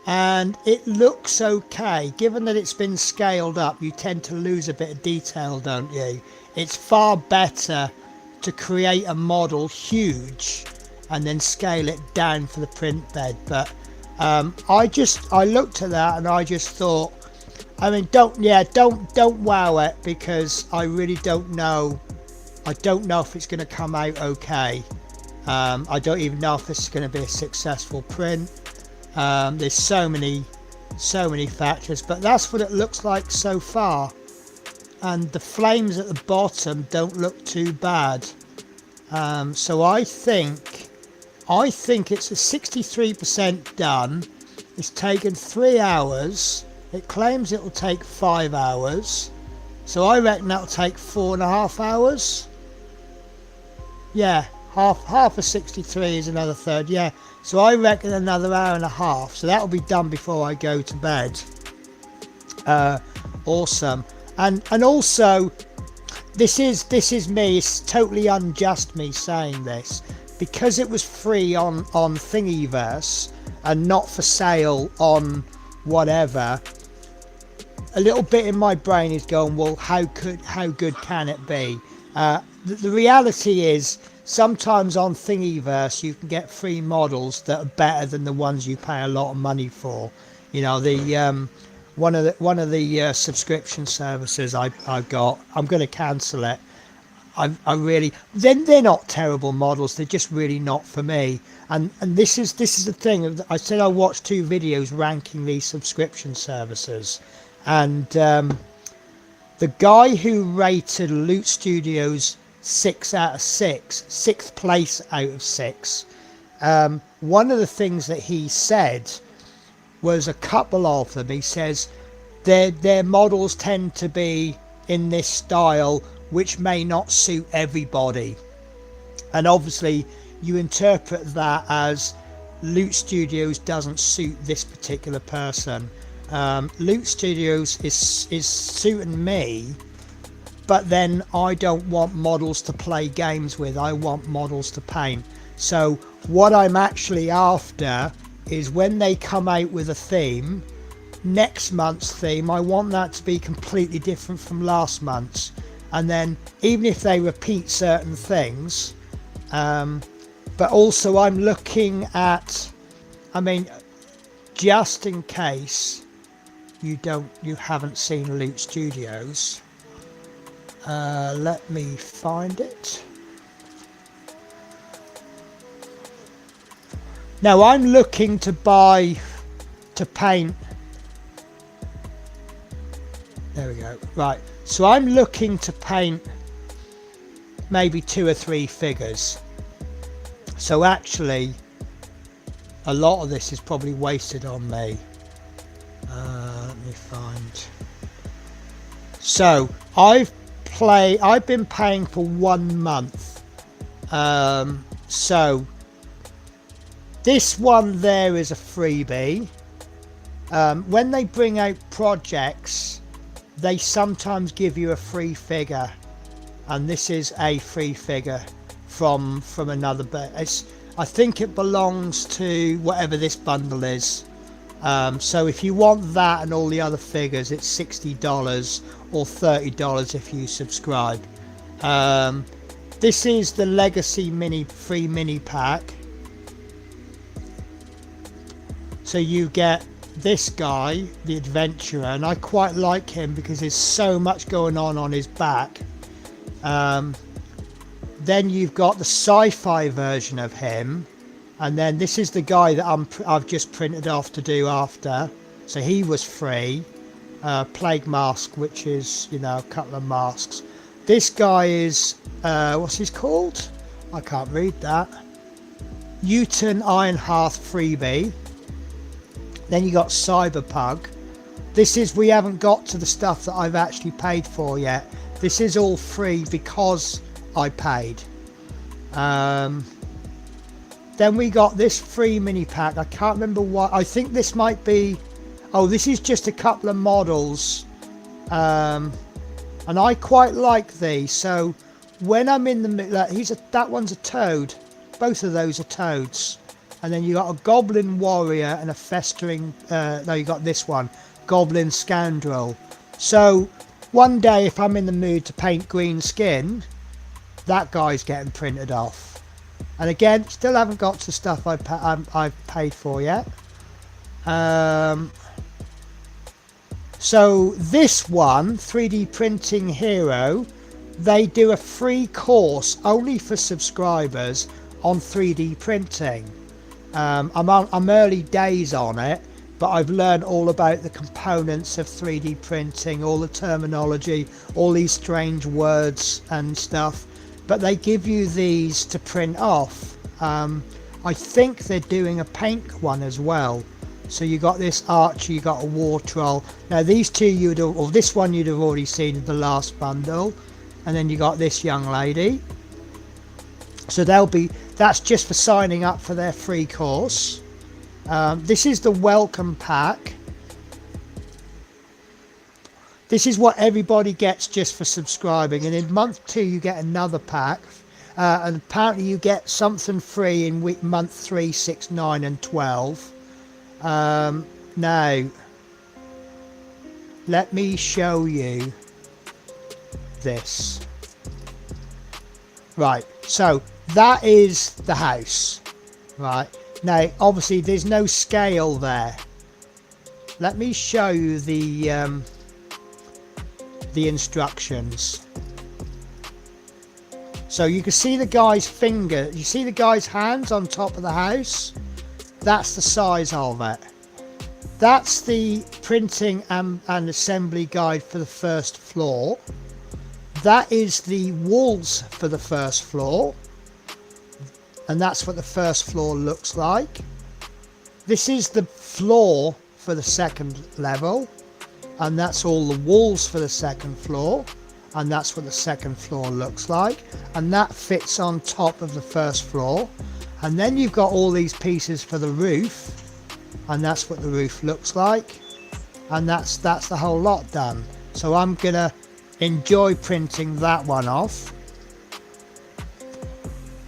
and it looks okay. Given that it's been scaled up, you tend to lose a bit of detail, don't you? It's far better to create a model huge and then scale it down for the print bed. But I looked at that and I just thought, I mean, don't wow it, because I really don't know. I don't know if it's going to come out okay. I don't even know if this is going to be a successful print. There's so many factors, but that's what it looks like so far. And the flames at the bottom don't look too bad. So I think it's a 63% done. It's taken 3 hours. It claims it'll take 5 hours. So I reckon that'll take 4.5 hours. Yeah, half of 63 is another third. Yeah, so I reckon another hour and a half. So that'll be done before I go to bed. Awesome. And also, this is me. It's totally unjust me saying this, because it was free on Thingiverse and not for sale on whatever. A little bit in my brain is going, well, how good can it be? The reality is, sometimes on Thingiverse you can get free models that are better than the ones you pay a lot of money for. You know, the one of the subscription services I've got, I'm going to cancel it. I really, they're not terrible models, they're just really not for me. And this is the thing. I said I watched 2 videos ranking these subscription services, and the guy who rated Loot Studios 6 out of 6, 6th place out of 6, one of the things that he said was, a couple of them, he says their models tend to be in this style which may not suit everybody. And obviously you interpret that as Loot Studios doesn't suit this particular person. Loot Studios is suiting me, but then I don't want models to play games with, I want models to paint. So what I'm actually after is, when they come out with a theme, next month's theme, I want that to be completely different from last month's. And then even if they repeat certain things, but also I'm looking at, I mean, just in case you haven't seen Loot Studios, let me find it. Now I'm looking to paint. There we go. Right, so I'm looking to paint maybe 2 or 3 figures. So actually a lot of this is probably wasted on me. Let me find. So I've been paying for 1 month. So this one there is a freebie. When they bring out projects, they sometimes give you a free figure, and this is a free figure from another, but I think it belongs to whatever this bundle is. So if you want that and all the other figures, it's $60 or $30 if you subscribe. This is the Legacy free mini pack. So you get this guy, the adventurer, and I quite like him because there's so much going on his back. Then you've got the sci-fi version of him, and then this is the guy that I've just printed off to do after. So he was free. Plague mask, which is, you know, a couple of masks. This guy is what's he called? I can't read that. Uton Ironhearth freebie. Then you got Cyberpug. This is, we haven't got to the stuff that I've actually paid for yet. This is all free because I paid. Then we got this free mini pack. I can't remember what. I think this might be. Oh, this is just a couple of models, and I quite like these. So when I'm in the that one's a toad. Both of those are toads. And then you got a goblin warrior and a festering. No, you got this one, goblin scoundrel. So one day, if I'm in the mood to paint green skin, that guy's getting printed off. And again, still haven't got to stuff I've paid for yet. So this one, 3D Printing Hero, they do a free course only for subscribers on 3D printing. I'm early days on it, but I've learned all about the components of 3D printing, all the terminology, all these strange words and stuff. But they give you these to print off. I think they're doing a paint one as well. So you got this archer, you got a war troll. Now these two or this one you'd have already seen in the last bundle, and then you got this young lady. So that's just for signing up for their free course. This is the welcome pack. This is what everybody gets just for subscribing, and in month 2 you get another pack, and apparently you get something free in month 3, 6, 9 and 12. Now let me show you this. Right, so that is the house. Right, now obviously there's no scale there. Let me show you the instructions. So you can see the guy's finger, you see the guy's hands on top of the house. That's the size of it. That's the printing and assembly guide for the first floor. That is the walls for the first floor, and that's what the first floor looks like. This is the floor for the second level, and that's all the walls for the second floor, and that's what the second floor looks like, and that fits on top of the first floor. And then you've got all these pieces for the roof, and that's what the roof looks like, and that's the whole lot done. So I'm gonna enjoy printing that one off.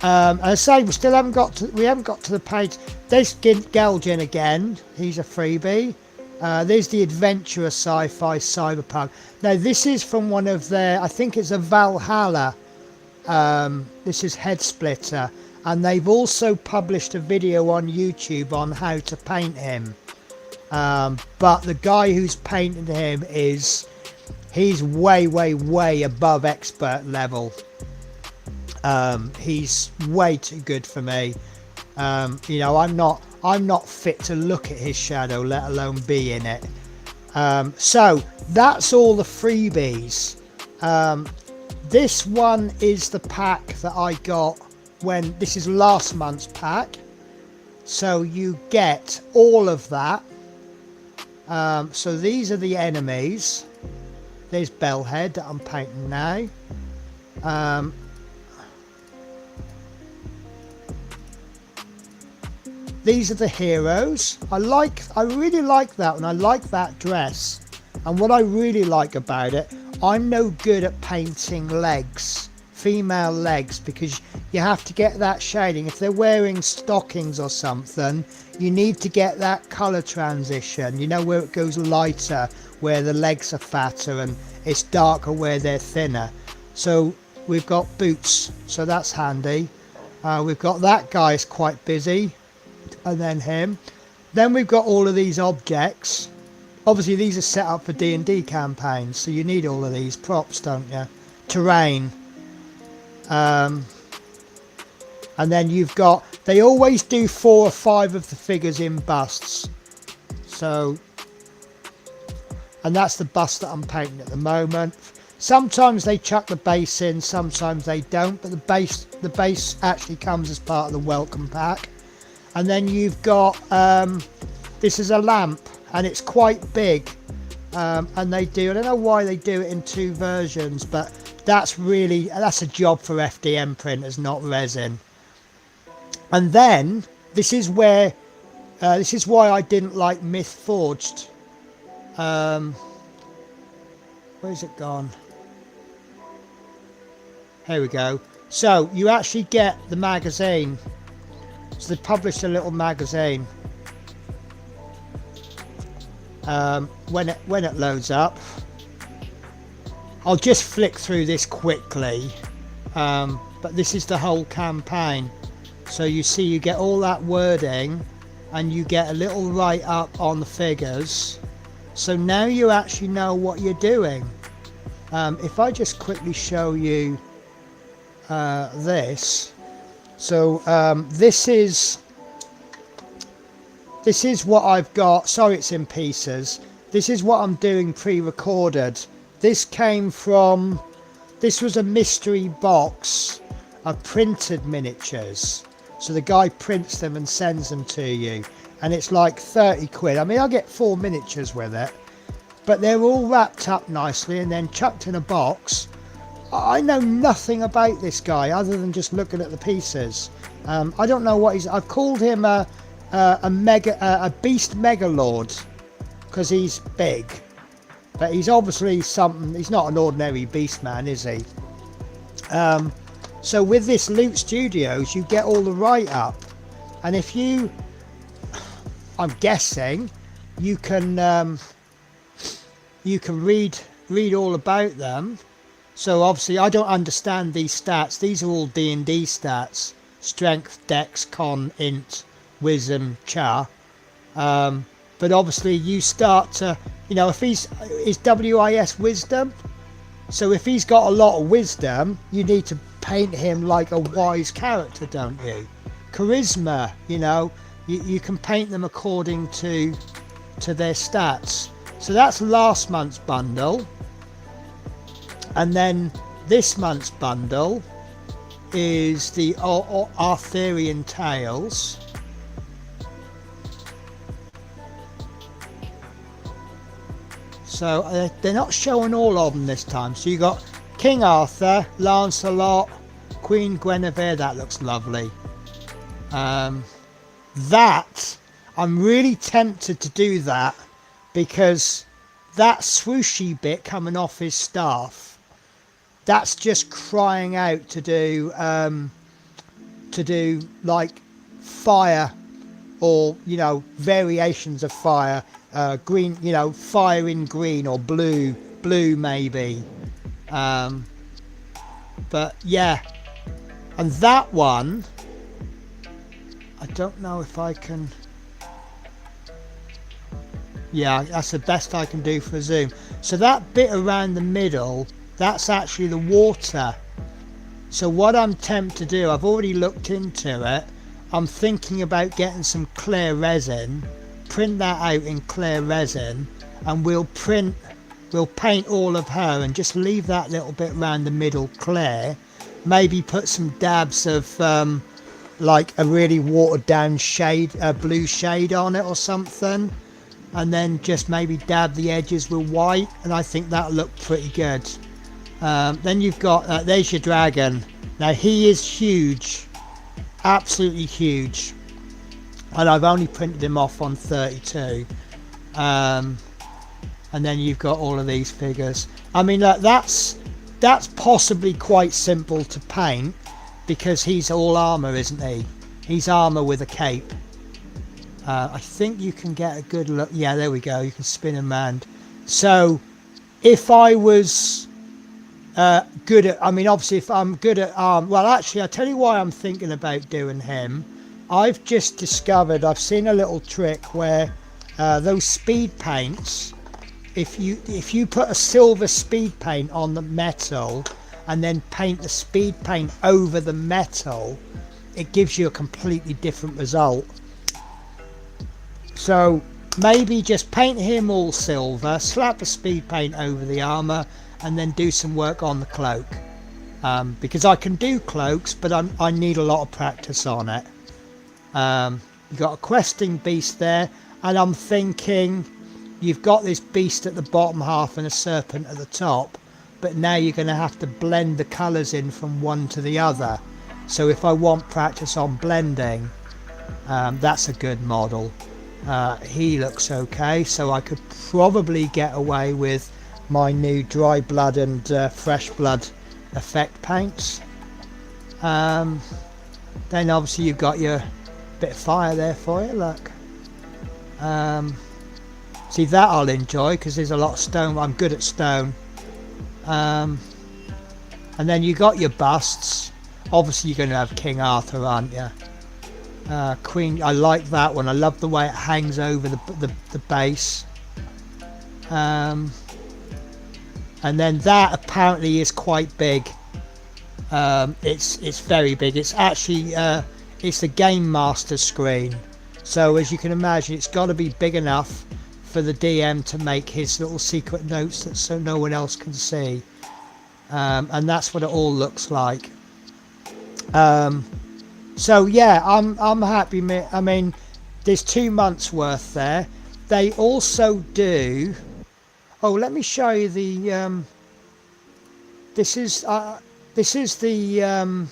As I say, we haven't got to the page. There's Gelgin again. He's a freebie. There's the Adventurer Sci-Fi Cyberpunk. Now this is from one of their, I think it's a Valhalla. This is Head Splitter, and they've also published a video on YouTube on how to paint him. But the guy who's painted him he's way above expert level. He's way too good for me. You know, I'm not fit to look at his shadow, let alone be in it. So that's all the freebies. This one is the pack that I got when this is last month's pack, so you get all of that. So these are the enemies. There's Bellhead that I'm painting now. These are the heroes. I really like that one. I like that dress. And what I really like about it, I'm no good at painting legs, female legs, because you have to get that shading. If they're wearing stockings or something, you need to get that colour transition, you know, where it goes lighter, where the legs are fatter, and it's darker where they're thinner. So we've got boots, so that's handy. We've got that guy's quite busy, and then him. Then we've got all of these objects. Obviously these are set up for D&D campaigns, so you need all of these props, don't you? Terrain. And then you've got, they always do 4 or 5 of the figures in busts. So, and that's the bust that I'm painting at the moment. Sometimes they chuck the base in, sometimes they don't, but the base actually comes as part of the welcome pack. And then you've got, this is a lamp, and it's quite big, and they do, I don't know why they do it in 2 versions, but that's a job for FDM printers, not resin. And then this is where this is why I didn't like Myth Forged. Where's it gone? Here we go. So you actually get the magazine. So they published a little magazine. When it loads up, I'll just flick through this quickly, but this is the whole campaign. So you see, you get all that wording, and you get a little write up on the figures, so now you actually know what you're doing. If I just quickly show you this, so this is what I've got. Sorry, it's in pieces. This is what I'm doing pre-recorded. This came from, this was a mystery box of printed miniatures. So the guy prints them and sends them to you, and it's like 30 quid. I mean, I get 4 miniatures with it, but they're all wrapped up nicely and then chucked in a box. I know nothing about this guy other than just looking at the pieces. I don't know what I've called him a beast megalord because he's big, but he's obviously something. He's not an ordinary beast man, is he? So with this Loot Studios, you get all the write up, and if you, I'm guessing, you can read all about them. So obviously I don't understand these stats. These are all D&D stats: strength, dex, con, int, wisdom, char. But obviously you start to, you know, if is WIS wisdom, so if he's got a lot of wisdom, you need to paint him like a wise character, don't you? Charisma, you know, you can paint them according to their stats. So that's last month's bundle, and then this month's bundle is the Arthurian Tales. So they're not showing all of them this time. So you got King Arthur, Lancelot, Queen Guinevere. That looks lovely. That, I'm really tempted to do that, because that swooshy bit coming off his staff, that's just crying out to do like fire, or, you know, variations of fire. Green, you know, fire in green or blue maybe. But yeah, and that one, I don't know if I can. Yeah, that's the best I can do for zoom. So that bit around the middle, that's actually the water. So what I'm tempted to do, I've already looked into it, I'm thinking about getting some clear resin, print that out in clear resin, and we'll paint all of her and just leave that little bit around the middle clear. Maybe put some dabs of like a really watered down shade, blue shade on it or something, and then just maybe dab the edges with white, and I think that'll look pretty good. Then you've got there's your dragon. Now he is huge, absolutely huge, and I've only printed him off on 32. And then you've got all of these figures. I mean, that's possibly quite simple to paint, because he's all armor, isn't he? He's armor with a cape. I think you can get a good look. Yeah, there we go. You can spin him round. So if I was good at, I mean, obviously if I'm good at well, actually I'll tell you why I'm thinking about doing him. I've just discovered, I've seen a little trick where those speed paints, if you put a silver speed paint on the metal and then paint the speed paint over the metal, it gives you a completely different result. So maybe just paint him all silver, slap the speed paint over the armor, and then do some work on the cloak, because I can do cloaks, but I need a lot of practice on it. You've got a questing beast there, and I'm thinking you've got this beast at the bottom half and a serpent at the top, but now you're going to have to blend the colours in from one to the other. So if I want practice on blending, that's a good model. He looks okay, so I could probably get away with my new dry blood and fresh blood effect paints. Then obviously you've got your bit of fire there for you, look. See, that I'll enjoy because there's a lot of stone. I'm good at stone. And then you got your busts. Obviously you're going to have King Arthur, aren't you? Queen, I like that one. I love the way it hangs over the base. And then that apparently is quite big. It's very big. It's actually it's a Game Master screen, so as you can imagine, it's got to be big enough for the DM to make his little secret notes that so no one else can see. And that's what it all looks like. So yeah, I'm happy. I mean, there's 2 months worth there. They also do. Oh, let me show you the. This is the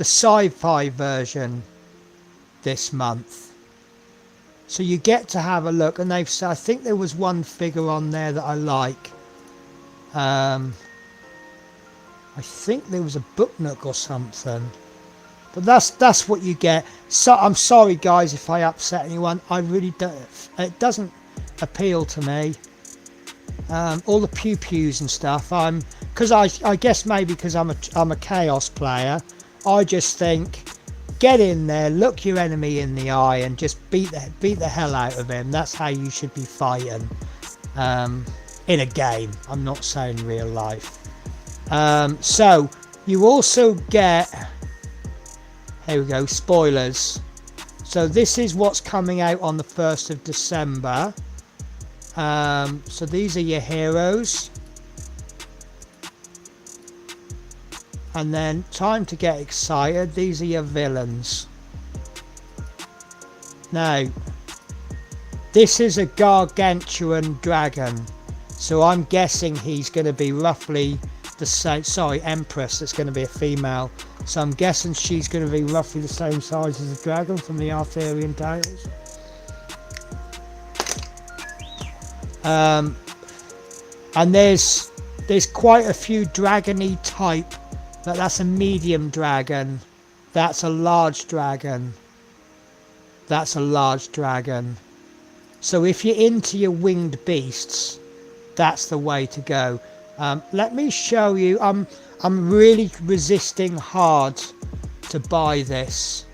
sci-fi version this month. So you get to have a look, and they've. I think there was one figure on there that I like. I think there was a book nook or something. But that's what you get. So I'm sorry guys if I upset anyone. I really don't. It doesn't appeal to me. All the pew pews and stuff. Because I guess maybe because I'm a chaos player. I just think, get in there, look your enemy in the eye, and just beat the hell out of him. That's how you should be fighting in a game. I'm not saying real life. So you also get. Here we go, spoilers. So this is what's coming out on the 1st of December. So these are your heroes. And then, time to get excited, these are your villains. Now, this is a gargantuan dragon. So I'm guessing he's going to be roughly the same, sorry, Empress, that's going to be a female. So I'm guessing she's going to be roughly the same size as the dragon from the Arthurian tales. And there's quite a few dragony type. That's a medium dragon. That's a large dragon. That's a large dragon. So if you're into your winged beasts, that's the way to go. Let me show you. I'm really resisting hard to buy this.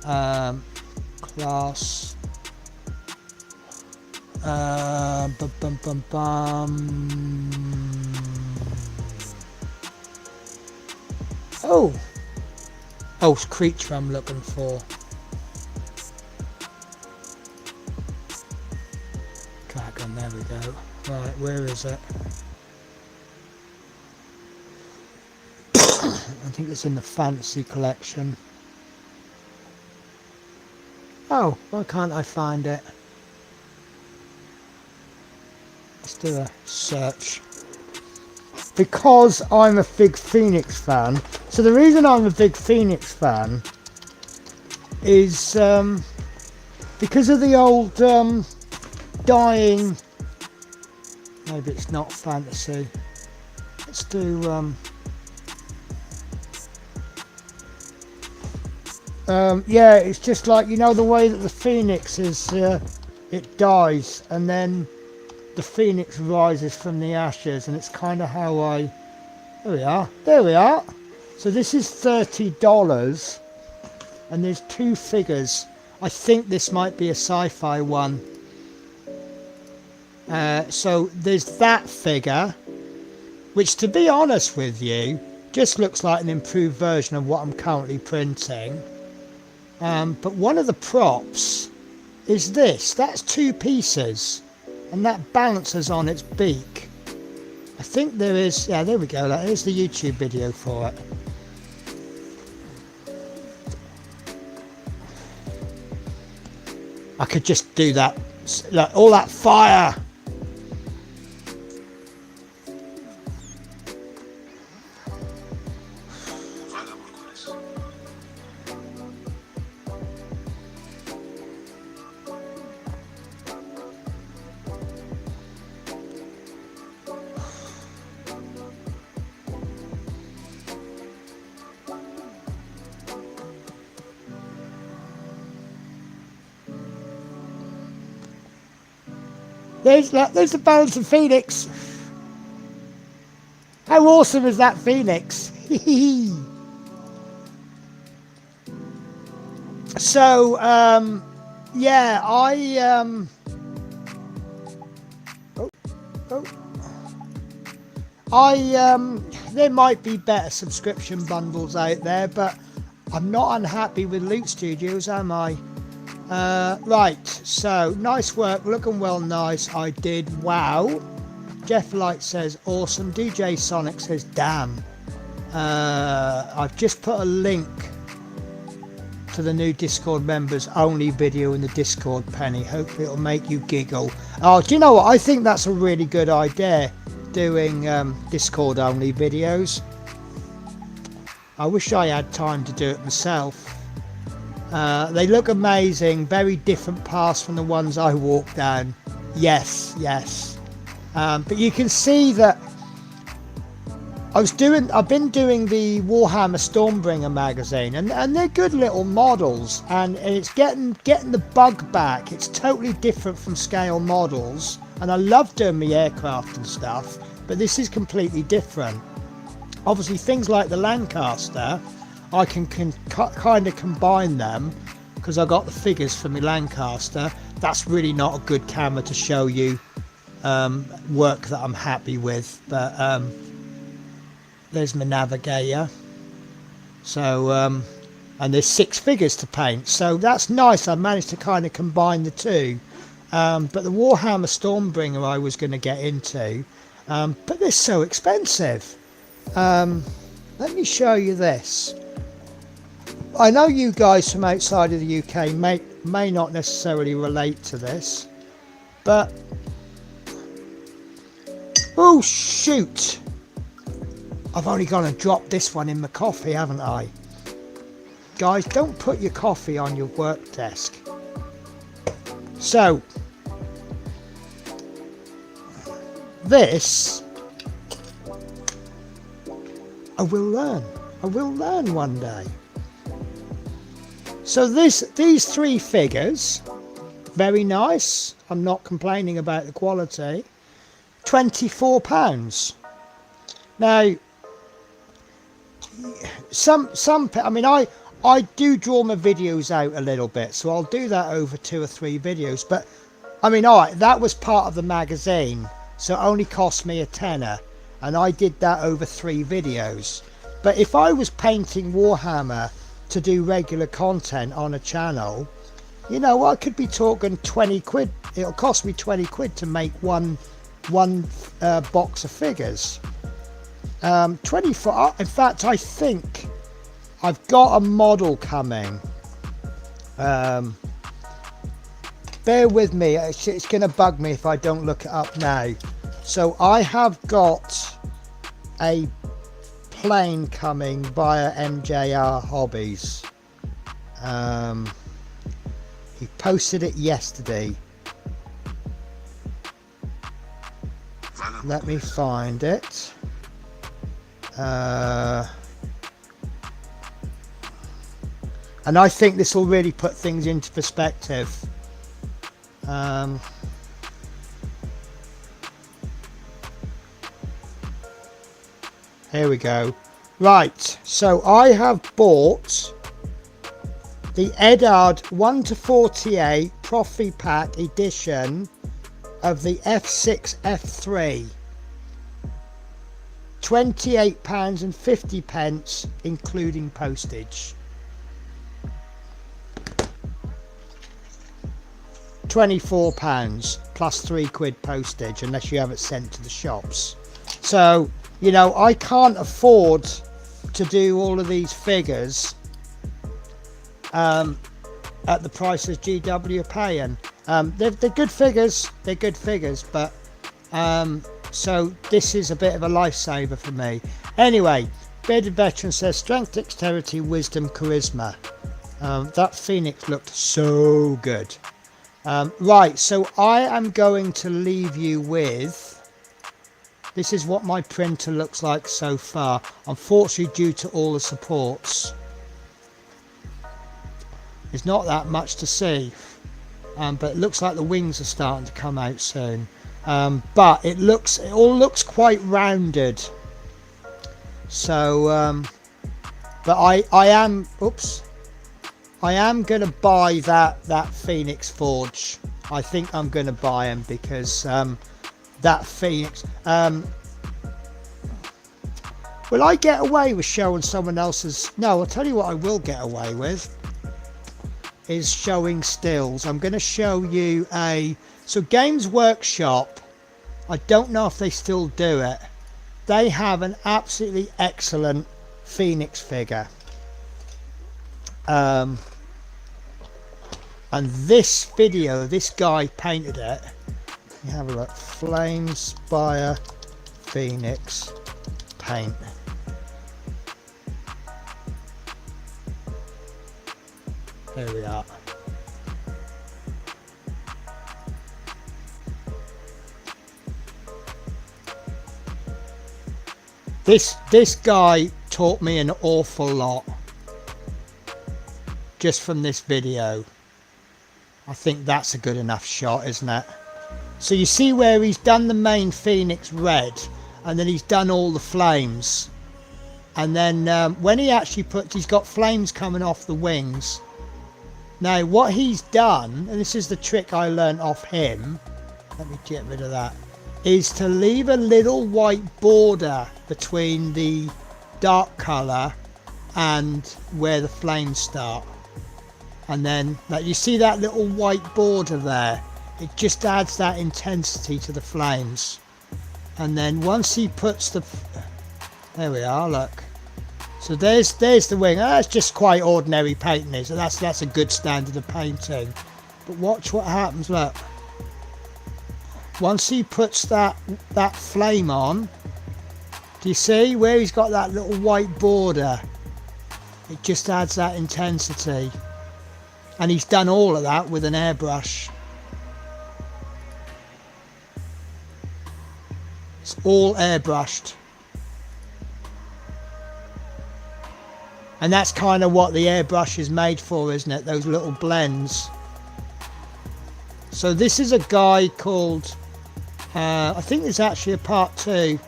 Class. Oh, Oh, it's creature I'm looking for. Dragon, there we go. Right, where is it? I think it's in the fantasy collection. Oh, why can't I find it? Let's do a search. Because I'm a big Phoenix fan. So the reason I'm a big Phoenix fan is because of the old dying. Maybe it's not fantasy. Let's do yeah, it's just like, you know, the way that the Phoenix is, it dies and then the Phoenix rises from the ashes, and it's kind of how I, there we are. So this is $30 and there's 2 figures. I think this might be a sci-fi one. So there's that figure, which, to be honest with you, just looks like an improved version of what I'm currently printing. But one of the props is this. That's 2 pieces, and that bounces on its beak. I think there is, yeah, there we go. Here's the YouTube video for it. I could just do that, like all that fire. There's the balance of Phoenix. How awesome is that Phoenix? So, yeah, there might be better subscription bundles out there, but I'm not unhappy with Loot Studios, am I? Right, so nice work, looking well nice. I did. Wow. Jeff Light says awesome. DJ Sonic says damn. I've just put a link to the new Discord members only video in the Discord, Penny. Hopefully it'll make you giggle. Oh, do you know what? I think that's a really good idea, doing Discord only videos. I wish I had time to do it myself. They look amazing, very different paths from the ones I walked down. Yes. But you can see that I've been doing the Warhammer Stormbringer magazine, and they're good little models, and it's getting the bug back. It's totally different from scale models, and I love doing the aircraft and stuff, but this is completely different. Obviously things like the Lancaster, I can kind of combine them because I got the figures for my Lancaster. That's really not a good camera to show you work that I'm happy with, but there's my Navigator. So and there's 6 figures to paint, so that's nice. I managed to kind of combine the two. But the Warhammer Stormbringer I was going to get into, but they're so expensive. Let me show you this. I know you guys from outside of the UK may not necessarily relate to this, but oh shoot, I've only gone and dropped this one in my coffee, haven't I? Guys, don't put your coffee on your work desk. So this I will learn one day. So these 3 figures, very nice. I'm not complaining about the quality. £24. Now, I mean, I do draw my videos out a little bit, so I'll do that over 2 or 3 videos. But I mean, alright, that was part of the magazine, so it only cost me a tenner, and I did that over 3 videos. But if I was painting Warhammer to do regular content on a channel, you know, I could be talking 20 quid. It'll cost me 20 quid to make one box of figures. 24. In fact, I think I've got a model coming. Bear with me. It's going to bug me if I don't look it up now. So I have got a plane coming via MJR Hobbies. He posted it yesterday. Let me find it. And I think this will really put things into perspective. Here we go. Right, so I have bought the Eddard 1-48 Profi Pack edition of the F6 F3. £28.50 including postage. £24 plus £3 postage unless you have it sent to the shops. So, you know, I can't afford to do all of these figures at the prices GW are paying. They're good figures, but so this is a bit of a lifesaver for me. Anyway, Bearded Veteran says strength, dexterity, wisdom, charisma. That Phoenix looked so good. Right, so I am going to leave you with, this is what my printer looks like so far, unfortunately due to all the supports. There's not that much to see, but it looks like the wings are starting to come out soon. But it all looks quite rounded. So, but I am going to buy that Phoenix Forge. I think I'm going to buy him because that Phoenix. Will I get away with showing someone else's? No, I'll tell you what I will get away with is showing stills. I'm going to show you so Games Workshop, I don't know if they still do it. They have an absolutely excellent Phoenix figure. And this video, this guy painted it. You have a look. Flame Spire Phoenix paint. There we are. This guy taught me an awful lot just from this video. I think that's a good enough shot, isn't it? So you see where he's done the main Phoenix red and then he's done all the flames, and then when he actually he's got flames coming off the wings. Now what he's done, and this is the trick I learned off him, let me get rid of that, is to leave a little white border between the dark colour and where the flames start. And then, like, you see that little white border there, it just adds that intensity to the flames. And then once he puts there we are, look. So there's the wing. That's just quite ordinary painting, so that's a good standard of painting. But watch what happens, look. Once he puts that flame on, do you see where he's got that little white border? It just adds that intensity. And he's done all of that with an airbrush. It's all airbrushed. And that's kind of what the airbrush is made for, isn't it? Those little blends. So this is a guy called, I think there's actually a part 2.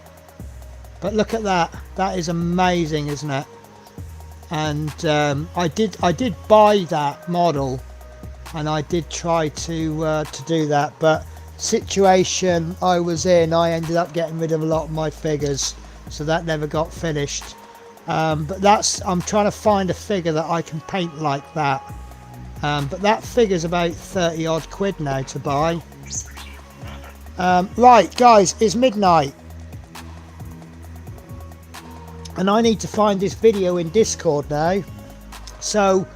But look at that. That is amazing, isn't it? And I did buy that model, and I did try to do that, but situation I was in, I ended up getting rid of a lot of my figures, so that never got finished. But that's, I'm trying to find a figure that I can paint like that. But that figure's about 30 odd quid now to buy. Right guys, it's midnight and I need to find this video in Discord now. So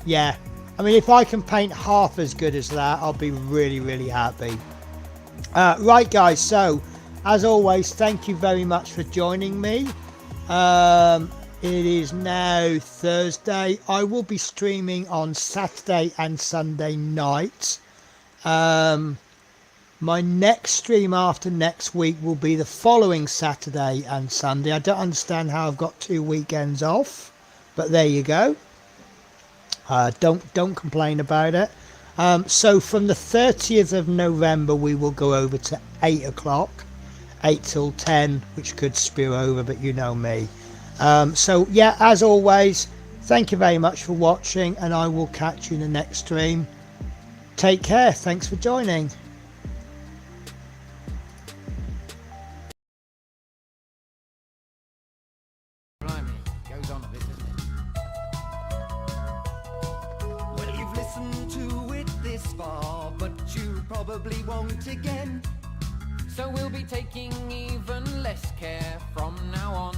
yeah, I mean, if I can paint half as good as that, I'll be really happy. Right guys, so as always, thank you very much for joining me. It is now Thursday. I will be streaming on Saturday and Sunday night. My next stream after next week will be the following Saturday and Sunday. I don't understand how I've got 2 weekends off, but there you go. Don't complain about it. So from the 30th of November we will go over to 8 o'clock, 8 till 10, which could spew over, but you know me. So yeah, as always, thank you very much for watching, and I will catch you in the next stream. Take care. Thanks for joining. Goes on a bit, doesn't it? Well, you've listened to it this far, but you probably won't again. So we'll be taking even less care from now on.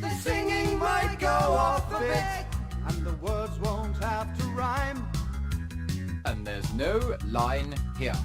The singing might go off a bit, and the words won't have to rhyme. And there's no line here.